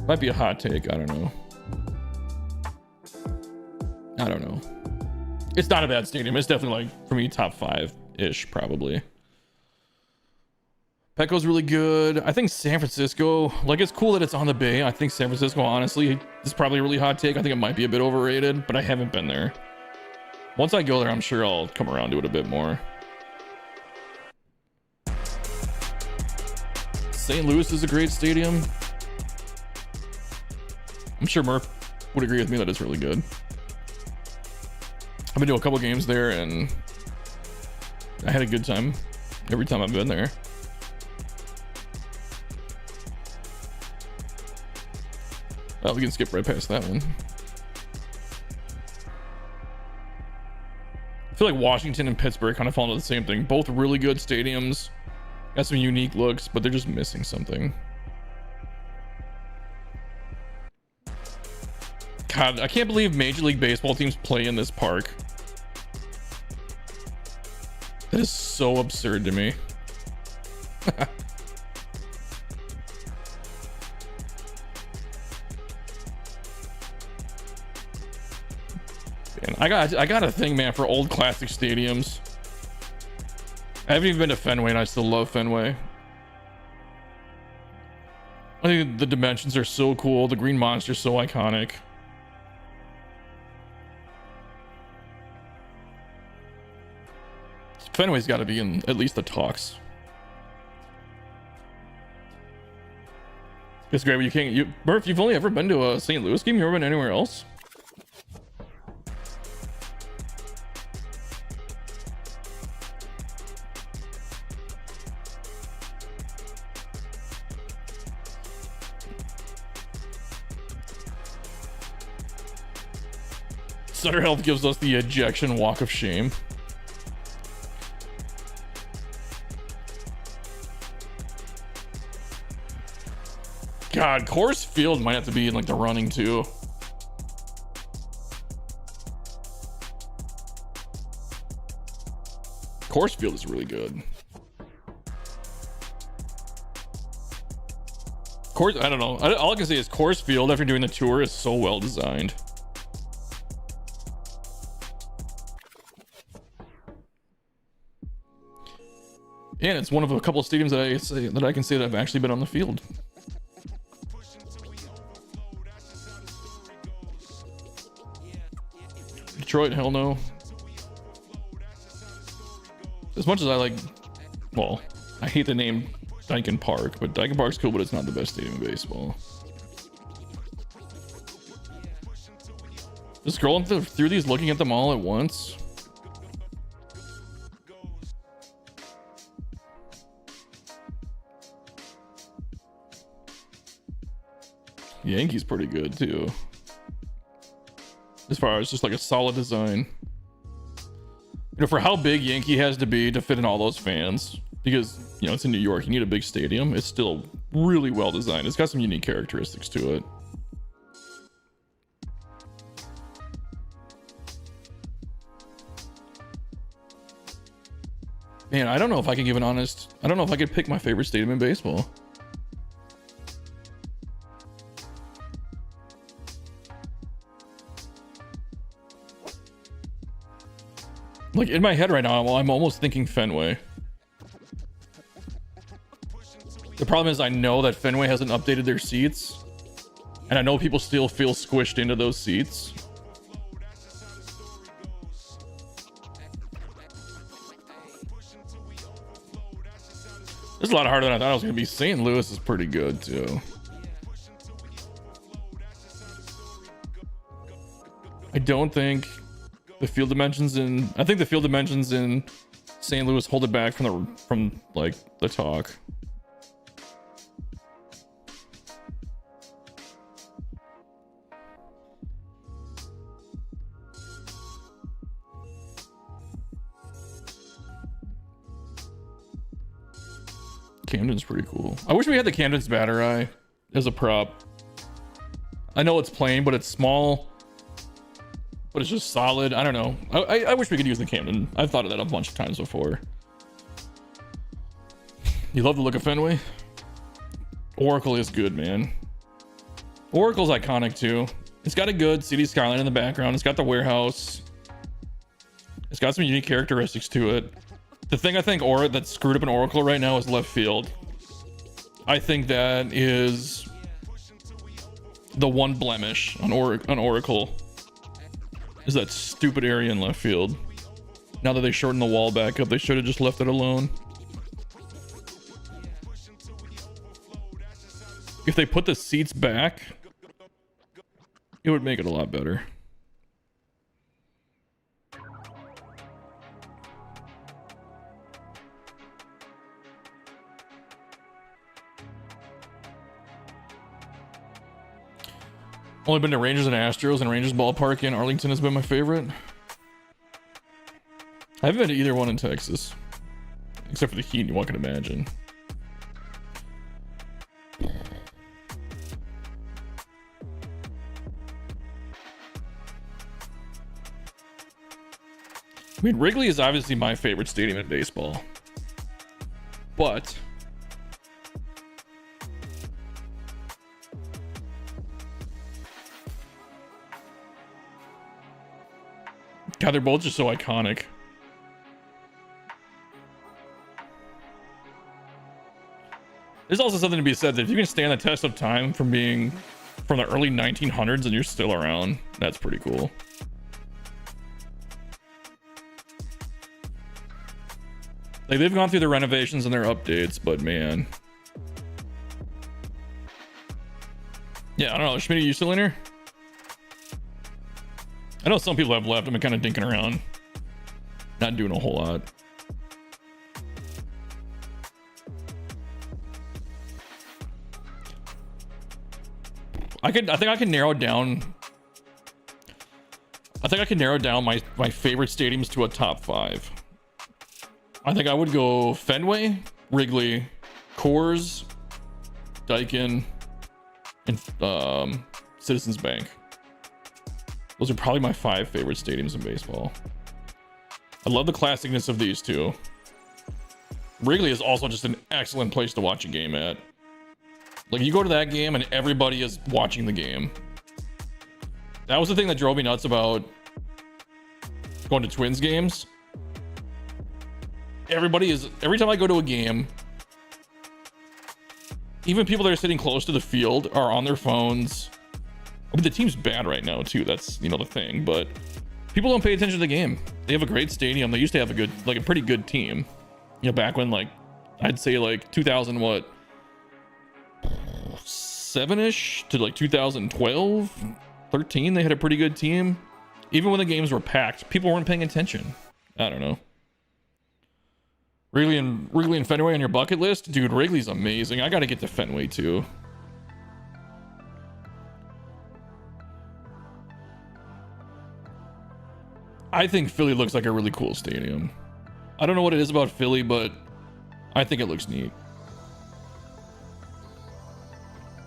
Might be a hot take. I don't know. I don't know. It's not a bad stadium. It's definitely, like, for me, top 5-ish, probably. Petco's really good. I think San Francisco, like, it's cool that it's on the Bay. I think San Francisco, honestly, is probably a really hot take. I think it might be a bit overrated, but I haven't been there. Once I go there, I'm sure I'll come around to it a bit more. St. Louis is a great stadium. I'm sure Murph would agree with me that it's really good. I've been to a couple games there and I had a good time every time I've been there. Oh, we can skip right past that one. I feel like Washington and Pittsburgh kind of fall into the same thing. Both really good stadiums. Got some unique looks, but they're just missing something. God, I can't believe Major League Baseball teams play in this park. That is so absurd to me. Man, I got a thing, man, for old classic stadiums. I haven't even been to Fenway and I still love Fenway. I think the dimensions are so cool. The Green Monster's so iconic. Fenway's got to be in at least the talks. It's great when you can't. Murph, you've only ever been to a St. Louis game? You've ever been anywhere else? Sutter Health gives us the ejection walk of shame. God, Coors Field might have to be in like the running too. Coors Field is really good. Coors, I don't know. All I can say is Coors Field, after doing the tour, is so well designed. And it's one of a couple of stadiums that I can say that I've actually been on the field. Detroit, hell no. As much as I like, well, I hate the name Dyken Park, but Dyken Park's cool, but it's not the best stadium in baseball. Just scrolling through these, looking at them all at once. Yankees pretty good too. As far as just like a solid design. You know, for how big Yankee has to be to fit in all those fans, because, you know, it's in New York, you need a big stadium. It's still really well designed. It's got some unique characteristics to it. Man, I don't know if I can give an honest, I don't know if I could pick my favorite stadium in baseball. Like, in my head right now, I'm almost thinking Fenway. The problem is I know that Fenway hasn't updated their seats, and I know people still feel squished into those seats. This is a lot harder than I thought it was going to be. St. Louis is pretty good too. I don't think the field dimensions in, I think the field dimensions in St. Louis hold it back from like the talk. Camden's pretty cool. I wish we had the Camden's batter eye as a prop. I know it's plain, but it's small, but it's just solid. I don't know. I wish we could use the Camden. I've thought of that a bunch of times before. You love the look of Fenway? Oracle is good, man. Oracle's iconic too. It's got a good city skyline in the background. It's got the warehouse. It's got some unique characteristics to it. The thing I think that screwed up an Oracle right now is left field. I think that is the one blemish on Oracle, is that stupid area in left field. Now that they shortened the wall back up, they should have just left it alone. If they put the seats back, it would make it a lot better. Only been to Rangers and Astros, and Rangers ballpark in Arlington has been my favorite. I haven't been to either one in Texas, except for the heat, one can imagine. I mean, Wrigley is obviously my favorite stadium in baseball, but God, they're both just so iconic. There's also something to be said that if you can stand the test of time from being from the early 1900s and you're still around, that's pretty cool. Like, they've gone through the renovations and their updates, but man. Yeah, I don't know. Schmitty, you still in here? I know some people have left. I've been kind of dinking around. Not doing a whole lot. I think I can narrow down. I think I can narrow down my favorite stadiums to a top 5. I think I would go Fenway, Wrigley, Coors, Daikin, and Citizens Bank. Those are probably my 5 favorite stadiums in baseball. I love the classicness of these two. Wrigley is also just an excellent place to watch a game at. Like, you go to that game and everybody is watching the game. That was the thing that drove me nuts about going to Twins games. Every time I go to a game, even people that are sitting close to the field are on their phones. I mean, the team's bad right now too. That's, you know, the thing, but people don't pay attention to the game. They have a great stadium. They used to have a pretty good team. You know, back when, like, I'd say like 2000, what, 7-ish to like 2012, 13, they had a pretty good team. Even when the games were packed, people weren't paying attention. I don't know. Wrigley and Fenway on your bucket list? Dude, Wrigley's amazing. I gotta get to Fenway too. I think Philly looks like a really cool stadium. I don't know what it is about Philly, but I think it looks neat.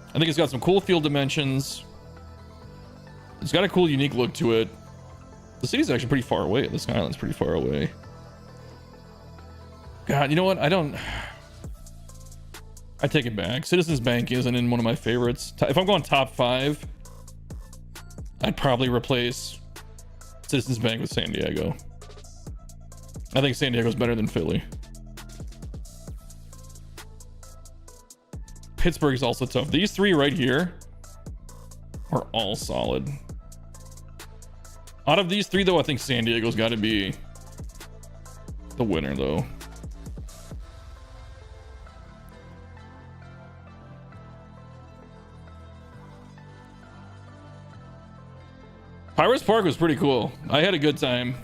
I think it's got some cool field dimensions. It's got a cool, unique look to it. The city's actually pretty far away. This island's pretty far away. God, you know what? I take it back. Citizens Bank isn't in one of my favorites. If I'm going top 5, I'd probably replace Citizens Bank with San Diego. I think San Diego's better than Philly. Pittsburgh's also tough. These 3 right here are all solid. Out of these 3, though, I think San Diego's got to be the winner, though. Pirates Park was pretty cool. I had a good time.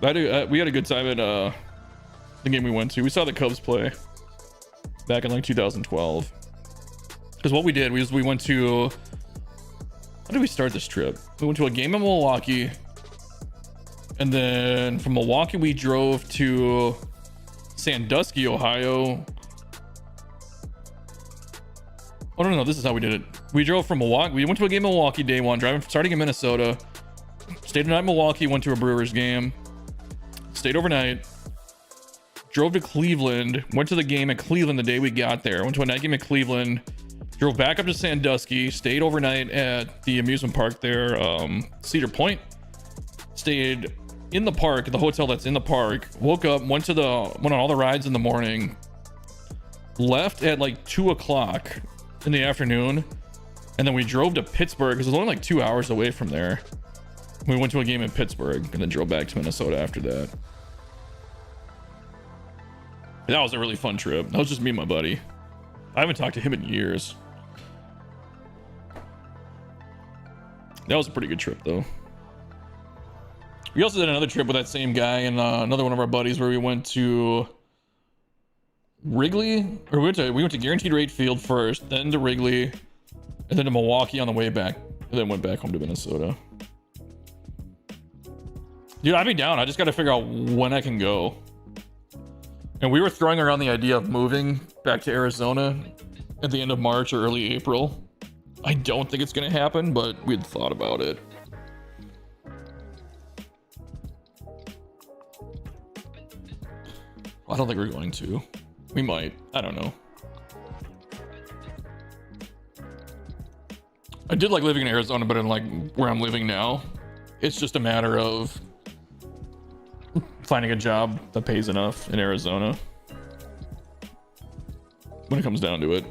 We had a good time at the game we went to. We saw the Cubs play back in like 2012. Because what we did was we went to... How did we start this trip? We went to a game in Milwaukee. And then from Milwaukee, we drove to Sandusky, Ohio. Oh, no, this is how we did it. We drove from Milwaukee. We went to a game in Milwaukee day 1, starting in Minnesota. Stayed overnight in Milwaukee, went to a Brewers game. Stayed overnight. Drove to Cleveland. Went to the game at Cleveland the day we got there. Went to a night game at Cleveland. Drove back up to Sandusky. Stayed overnight at the amusement park there, Cedar Point. Stayed in the park, the hotel that's in the park. Woke up, went on all the rides in the morning. left at like 2 o'clock in the afternoon, and then we drove to Pittsburgh because it was only like 2 hours away from there. We went to a game in Pittsburgh and then drove back to Minnesota after that. That was a really fun trip. That was just me and my buddy. I haven't talked to him in years. That was a pretty good trip though. We also did another trip with that same guy and another one of our buddies where we went to Wrigley, or we went to Guaranteed Rate Field first, then to Wrigley, and then to Milwaukee on the way back, and then went back home to Minnesota. Dude, I'd be down. I just got to figure out when I can go. And we were throwing around the idea of moving back to Arizona at the end of March or early April. I don't think it's going to happen, but we'd thought about it. I don't think we're going to. We might. I don't know. I did like living in Arizona, but in like where I'm living now, it's just a matter of finding a job that pays enough in Arizona when it comes down to it.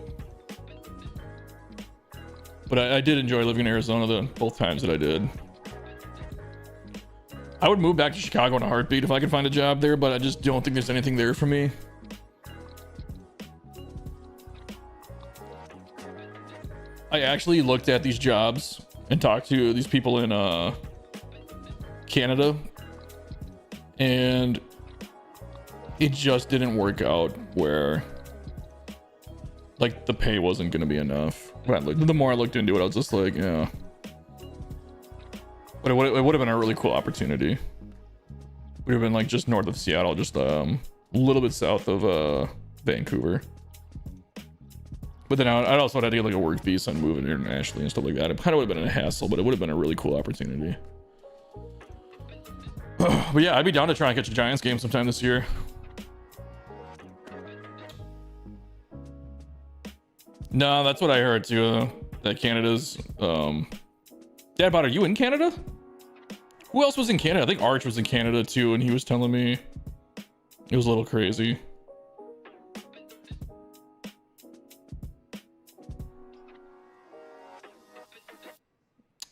But I did enjoy living in Arizona both times that I did. I would move back to Chicago in a heartbeat if I could find a job there, but I just don't think there's anything there for me. I actually looked at these jobs and talked to these people in Canada, and it just didn't work out where like the pay wasn't going to be enough. The more I looked into it, I was just like, yeah. But it would have been a really cool opportunity. Would have been like just north of Seattle, just a little bit south of Vancouver. But then I'd also had to get like a work visa and move it internationally and stuff like that. It kind of would have been a hassle, but it would have been a really cool opportunity. But yeah, I'd be down to try and catch a Giants game sometime this year. No, that's what I heard too. That Canada's Dad Bod, are you in Canada? Who else was in Canada? I think Arch was in Canada too, and he was telling me it was a little crazy.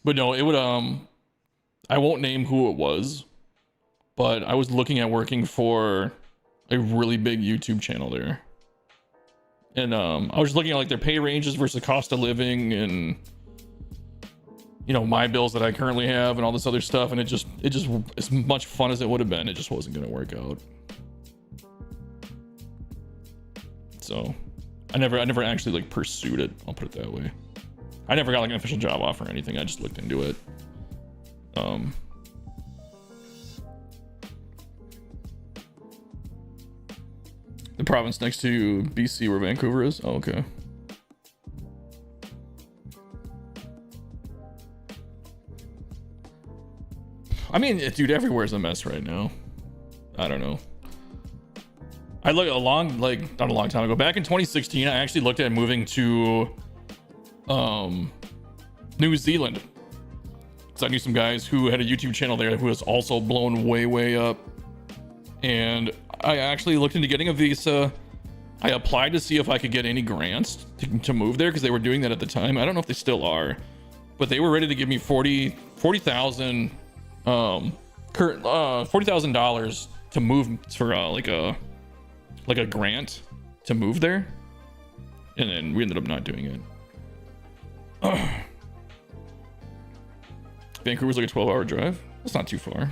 But no, it would I won't name who it was, but I was looking at working for a really big YouTube channel there. And I was just looking at like their pay ranges versus cost of living and you know, my bills that I currently have and all this other stuff, and it just as much fun as it would have been, it just wasn't going to work out. So I never actually like pursued it, I'll put it that way. I never got like an official job offer or anything. I just looked into it. The province next to BC where Vancouver is. Oh, okay. I mean, dude, everywhere's a mess right now. I don't know. I looked not a long time ago. Back in 2016, I actually looked at moving to New Zealand. Because I knew some guys who had a YouTube channel there who was also blown way up. And I actually looked into getting a visa. I applied to see if I could get any grants to move there because they were doing that at the time. I don't know if they still are, but they were ready to give me $40,000 $40,000 to move for like a grant to move there, and then we ended up not doing it. Vancouver's like a 12-hour drive. That's not too far.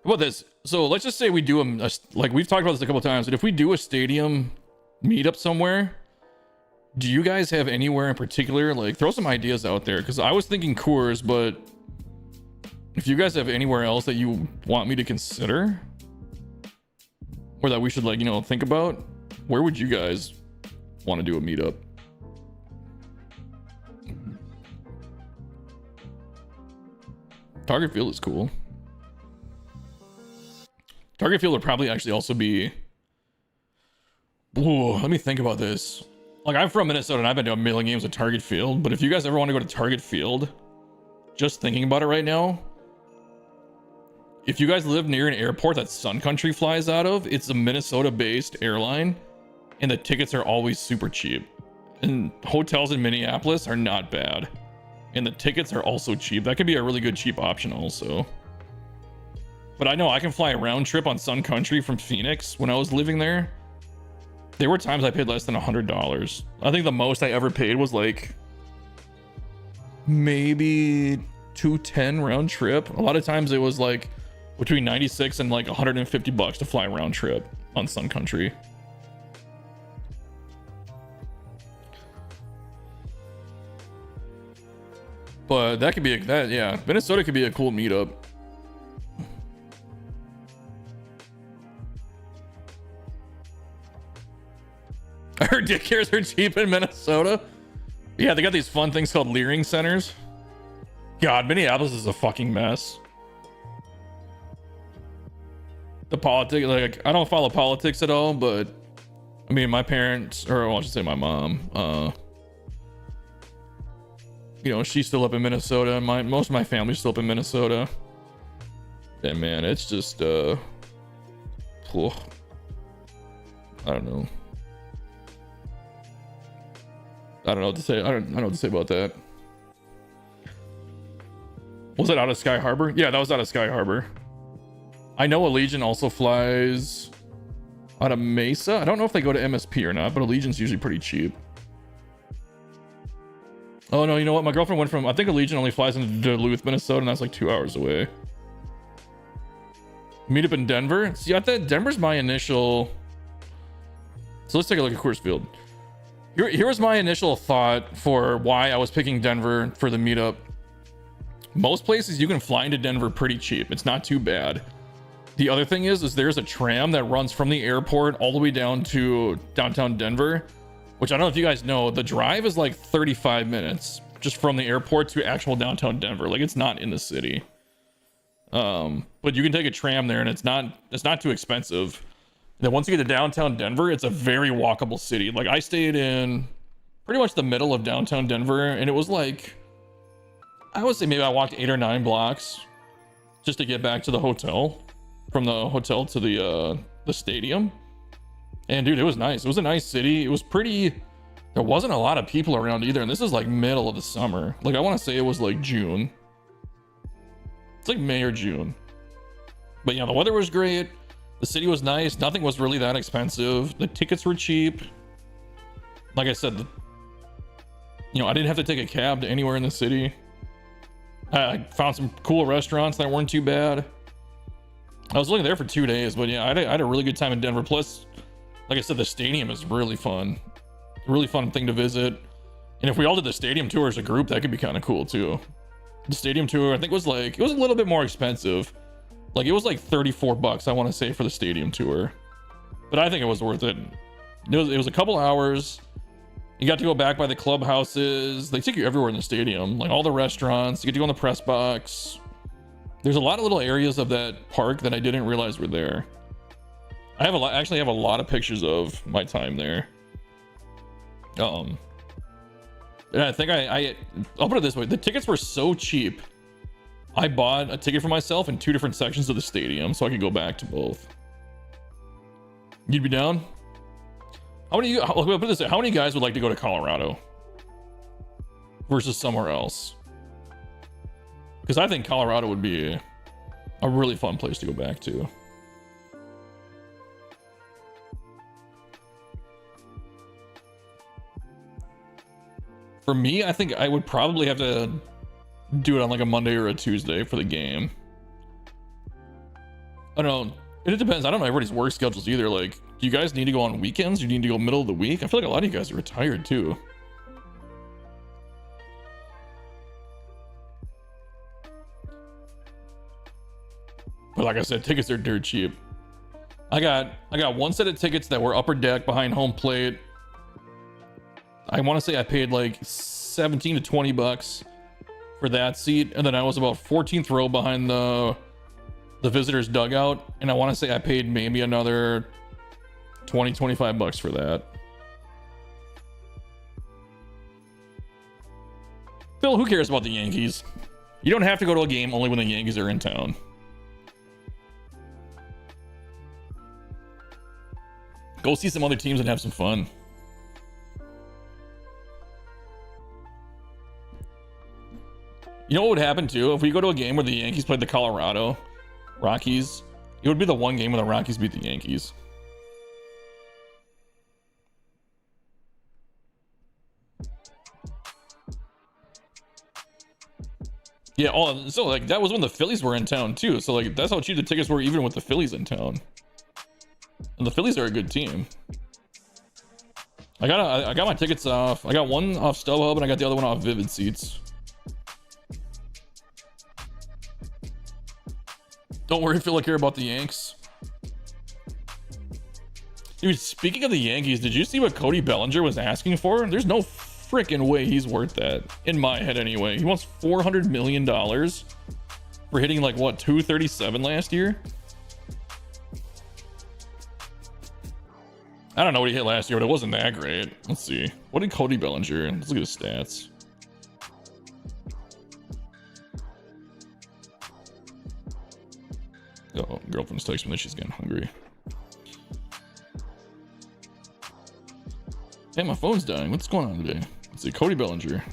How about this? So let's just say we do like we've talked about this a couple times, but if we do a stadium meetup somewhere, do you guys have anywhere in particular? Like, throw some ideas out there, because I was thinking Coors, but if you guys have anywhere else that you want me to consider, or that we should, like, you know, think about, where would you guys want to do a meetup? Target Field is cool. Target Field would probably actually also be... Ooh, let me think about this. Like, I'm from Minnesota and I've been to a million games at Target Field, but if you guys ever want to go to Target Field, just thinking about it right now, if you guys live near an airport that Sun Country flies out of, it's a Minnesota-based airline, and the tickets are always super cheap. And hotels in Minneapolis are not bad, and the tickets are also cheap. That could be a really good cheap option also. But I know I can fly a round trip on Sun Country from Phoenix when I was living there. There were times I paid less than $100. I think the most I ever paid was like maybe $210 round trip. A lot of times it was like between 96 and like $150 to fly a round trip on Sun Country. But that could be yeah, Minnesota could be a cool meetup. I heard daycares are cheap in Minnesota. Yeah, they got these fun things called leering centers. God, Minneapolis is a fucking mess. The politics, like, I don't follow politics at all, but I mean, my parents, or well, I should say my mom, you know, she's still up in Minnesota, and most of my family's still up in Minnesota. And man, it's just, I don't know. I don't know what to say. I don't know what to say about that. Was it out of Sky Harbor? Yeah, that was out of Sky Harbor. I know Allegiant also flies out of Mesa. I don't know if they go to MSP or not, but Allegiant's usually pretty cheap. Oh no, you know what? My girlfriend went from, I think Allegiant only flies into Duluth, Minnesota, and that's like 2 hours away. Meet up in Denver. See, I thought Denver's my initial. So let's take a look at Coors Field. Here was my initial thought for why I was picking Denver for the meetup. Most places you can fly into Denver pretty cheap. It's not too bad. The other thing is there's a tram that runs from the airport all the way down to downtown Denver, which I don't know if you guys know, the drive is like 35 minutes just from the airport to actual downtown Denver. Like, it's not in the city. But you can take a tram there, and it's not too expensive. And then once you get to downtown Denver, it's a very walkable city. Like, I stayed in pretty much the middle of downtown Denver, and it was like, I would say maybe I walked 8 or 9 blocks just to get back to the hotel, from the hotel to the stadium. And dude, it was nice. It was a nice city. It was pretty, there wasn't a lot of people around either. And this is like middle of the summer. Like, I want to say it was like June. It's like May or June. But yeah, the weather was great. The city was nice. Nothing was really that expensive. The tickets were cheap. Like I said, you know, I didn't have to take a cab to anywhere in the city. I found some cool restaurants that weren't too bad. I was living there for 2 days, but yeah, I had a really good time in Denver. Plus, like I said, the stadium is really fun. Really fun thing to visit. And if we all did the stadium tour as a group, that could be kind of cool too. The stadium tour, I think, was like, it was a little bit more expensive. Like, it was like $34, I want to say, for the stadium tour. But I think it was worth it. It was a couple hours. You got to go back by the clubhouses. They take you everywhere in the stadium, like all the restaurants. You get to go in the press box. There's a lot of little areas of that park that I didn't realize were there. I actually have a lot of pictures of my time there. And I think I'll put it this way: the tickets were so cheap. I bought a ticket for myself in 2 different sections of the stadium, so I could go back to both. You'd be down? How many of you, I'll put it this way, how many guys would like to go to Colorado versus somewhere else? Because I think Colorado would be a really fun place to go back to. For me, I think I would probably have to do it on like a Monday or a Tuesday for the game. I don't know. It depends. I don't know everybody's work schedules either. Like, do you guys need to go on weekends? Do you need to go middle of the week? I feel like a lot of you guys are retired too. But like I said, tickets are dirt cheap. I got one set of tickets that were upper deck behind home plate. I want to say I paid like 17 to 20 bucks for that seat, and then I was about 14th row behind the visitors dugout, and I want to say I paid maybe another 20, 25 bucks for that. Phil, who cares about the Yankees? You don't have to go to a game only when the Yankees are in town. Go see some other teams and have some fun. You know what would happen too? If we go to a game where the Yankees played the Colorado Rockies, it would be the one game where the Rockies beat the Yankees. Yeah, oh, so like that was when the Phillies were in town too. So like that's how cheap the tickets were even with the Phillies in town. And the Phillies are a good team. I got my tickets off. I got one off StubHub and I got the other one off Vivid Seats. Don't worry, Phil, I care about the Yanks. Dude, speaking of the Yankees, did you see what Cody Bellinger was asking for? There's no freaking way he's worth that. In my head, anyway. He wants $400 million for hitting, like, what, 237 last year? I don't know what he hit last year, but it wasn't that great. Let's see. What did Cody Bellinger? Let's look at his stats. Oh, girlfriend's texting me that she's getting hungry. Hey, my phone's dying. What's going on today? Let's see. Cody Bellinger.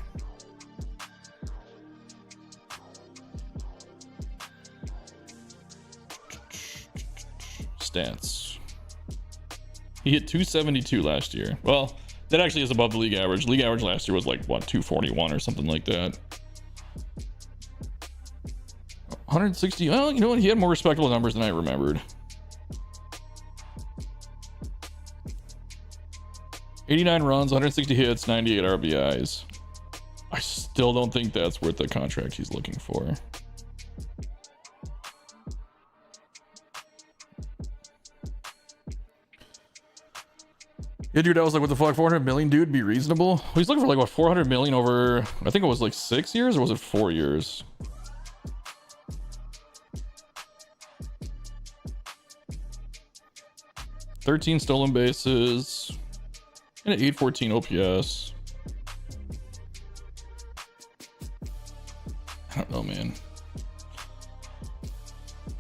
Stats. He hit 272 last year. Well, that actually is above the league average. League average last year was like, what, 241 or something like that. 160. Well, you know what? He had more respectable numbers than I remembered. 89 runs, 160 hits, 98 RBIs. I still don't think that's worth the contract he's looking for. Yeah, dude, I was like, what the fuck, 400 million, dude, be reasonable? He's looking for like, what, 400 million over, I think it was like 6 years, or was it 4 years? $13 stolen bases and an 814 OPS. I don't know, man.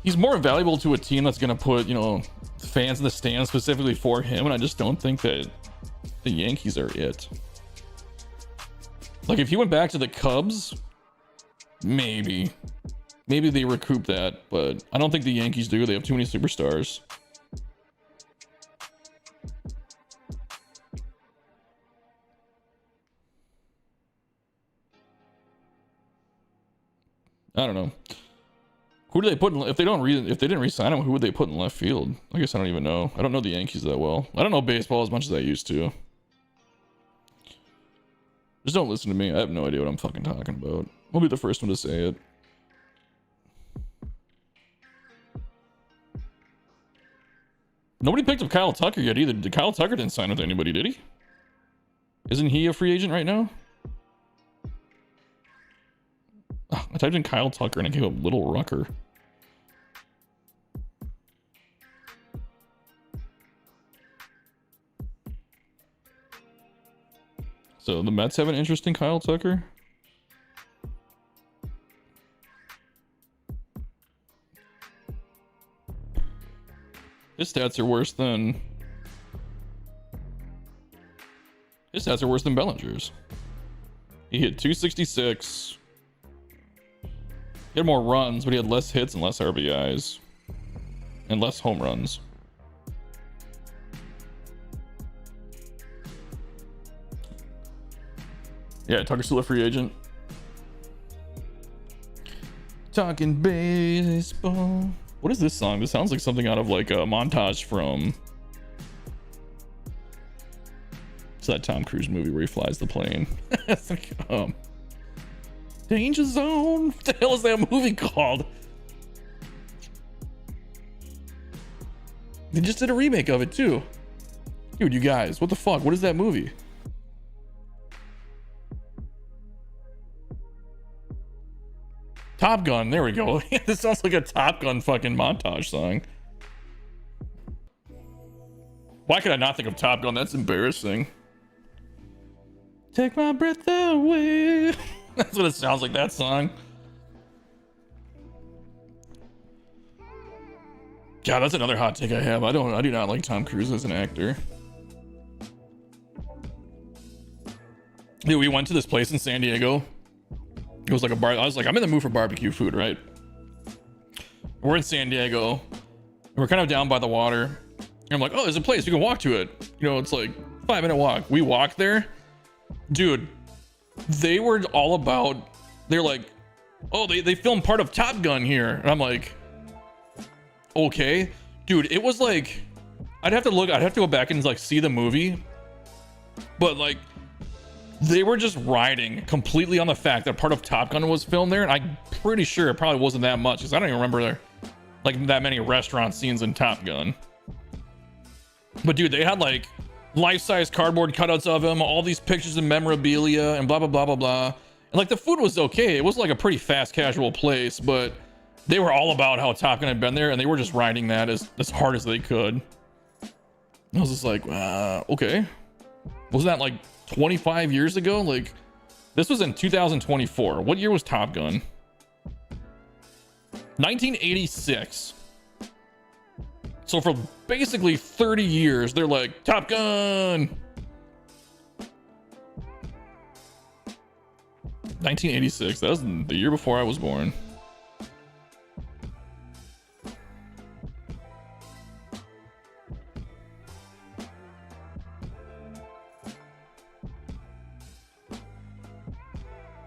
He's more valuable to a team that's going to put, you know, fans in the stands specifically for him, and I just don't think that the Yankees are it. Like, if he went back to the Cubs, maybe they recoup that, but I don't think the Yankees do. They have too many superstars. I don't know. Who do they put in, if they didn't re-sign him, who would they put in left field? I guess I don't even know. I don't know the Yankees that well. I don't know baseball as much as I used to. Just don't listen to me. I have no idea what I'm fucking talking about. I'll be the first one to say it. Nobody picked up Kyle Tucker yet either. Kyle Tucker didn't sign with anybody, did he? Isn't he a free agent right now? Oh, I typed in Kyle Tucker and it came up Little Rucker. So the Mets have an interest in Kyle Tucker? His stats are worse than... His stats are worse than Bellinger's. He hit 266. He had more runs, but he had less hits and less RBIs. And less home runs. Yeah, Tucker's still a free agent. Talking baseball. What is this song? This sounds like something out of like a montage from... It's that Tom Cruise movie where he flies the plane. It's like, Danger Zone? What the hell is that movie called? They just did a remake of it too. Dude, you guys, what the fuck? What is that movie? Top Gun, there we go. This sounds like a Top Gun fucking montage song. Why could I not think of Top Gun? That's embarrassing. Take my breath away. That's what it sounds like, that song. God, that's another hot take I have. I do not like Tom Cruise as an actor. Dude, we went to this place in San Diego. It was like a bar. I was like, I'm in the mood for barbecue food, right? We're in San Diego. And we're kind of down by the water. And I'm like, oh, there's a place. You can walk to it. You know, it's like 5-minute walk. We walked there. Dude, they were all about, they're like, oh, they filmed part of Top Gun here. And I'm like, okay. Dude, it was like, I'd have to go back and like see the movie. But like, they were just riding completely on the fact that part of Top Gun was filmed there. And I'm pretty sure it probably wasn't that much, because I don't even remember like that many restaurant scenes in Top Gun. But dude, they had like life-size cardboard cutouts of him, all these pictures and memorabilia and blah, blah, blah, blah, blah. And like the food was okay. It was like a pretty fast casual place, but they were all about how Top Gun had been there, and they were just riding that as hard as they could. I was just like, okay. Wasn't that like 25 years ago? Like, this was in 2024. What year was Top Gun? 1986. So for basically 30 years, they're like, Top Gun! 1986. That was the year before I was born.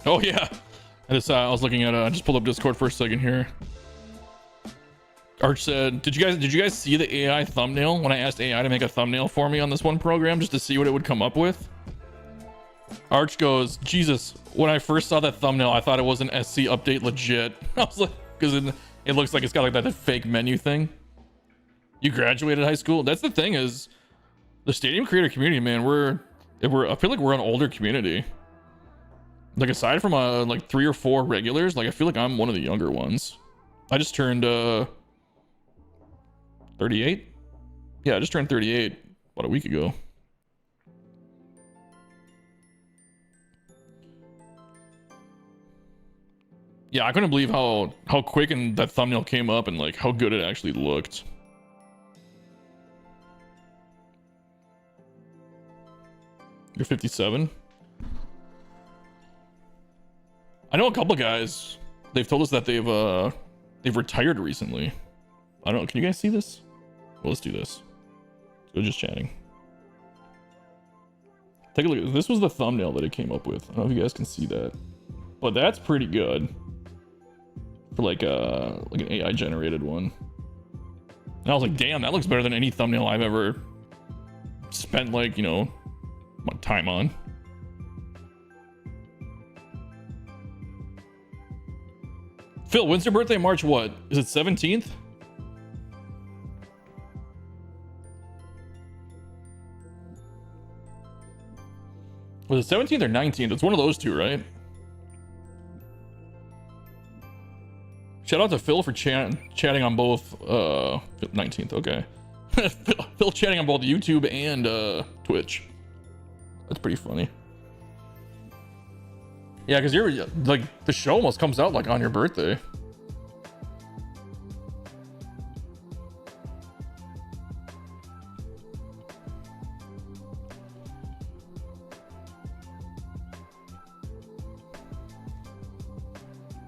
Oh yeah, I was looking at. I just pulled up Discord for a second here. Arch said, "Did you guys see the AI thumbnail when I asked AI to make a thumbnail for me on this one program just to see what it would come up with?" Arch goes, "Jesus, when I first saw that thumbnail, I thought it was an SC update legit." I was like, because it looks like it's got like that fake menu thing. You graduated high school. That's the thing, is the stadium creator community, man. I feel like we're an older community. Like, aside from like 3 or 4 regulars, like I feel like I'm one of the younger ones. I just turned 38. Yeah, I just turned 38 about a week ago. Yeah, I couldn't believe how quick and that thumbnail came up and like how good it actually looked. You're 57. I know a couple guys. They've told us that they've retired recently. I don't know. Can you guys see this? Well, let's do this. We're just chatting. Take a look. This was the thumbnail that it came up with. I don't know if you guys can see that, but that's pretty good for like an AI generated one. And I was like, damn, that looks better than any thumbnail I've ever spent like, you know, my time on. Phil, when's your birthday? March what? Is it 17th? Was it 17th or 19th? It's one of those two, right? Shout out to Phil for chatting on both 19th, okay. Phil chatting on both YouTube and Twitch. That's pretty funny. Yeah, because you're like, the show almost comes out like on your birthday.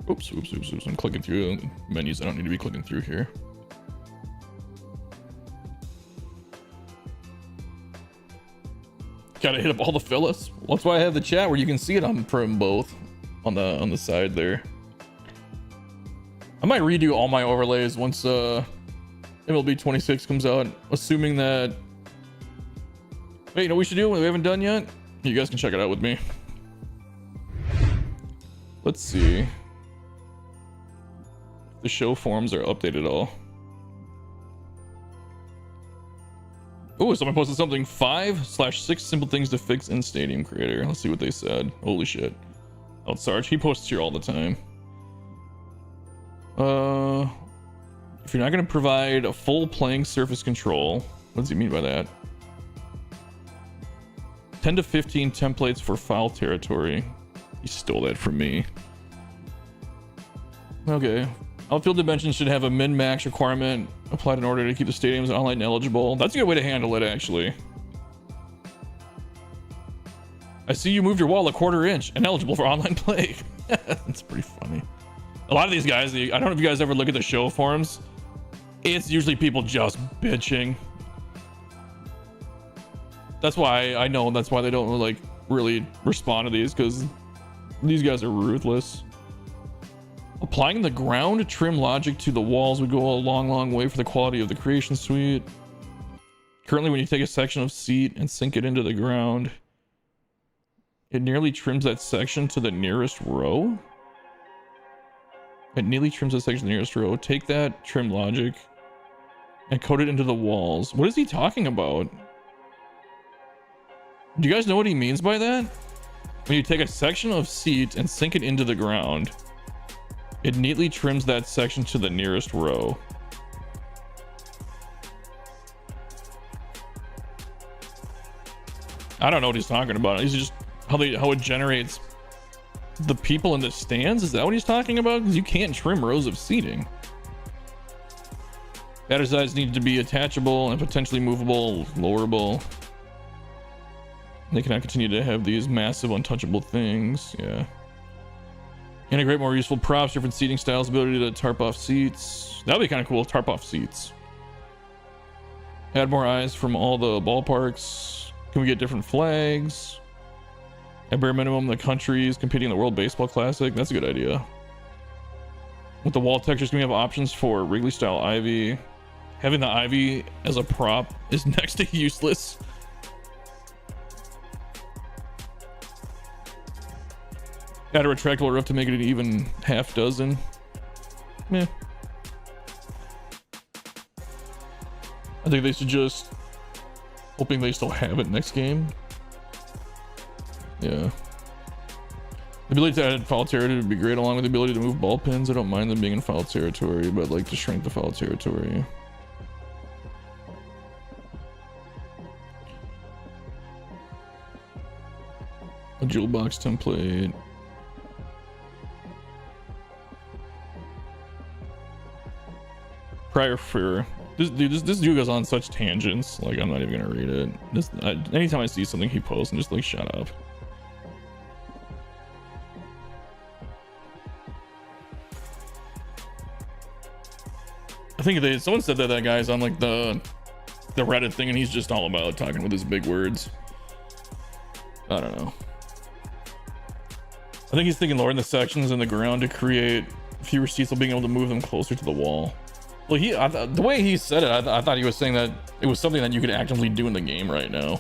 Oops. I'm clicking through menus I don't need to be clicking through here. Gotta hit up all the fellas. Well, that's why I have the chat where you can see it from both on the side there. I might redo all my overlays once MLB 26 comes out, assuming that. Wait, you know what we should do? We haven't done yet. You guys can check it out with me. Let's see. The show forms are updated all. Oh, someone posted something. 5/6 simple things to fix in Stadium Creator. Let's see what they said. Holy shit. Oh, Sarge, he posts here all the time. If you're not going to provide a full playing surface control, what does he mean by that? 10 to 15 templates for foul territory. He stole that from me. Okay. Outfield dimensions should have a min-max requirement applied in order to keep the stadiums online eligible. That's a good way to handle it, actually. I see you moved your wall a 1/4 inch and eligible for online play. That's pretty funny. A lot of these guys, I don't know if you guys ever look at the show forums. It's usually people just bitching. That's why I know that's why they don't like really respond to these, because these guys are ruthless. Applying the ground trim logic to the walls would go a long way for the quality of the creation suite. Currently, when you take a section of seat and sink it into the ground, it nearly trims that section to the nearest row. It nearly trims that section to the nearest row. Take that trim logic and coat it into the walls. What is he talking about? Do you guys know what he means by that? When you take a section of seat and sink it into the ground, it neatly trims that section to the nearest row. I don't know what he's talking about. He's just how it generates the people in the stands. Is that what he's talking about? Because you can't trim rows of seating. Batter sides need to be attachable and potentially movable, lowerable. They cannot continue to have these massive untouchable things. Yeah. Integrate more useful props, different seating styles, ability to tarp off seats. That'd be kind of cool, tarp off seats. Add more eyes from all the ballparks. Can we get different flags? At bare minimum, the countries competing in the World Baseball Classic. That's a good idea. With the wall textures, can we have options for Wrigley style ivy? Having the ivy as a prop is next to useless. Add a retractable roof to make it an even half dozen. Meh. I think they should just... hoping they still have it next game. Yeah. The ability to add foul territory would be great, along with the ability to move ball pins. I don't mind them being in foul territory, but I'd like to shrink the foul territory. A jewel box template. Prior for this dude goes on such tangents. Like, I'm not even gonna read it. Anytime I see something he posts, I'm just like, shut up. I think someone said that guy's on like the Reddit thing, and he's just all about talking with his big words. I don't know. I think he's thinking lowering the sections in the ground to create fewer seats while being able to move them closer to the wall. Well, the way he said it, I thought he was saying that it was something that you could actively do in the game right now.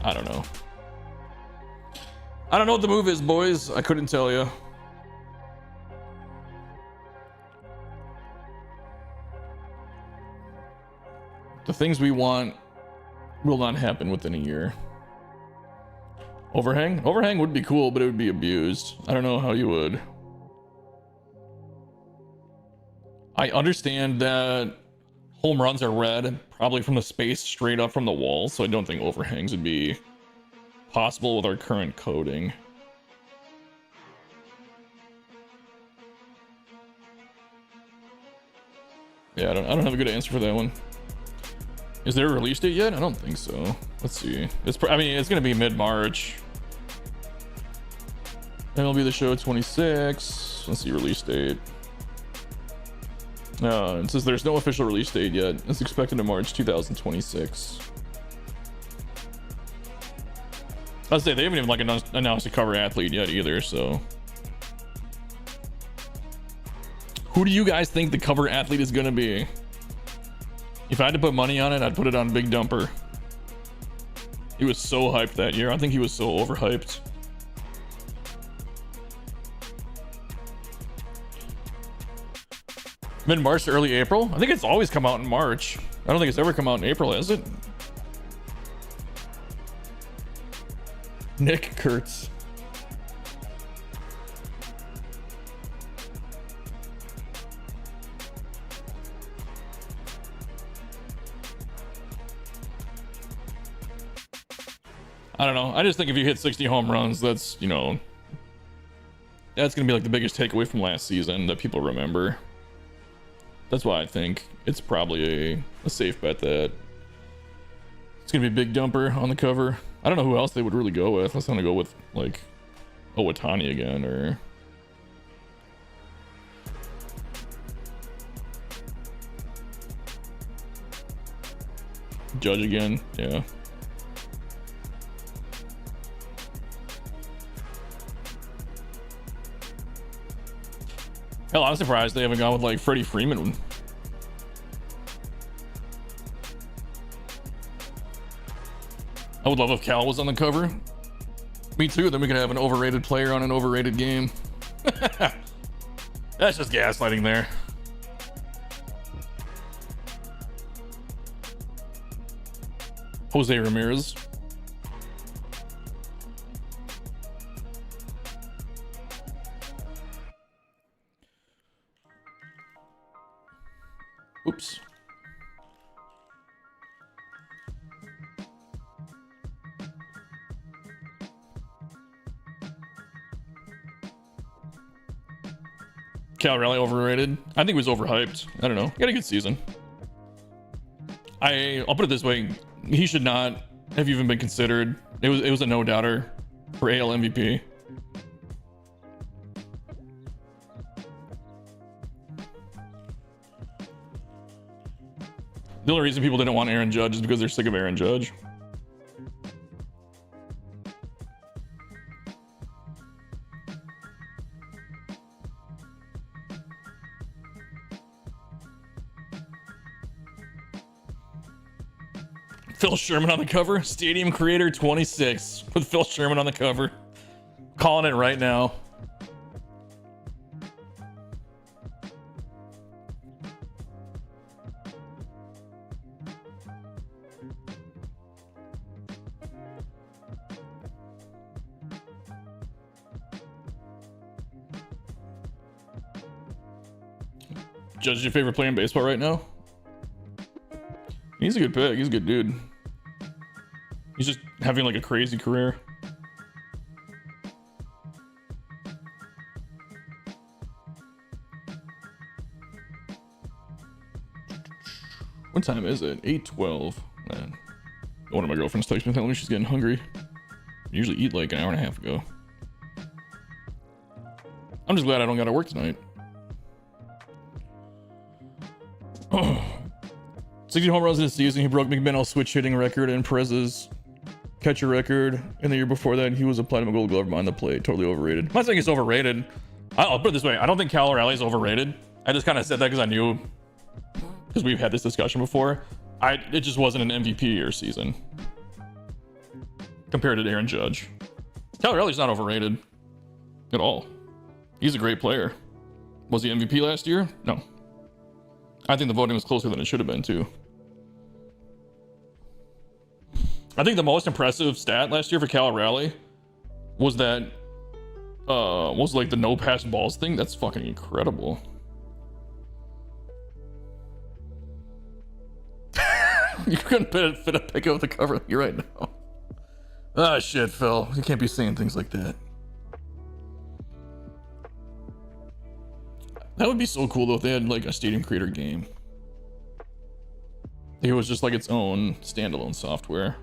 I don't know. I don't know what the move is, boys. I couldn't tell you. The things we want will not happen within a year. Overhang? Overhang would be cool, but it would be abused. I don't know how you would. I understand that home runs are read probably from the space straight up from the wall, so I don't think overhangs would be possible with our current coding. Yeah, I don't have a good answer for that one. Is there a release date yet? I don't think so. Let's see. I mean, it's gonna be mid-March. MLB The Show 26. Let's see, release date. It says there's no official release date yet. It's expected in March 2026. I'll say they haven't even like announced a cover athlete yet either, so. Who do you guys think the cover athlete is gonna be? If I had to put money on it, I'd put it on Big Dumper. He was so hyped that year. I think he was so overhyped. Mid-March to early April? I think it's always come out in March. I don't think it's ever come out in April, has it? Nick Kurtz. I don't know. I just think if you hit 60 home runs, that's, you know, That's gonna be like the biggest takeaway from last season that people remember. That's why I think it's probably a safe bet that it's gonna be a big dumper on the cover. I don't know who else they would really go with. Let's gonna go with like Owatani again or Judge again. Yeah. Hell, I'm surprised they haven't gone with like Freddie Freeman. I would love if Cal was on the cover. Me too. Then we could have an overrated player on an overrated game. That's just gaslighting there. Jose Ramirez. Oops. Cal Raleigh overrated. I think he was overhyped. I don't know. He had a good season. I'll put it this way. He should not have even been considered. It was a no-doubter for AL MVP. The only reason people didn't want Aaron Judge is because they're sick of Aaron Judge. Phil Sherman on the cover. Stadium Creator 26 with Phil Sherman on the cover. Calling it right now. Judge is your favorite player in baseball right now? He's a good pick. He's a good dude. He's just having like a crazy career. What time is it? 8:12. Man, one of my girlfriends texted me telling me she's getting hungry. I usually eat like an hour and a half ago. I'm just glad I don't gotta work tonight. 60 home runs this season. He broke McMinnell's switch hitting record and Perez's catcher record. And the year before that, he was a platinum gold glove behind the plate. Totally overrated. I'm not saying he's overrated. I'll put it this way. I don't think Cal Raleigh is overrated. I just kind of said that because I knew, because we've had this discussion before. It just wasn't an MVP year season compared to Aaron Judge. Cal Raleigh's not overrated at all. He's a great player. Was he MVP last year? No. I think the voting was closer than it should have been too. I think the most impressive stat last year for Cal Raleigh was that was like the no pass balls thing. That's fucking incredible. You couldn't fit a pick of the cover of you right now. Ah, shit, Phil. You can't be saying things like that. That would be so cool though if they had like a Stadium Creator game. It was just like its own standalone software.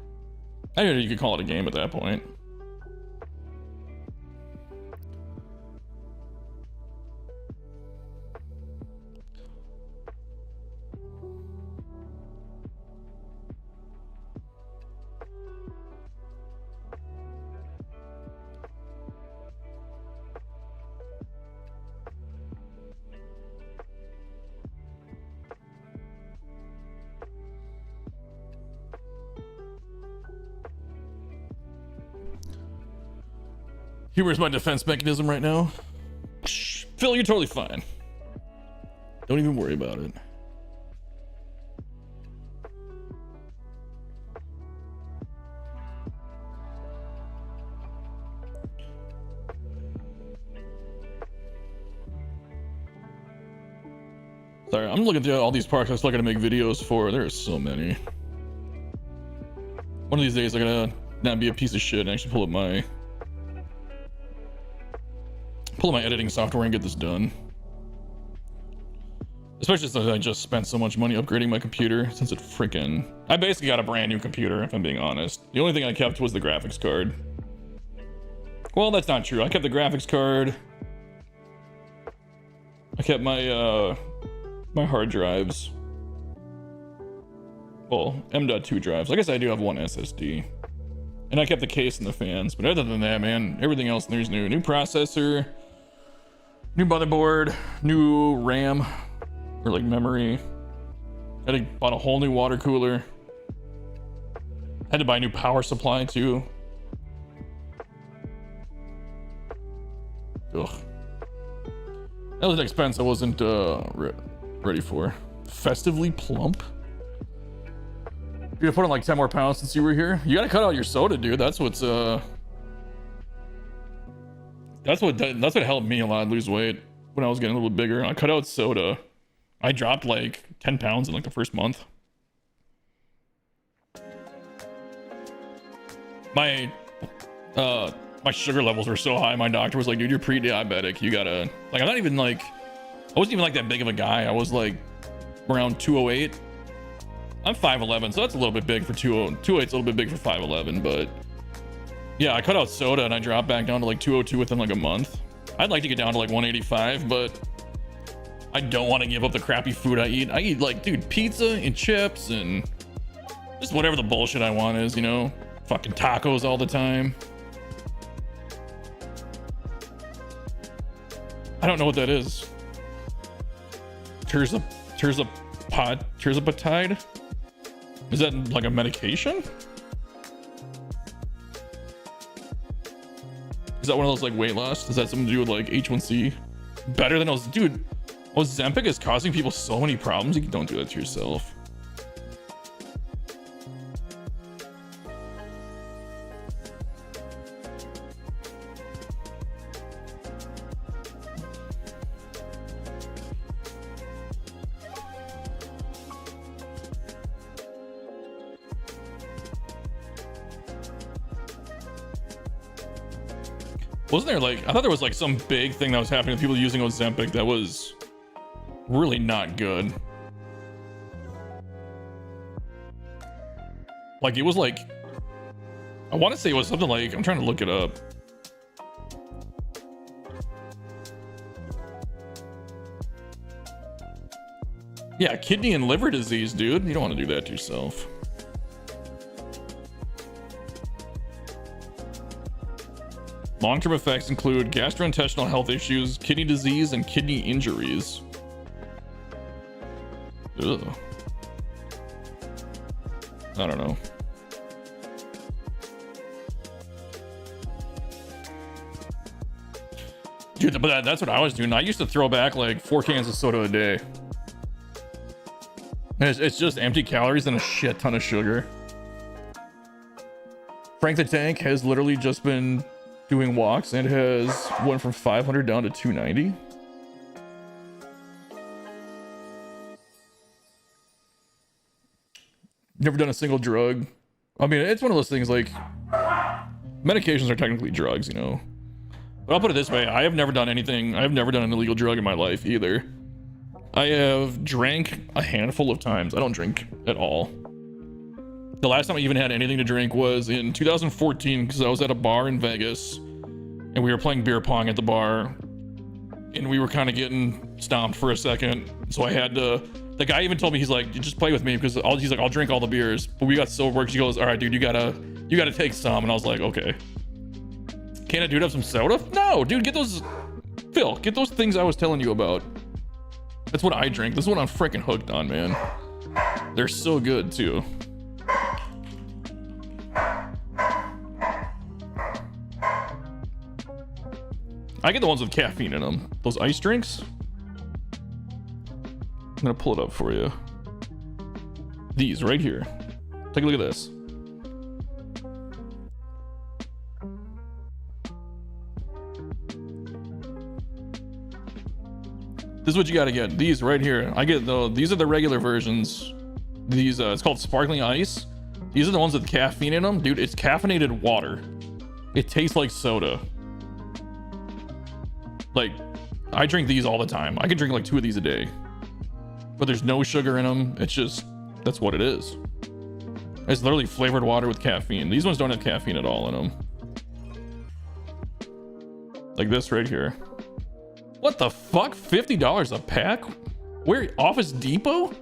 I mean, you could call it a game at that point. Humor is my defense mechanism right now. Shh. Phil, you're totally fine. Don't even worry about it. Sorry, I'm looking through all these parks I was looking to make videos for. There are so many. One of these days I'm gonna not be a piece of shit and actually pull up my Pull up my editing software and get this done. Especially since I just spent so much money upgrading my computer. Since it freaking... I basically got a brand new computer, if I'm being honest. The only thing I kept was the graphics card. Well, that's not true. I kept the graphics card. I kept my, my hard drives. Well, M.2 drives. I guess I do have one SSD. And I kept the case and the fans. But other than that, man, everything else there's new. New processor. New motherboard. New RAM. Or like memory. I bought a whole new water cooler. Had to buy a new power supply too. Ugh. That was an expense I wasn't ready for. Festively plump? Dude, I put on like 10 more pounds since you were here. You gotta cut out your soda, dude. That's what's that's what helped me a lot lose weight when I was getting a little bigger. I cut out soda. I dropped like 10 pounds in like the first month. My sugar levels were so high. My doctor was like, dude, you're pre-diabetic. You gotta, like, I'm not even like, I wasn't even like that big of a guy. I was like around 208. I'm 5'11", so that's a little bit big for 208's a little bit big for 5'11", but yeah, I cut out soda and I dropped back down to like 202 within like a month. I'd like to get down to like 185, but I don't want to give up the crappy food I eat. I eat like, dude, pizza and chips and just whatever the bullshit I want is, you know? Fucking tacos all the time. I don't know what that is. Tirzepatide? Is that like a medication? Is that one of those like weight loss? Is that something to do with like H1C? Better than those, dude. Ozempic is causing people so many problems. You don't do that to yourself. Wasn't there like, I thought there was like some big thing that was happening with people using Ozempic that was really not good. Like it was like, I want to say it was something like, I'm trying to look it up. Yeah, kidney and liver disease, dude. You don't want to do that to yourself. Long-term effects include gastrointestinal health issues, kidney disease, and kidney injuries. Ugh. I don't know. Dude, but that's what I was doing. I used to throw back like 4 cans of soda a day. It's just empty calories and a shit ton of sugar. Frank the Tank has literally just been doing walks and has went from 500 down to 290. Never done a single drug. I mean, it's one of those things like medications are technically drugs, you know. But I'll put it this way: I have never done anything. I have never done an illegal drug in my life either. I have drank a handful of times. I don't drink at all. The last time I even had anything to drink was in 2014 because I was at a bar in Vegas and we were playing beer pong at the bar and we were kind of getting stomped for a second. So I had to, the guy even told me, he's like, just play with me because he's like, I'll drink all the beers. But we got sober because he goes, all right, dude, you gotta take some. And I was like, okay. Can a dude have some soda? No, dude, get those, Phil, get those things I was telling you about. That's what I drink. This is what I'm freaking hooked on, man. They're so good too. I get the ones with caffeine in them. Those ice drinks. I'm gonna pull it up for you. These right here. Take a look at this. This is what you gotta get. These right here. I get though. These are the regular versions. These it's called sparkling ice. These are the ones with caffeine in them, dude. It's caffeinated water. It tastes like soda. Like, I drink these all the time. I can drink like 2 of these a day. But there's no sugar in them. It's just, that's what it is. It's literally flavored water with caffeine. These ones don't have caffeine at all in them. Like this right here. What the fuck? $50 a pack? Where? Office Depot?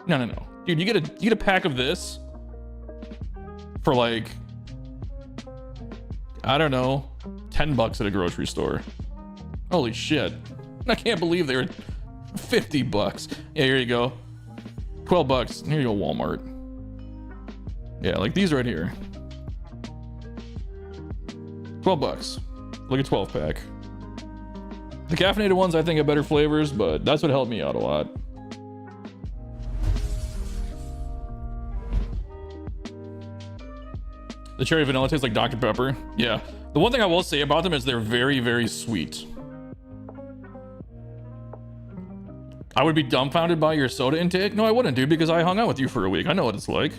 No. Dude, you get a pack of this for like, I don't know, $10 at a grocery store. Holy shit. I can't believe they were $50. Yeah, here you go. $12. Here you go, Walmart. Yeah, like these right here. $12. Look at 12 pack. The caffeinated ones I think have better flavors, but that's what helped me out a lot. The cherry vanilla tastes like Dr. Pepper. Yeah. The one thing I will say about them is they're very, very sweet. I would be dumbfounded by your soda intake. No, I wouldn't, dude, because I hung out with you for a week. I know what it's like.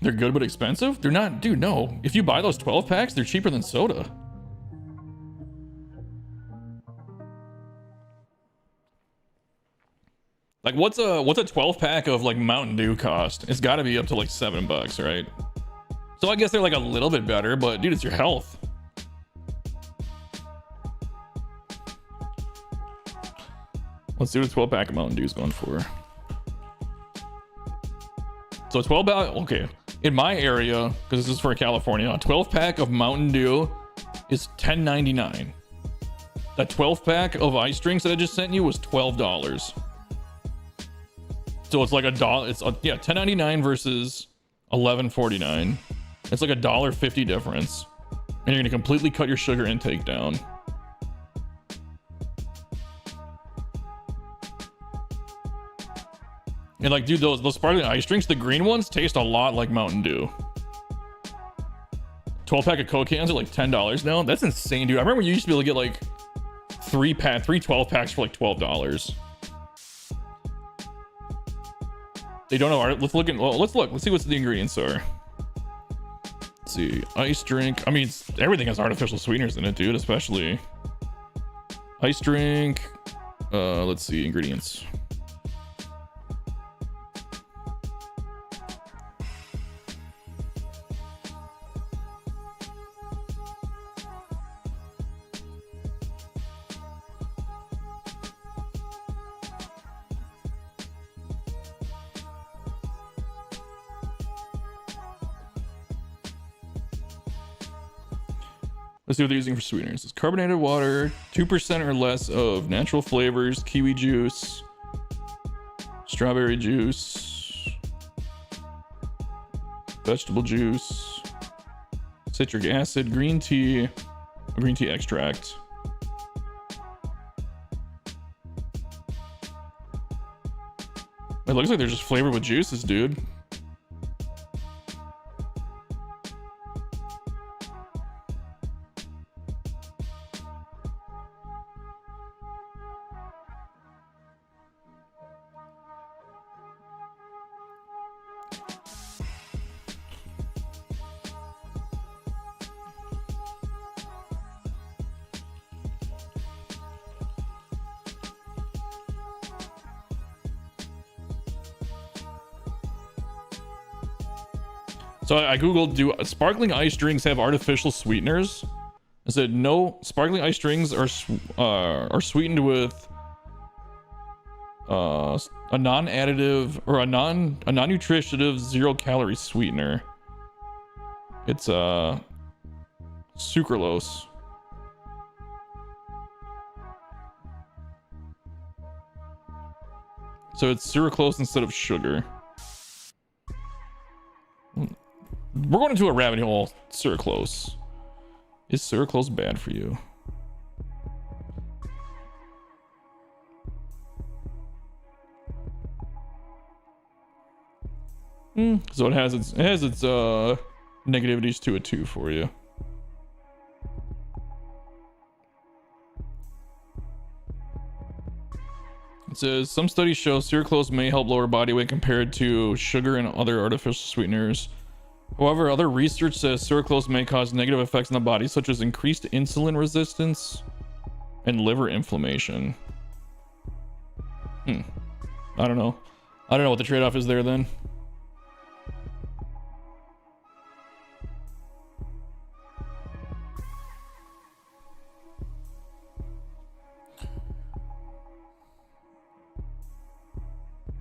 They're good but expensive? They're not, dude, no. If you buy those 12 packs, they're cheaper than soda. Like what's a 12 pack of like Mountain Dew cost? It's gotta be up to like $7, right? So I guess they're like a little bit better, but dude, it's your health. Let's see what a 12 pack of Mountain Dew is going for. So a 12 pack, okay. In my area, because this is for California, a 12 pack of Mountain Dew is $10.99. That 12 pack of ice drinks that I just sent you was $12. So it's like $1. It's yeah, $10.99 versus $11.49. It's like $1.50 difference, and you're gonna completely cut your sugar intake down. And like, dude, those sparkling ice drinks, the green ones taste a lot like Mountain Dew. 12 pack of Coke cans are like $10 now. That's insane, dude. I remember you used to be able to get like three 12 packs for like $12. They don't know. Let's look. Let's see what the ingredients are. Let's see. Ice drink. I mean, everything has artificial sweeteners in it, dude. Especially ice drink. Let's see ingredients. Let's see what they're using for sweeteners. It's carbonated water, 2% or less of natural flavors, kiwi juice, strawberry juice, vegetable juice, citric acid, green tea extract. It looks like they're just flavored with juices, dude. So I googled, do sparkling ice drinks have artificial sweeteners? I said no. Sparkling ice drinks are sweetened with a non-additive or a non-nutritive 0-calorie sweetener. It's sucralose. So it's sucralose instead of sugar. We're going into a rabbit hole. Sucralose. Is sucralose bad for you? So it has its negativities to it too for you. It says some studies show sucralose may help lower body weight compared to sugar and other artificial sweeteners. However, other research says sucralose may cause negative effects on the body, such as increased insulin resistance and liver inflammation. I don't know. I don't know what the trade-off is there then.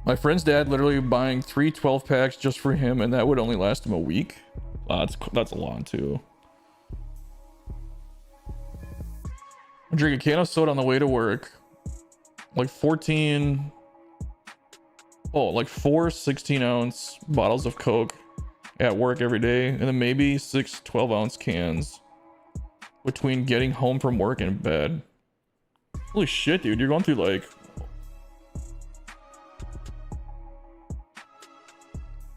My friend's dad literally buying 3 12-packs just for him, and that would only last him a week. That's a lot too. I drink a can of soda on the way to work. Like 4 16-ounce bottles of Coke at work every day, and then maybe 6 12-ounce cans between getting home from work and bed. Holy shit, dude, you're going through like...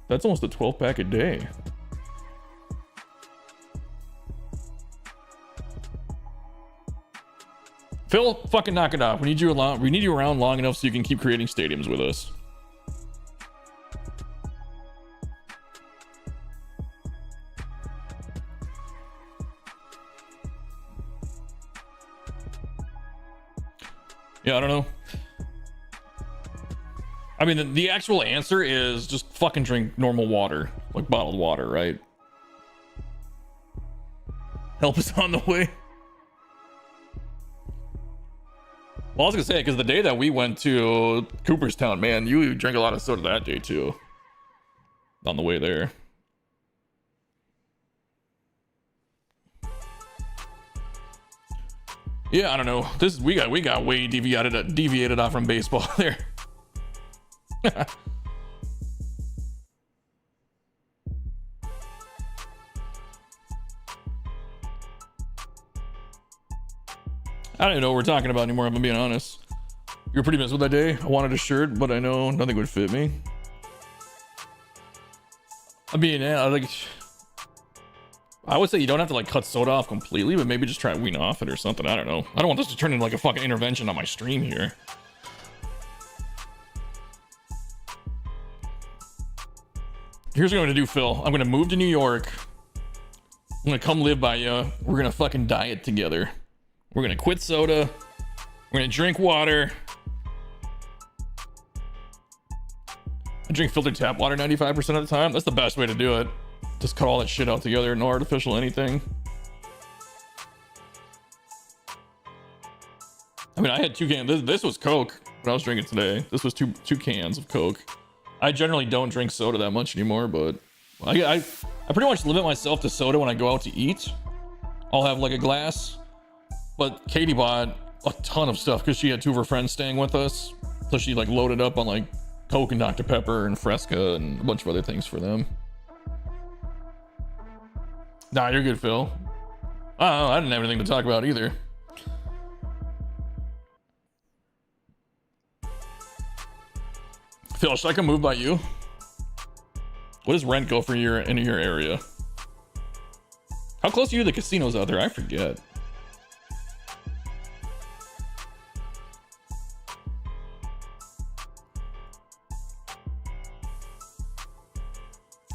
That's almost a 12-pack a day. Phil, fucking knock it off. We need you around long enough so you can keep creating stadiums with us. Yeah, I don't know. I mean, the actual answer is just fucking drink normal water, like bottled water, right? Help is on the way. Well, I was gonna say, because the day that we went to Cooperstown, man, you drank a lot of soda that day too. On the way there. Yeah, I don't know. We got way deviated off from baseball there. I don't even know what we're talking about anymore, if I'm being honest. You were pretty miserable that day. I wanted a shirt, but I know nothing would fit me. I mean, yeah, I would say you don't have to like cut soda off completely, but maybe just try to wean off it or something. I don't know. I don't want this to turn into like a fucking intervention on my stream here. Here's what I'm gonna do, Phil. I'm gonna move to New York. I'm gonna come live by you. We're gonna fucking diet together. We're gonna quit soda. We're gonna drink water. I drink filtered tap water 95% of the time. That's the best way to do it. Just cut all that shit out together. No artificial anything. I mean, I had 2 cans. This was Coke when I was drinking today. This was two cans of Coke. I generally don't drink soda that much anymore, but I pretty much limit myself to soda when I go out to eat. I'll have like a glass. But Katie bought a ton of stuff because she had 2 of her friends staying with us. So she like loaded up on like Coke and Dr. Pepper and Fresca and a bunch of other things for them. Nah, you're good, Phil. I didn't have anything to talk about either. Phil, should I come move by you? What does rent go for in your area? How close are you to the casinos out there? I forget.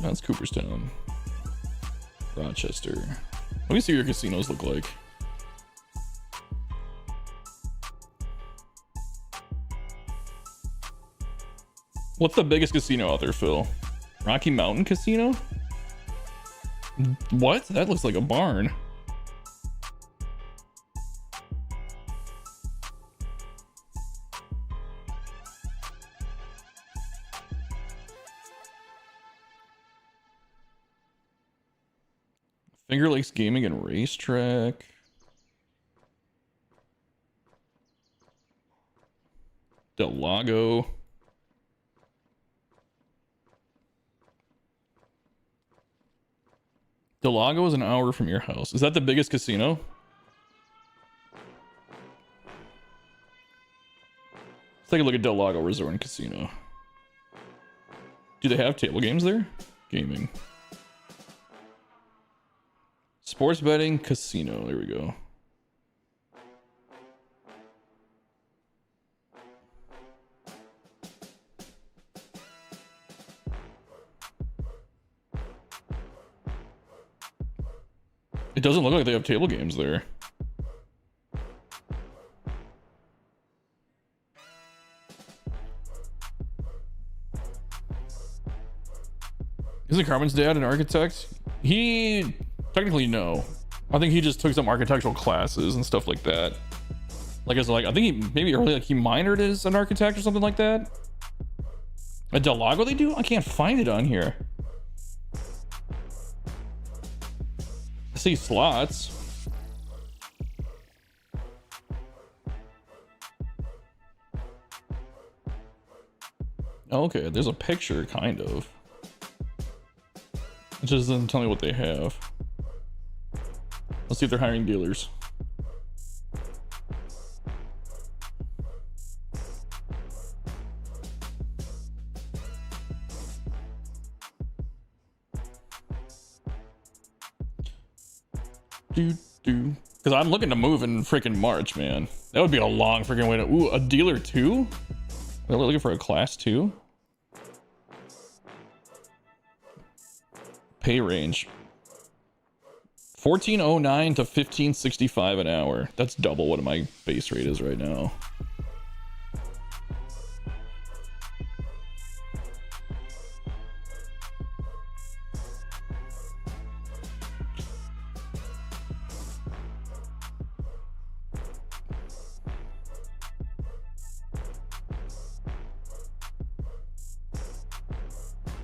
That's Cooperstown. Rochester. Let me see what your casinos look like. What's the biggest casino out there, Phil? Rocky Mountain Casino? What? That looks like a barn. Finger Lakes Gaming and Racetrack. Del Lago. Del Lago is an hour from your house. Is that the biggest casino? Let's take a look at Del Lago Resort and Casino. Do they have table games there? Gaming. Sports betting casino. There we go. It doesn't look like they have table games there. Isn't Carmen's dad an architect? He technically no. I think he just took some architectural classes and stuff like that. Like as like I think he maybe early like he minored as an architect or something like that. At Del Lago they do? I can't find it on here. I see slots. Okay, there's a picture kind of. It just doesn't tell me what they have. Let's see if they're hiring dealers. Because I'm looking to move in freaking March, man. That would be a long freaking way to. Ooh, a dealer 2? They're looking for a class 2? Pay range 1409 to 1565 an hour. That's double what my base rate is right now.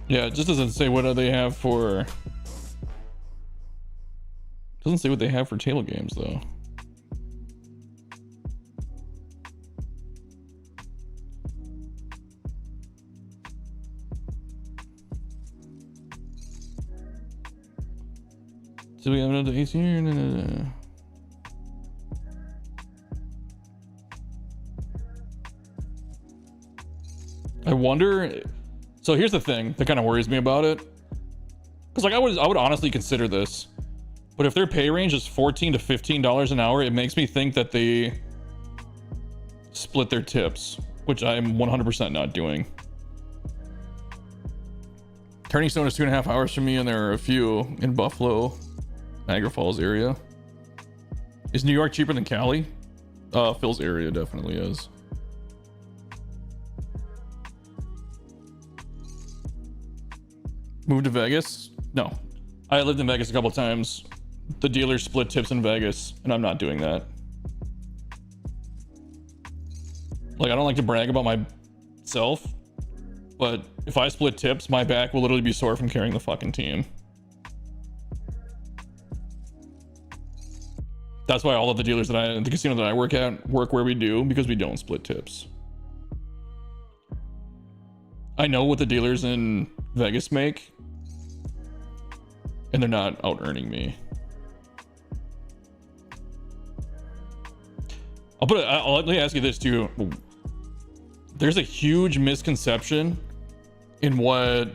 Yeah, it just doesn't say what they have for. Doesn't say what they have for table games though. So we have another AC here. No. I wonder. So here's the thing that kind of worries me about it, because like I would honestly consider this, but if their pay range is $14 to $15 an hour, it makes me think that they split their tips, which I'm 100% not doing. Turning Stone is 2.5 hours from me, and there are a few in Buffalo, Niagara Falls area. Is New York cheaper than Cali? Phil's area definitely is. Moved to Vegas? No. I lived in Vegas a couple times. The dealers split tips in Vegas, and I'm not doing that. Like, I don't like to brag about myself, but if I split tips, my back will literally be sore from carrying the fucking team. That's why all of the dealers that the casino that I work at work where we do, because we don't split tips. I know what the dealers in Vegas make, and they're not out earning me. Let me ask you this too. There's a huge misconception in what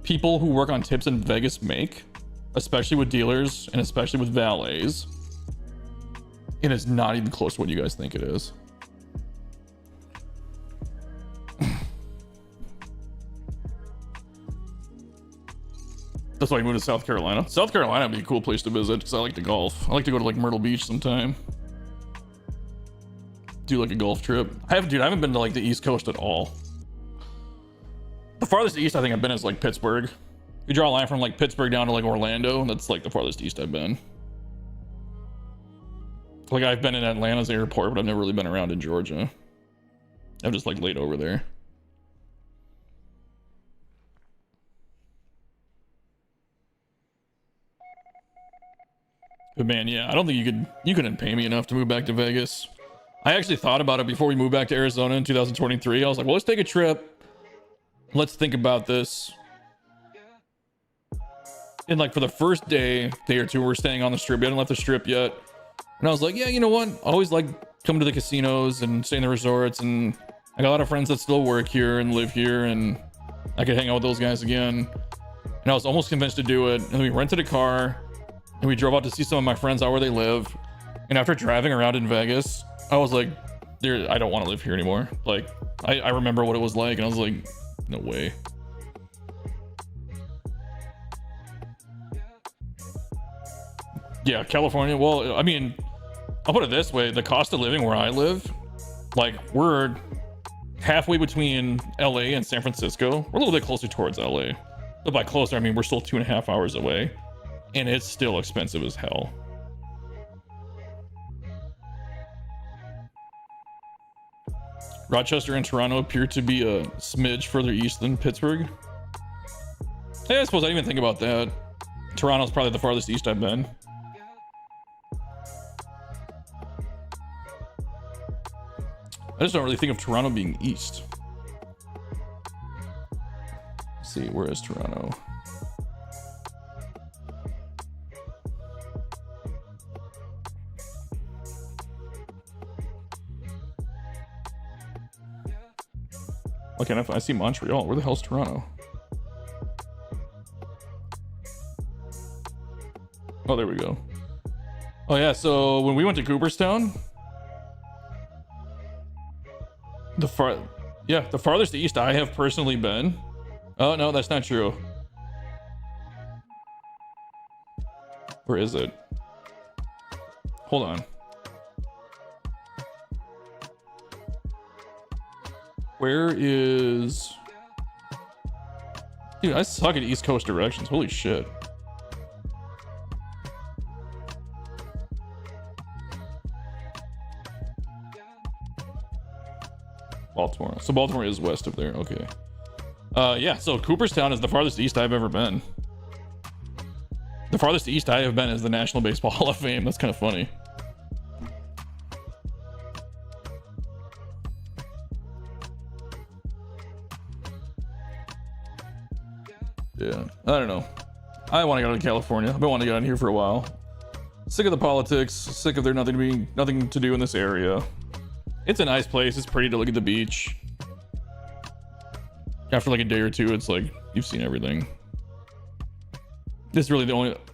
people who work on tips in Vegas make, especially with dealers and especially with valets. And it's not even close to what you guys think it is. That's why I moved to South Carolina. South Carolina would be a cool place to visit because I like to golf. I like to go to like Myrtle Beach sometime. Do like a golf trip. I haven't been to like the East Coast at all. The farthest east I think I've been is like Pittsburgh. You draw a line from like Pittsburgh down to like Orlando, that's like the farthest east I've been. Like I've been in Atlanta's airport, but I've never really been around in Georgia. I've just like laid over there. But man, yeah, I don't think you couldn't pay me enough to move back to Vegas. I actually thought about it before we moved back to Arizona in 2023. I was like, well, let's take a trip. Let's think about this. And like for the first day or two, we're staying on the strip. We hadn't left the strip yet. And I was like, yeah, you know what? I always like coming to the casinos and staying in the resorts. And I got a lot of friends that still work here and live here. And I could hang out with those guys again. And I was almost convinced to do it. And then we rented a car. And we drove out to see some of my friends out where they live. And after driving around in Vegas, I was like, I don't want to live here anymore. Like, I remember what it was like, and I was like, no way. Yeah, California. Well, I mean, I'll put it this way: the cost of living where I live, like we're halfway between LA and San Francisco. We're a little bit closer towards LA, but by closer I mean we're still 2.5 hours away, and it's still expensive as hell. Rochester and Toronto appear to be a smidge further east than Pittsburgh. Hey, I suppose I didn't even think about that. Toronto's probably the farthest east I've been. I just don't really think of Toronto being east. Let's see, where is Toronto? Okay, I see Montreal. Where the hell's Toronto? Oh, there we go. Oh yeah, so when we went to Cooperstown, the farthest east I have personally been. Oh no, that's not true. Where is it? Hold on. Where is... Dude, I suck at East Coast directions. Holy shit. Baltimore. So Baltimore is west of there. Okay. Yeah, so Cooperstown is the farthest east I've ever been. The farthest east I have been is the National Baseball Hall of Fame. That's kind of funny. Yeah, I don't know. I want to go to California. I've been wanting to get out here for a while. Sick of the politics. Sick of there nothing to do in this area. It's a nice place. It's pretty to look at the beach. After like a day or two, it's like you've seen everything. This is really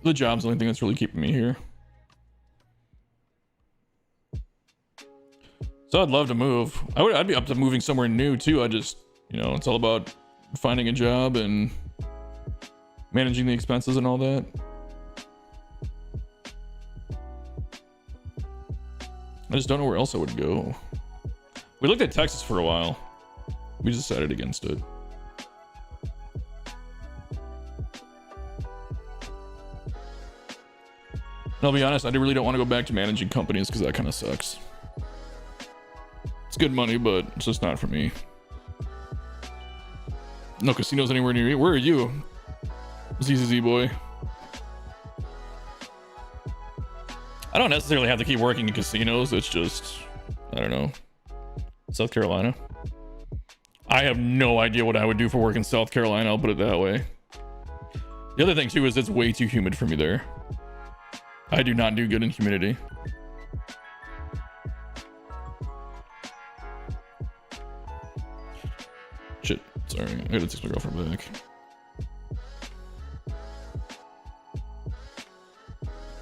the job's the only thing that's really keeping me here. So I'd love to move. I'd be up to moving somewhere new too. I just, you know, it's all about finding a job and managing the expenses and all that. I just don't know where else I would go. We looked at Texas for a while. We decided against it. And I'll be honest, I really don't want to go back to managing companies because that kind of sucks. It's good money, but it's just not for me. No casinos anywhere near you. Where are you? ZZZ boy. I don't necessarily have to keep working in casinos. It's just, I don't know. South Carolina. I have no idea what I would do for work in South Carolina. I'll put it that way. The other thing too is it's way too humid for me there. I do not do good in humidity. Shit. Sorry. I gotta text my girlfriend back.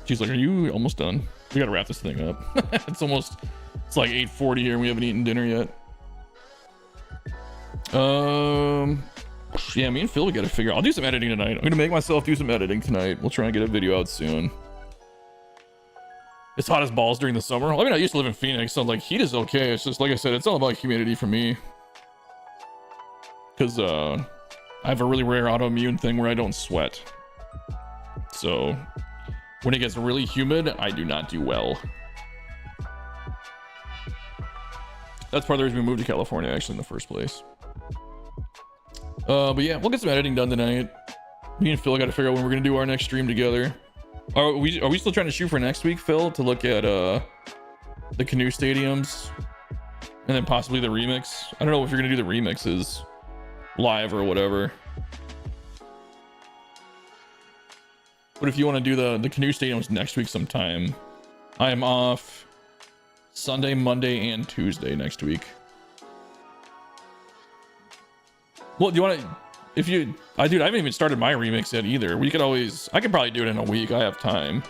She's like, are you almost done? We gotta wrap this thing up. It's like 8:40 here and we haven't eaten dinner yet. Yeah, me and Phil, we gotta figure out. I'll do some editing tonight. I'm gonna make myself do some editing tonight. We'll try and get a video out soon. It's hot as balls during the summer. I mean, I used to live in Phoenix, so like heat is okay. It's just, like I said, it's all about humidity for me. Because I have a really rare autoimmune thing where I don't sweat. So when it gets really humid, I do not do well. That's part of the reason we moved to California, actually, in the first place. But yeah, we'll get some editing done tonight. Me and Phil got to figure out when we're going to do our next stream together. Are we still trying to shoot for next week, Phil, to look at the canoe stadiums and then possibly the remix? I don't know if you're going to do the remixes live or whatever. But if you want to do the canoe stadiums next week sometime, I am off Sunday, Monday, and Tuesday next week. Well, do you want to, dude, I haven't even started my remix yet either. I could probably do it in a week. I have time.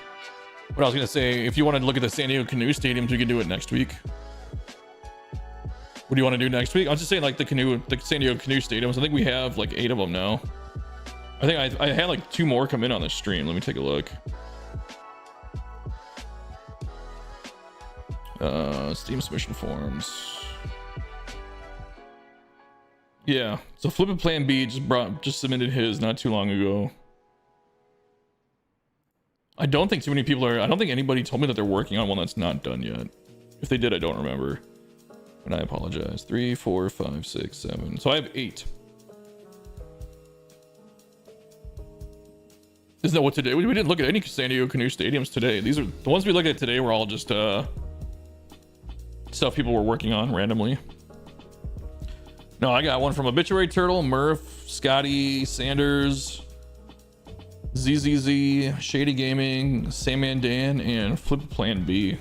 But I was going to say, if you want to look at the San Diego canoe stadiums, we can do it next week. What do you want to do next week? I was just saying, like the San Diego canoe stadiums. I think we have like 8 of them now. I think I had like 2 more come in on the stream. Let me take a look. Steam submission forms. Yeah, so Flippin' Plan B just submitted his not too long ago. I don't think too many people are. I don't think anybody told me that they're working on one that's not done yet. If they did, I don't remember. And I apologize. 3, 4, 5, 6, 7. So I have 8. Isn't that what today? We didn't look at any San Diego Canoe stadiums today. These are the ones we looked at today. Were all just stuff people were working on randomly. No, I got one from Obituary Turtle, Murph, Scotty, Sanders, ZZZ, Shady Gaming, Sandman Dan, and Flip Plan B.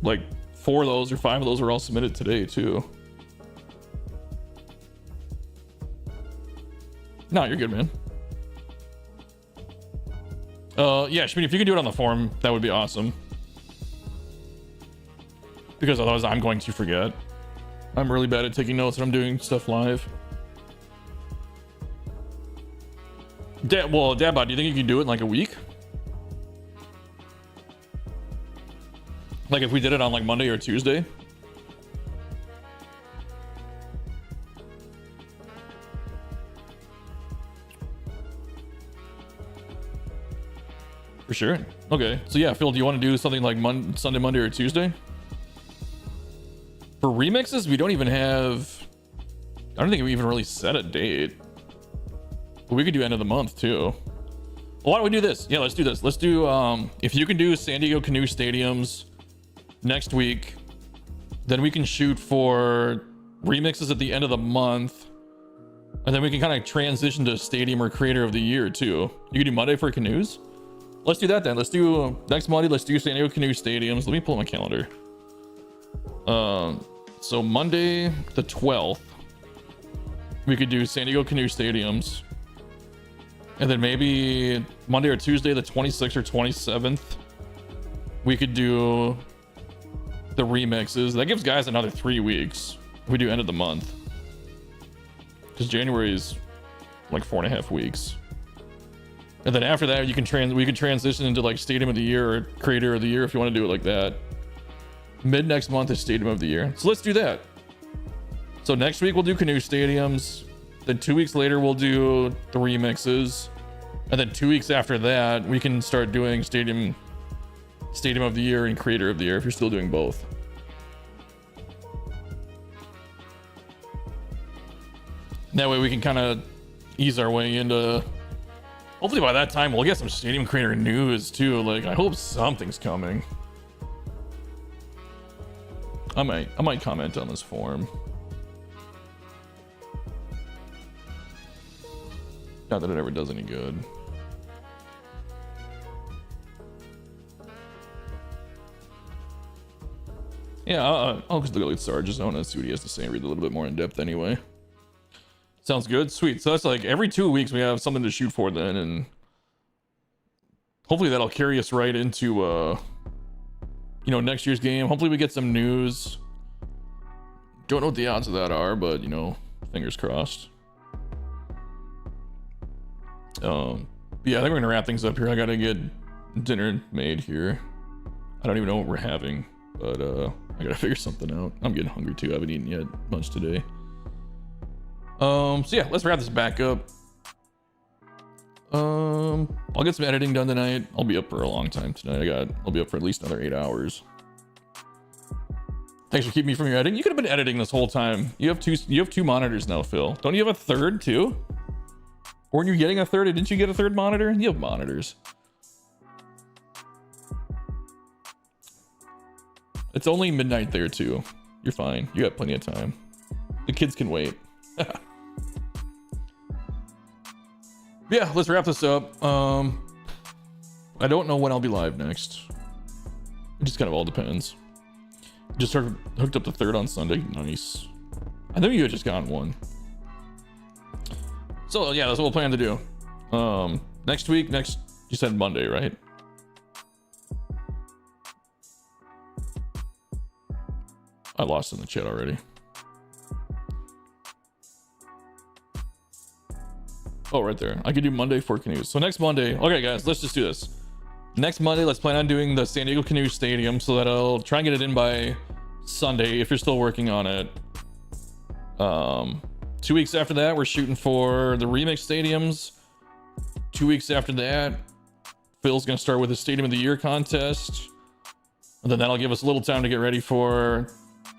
Like 4 of those or 5 of those are all submitted today too. No, you're good, man. Yeah, Shmeen, if you could do it on the forum, that would be awesome. Because otherwise I'm going to forget. I'm really bad at taking notes when I'm doing stuff live. Well, Dabbot, do you think you can do it in like a week? Like if we did it on like Monday or Tuesday? For sure. Okay. So yeah, Phil, do you want to do something like Sunday, Monday, or Tuesday? For remixes, we don't even have... I don't think we even really set a date. But we could do end of the month too. Well, why don't we do this? Yeah, let's do this. Let's do, if you can do San Diego Canoe Stadiums next week, then we can shoot for remixes at the end of the month. And then we can kind of transition to Stadium or Creator of the Year too. You can do Monday for canoes? Let's do that then. Let's do, next Monday, let's do San Diego Canoe Stadiums. Let me pull up my calendar. So Monday the 12th, we could do San Diego Canoe Stadiums. And then maybe Monday or Tuesday the 26th or 27th, we could do the remixes. That gives guys another 3 weeks if we do end of the month. Because January is like 4.5 weeks. And then after that, we can transition into like Stadium of the Year or Creator of the Year if you want to do it like that. Mid next month is Stadium of the Year. So let's do that. So next week we'll do Canoe Stadiums. Then 2 weeks later we'll do the remixes. And then 2 weeks after that, we can start doing Stadium of the Year and Creator of the Year if you're still doing both. That way we can kind of ease our way into... Hopefully by that time we'll get some Stadium Creator news too. Like, I hope something's coming. I might comment on this forum. Not that it ever does any good. Yeah, I'll just look at Sarge's Zone and see what he has to say and read a little bit more in depth anyway. Sounds good. Sweet. So that's like every 2 weeks we have something to shoot for then, and hopefully that'll carry us right into you know, next year's game. Hopefully we get some news. Don't know what the odds of that are, but you know, fingers crossed. Yeah, I think we're gonna wrap things up here. I gotta get dinner made here. I don't even know what we're having, but I gotta figure something out. I'm getting hungry too. I haven't eaten yet much today. So yeah, let's wrap this back up. I'll get some editing done tonight. I'll be up for a long time tonight. I'll be up for at least another 8 hours. Thanks for keeping me from your editing. You could have been editing this whole time. You have two monitors now, Phil. Don't you have a third too? Weren't you getting a third? Didn't you get a third monitor? You have monitors. It's only midnight there too. You're fine. You got plenty of time. The kids can wait. Yeah, let's wrap this up. I don't know when I'll be live next. It just kind of all depends. Just hooked up the third on Sunday. Nice. I think you had just gotten one. So yeah, that's what we'll plan to do. Next week, you said Monday, right? I lost in the chat already. Oh, right there. I could do Monday for canoes. So next Monday, okay guys, let's just do this. Next Monday, let's plan on doing the San Diego Canoe Stadium, so that I'll try and get it in by Sunday if you're still working on it. 2 weeks after that, we're shooting for the remix stadiums. 2 weeks after that, Phil's gonna start with the Stadium of the Year contest. And then that'll give us a little time to get ready for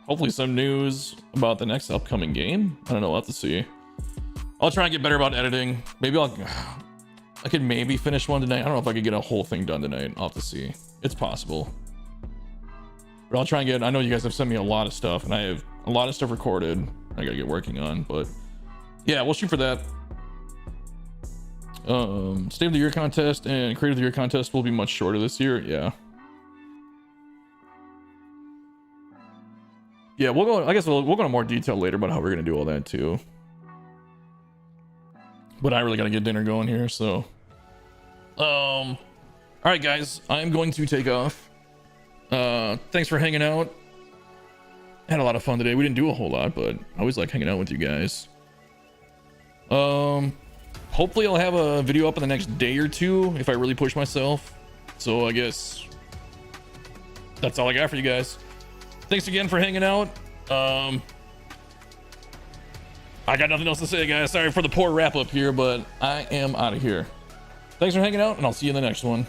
hopefully some news about the next upcoming game. I don't know, we'll have to see. I'll try and get better about editing. Maybe I could maybe finish one tonight. I don't know if I could get a whole thing done tonight. I'll have to see. It's possible. But I'll try and get, I know you guys have sent me a lot of stuff, and I have a lot of stuff recorded I gotta get working on, but yeah, we'll shoot for that. State of the Year contest and Creative of the Year contest will be much shorter this year. Yeah, we'll go, I guess we'll go into more detail later about how we're gonna do all that too. But I really gotta get dinner going here, so all right guys, I'm going to take off. Thanks for hanging out. Had a lot of fun today. We didn't do a whole lot, but I always like hanging out with you guys. Hopefully I'll have a video up in the next day or two if I really push myself. So I guess that's all I got for you guys. Thanks again for hanging out. I got nothing else to say, guys. Sorry for the poor wrap up here, but I am out of here. Thanks for hanging out, and I'll see you in the next one.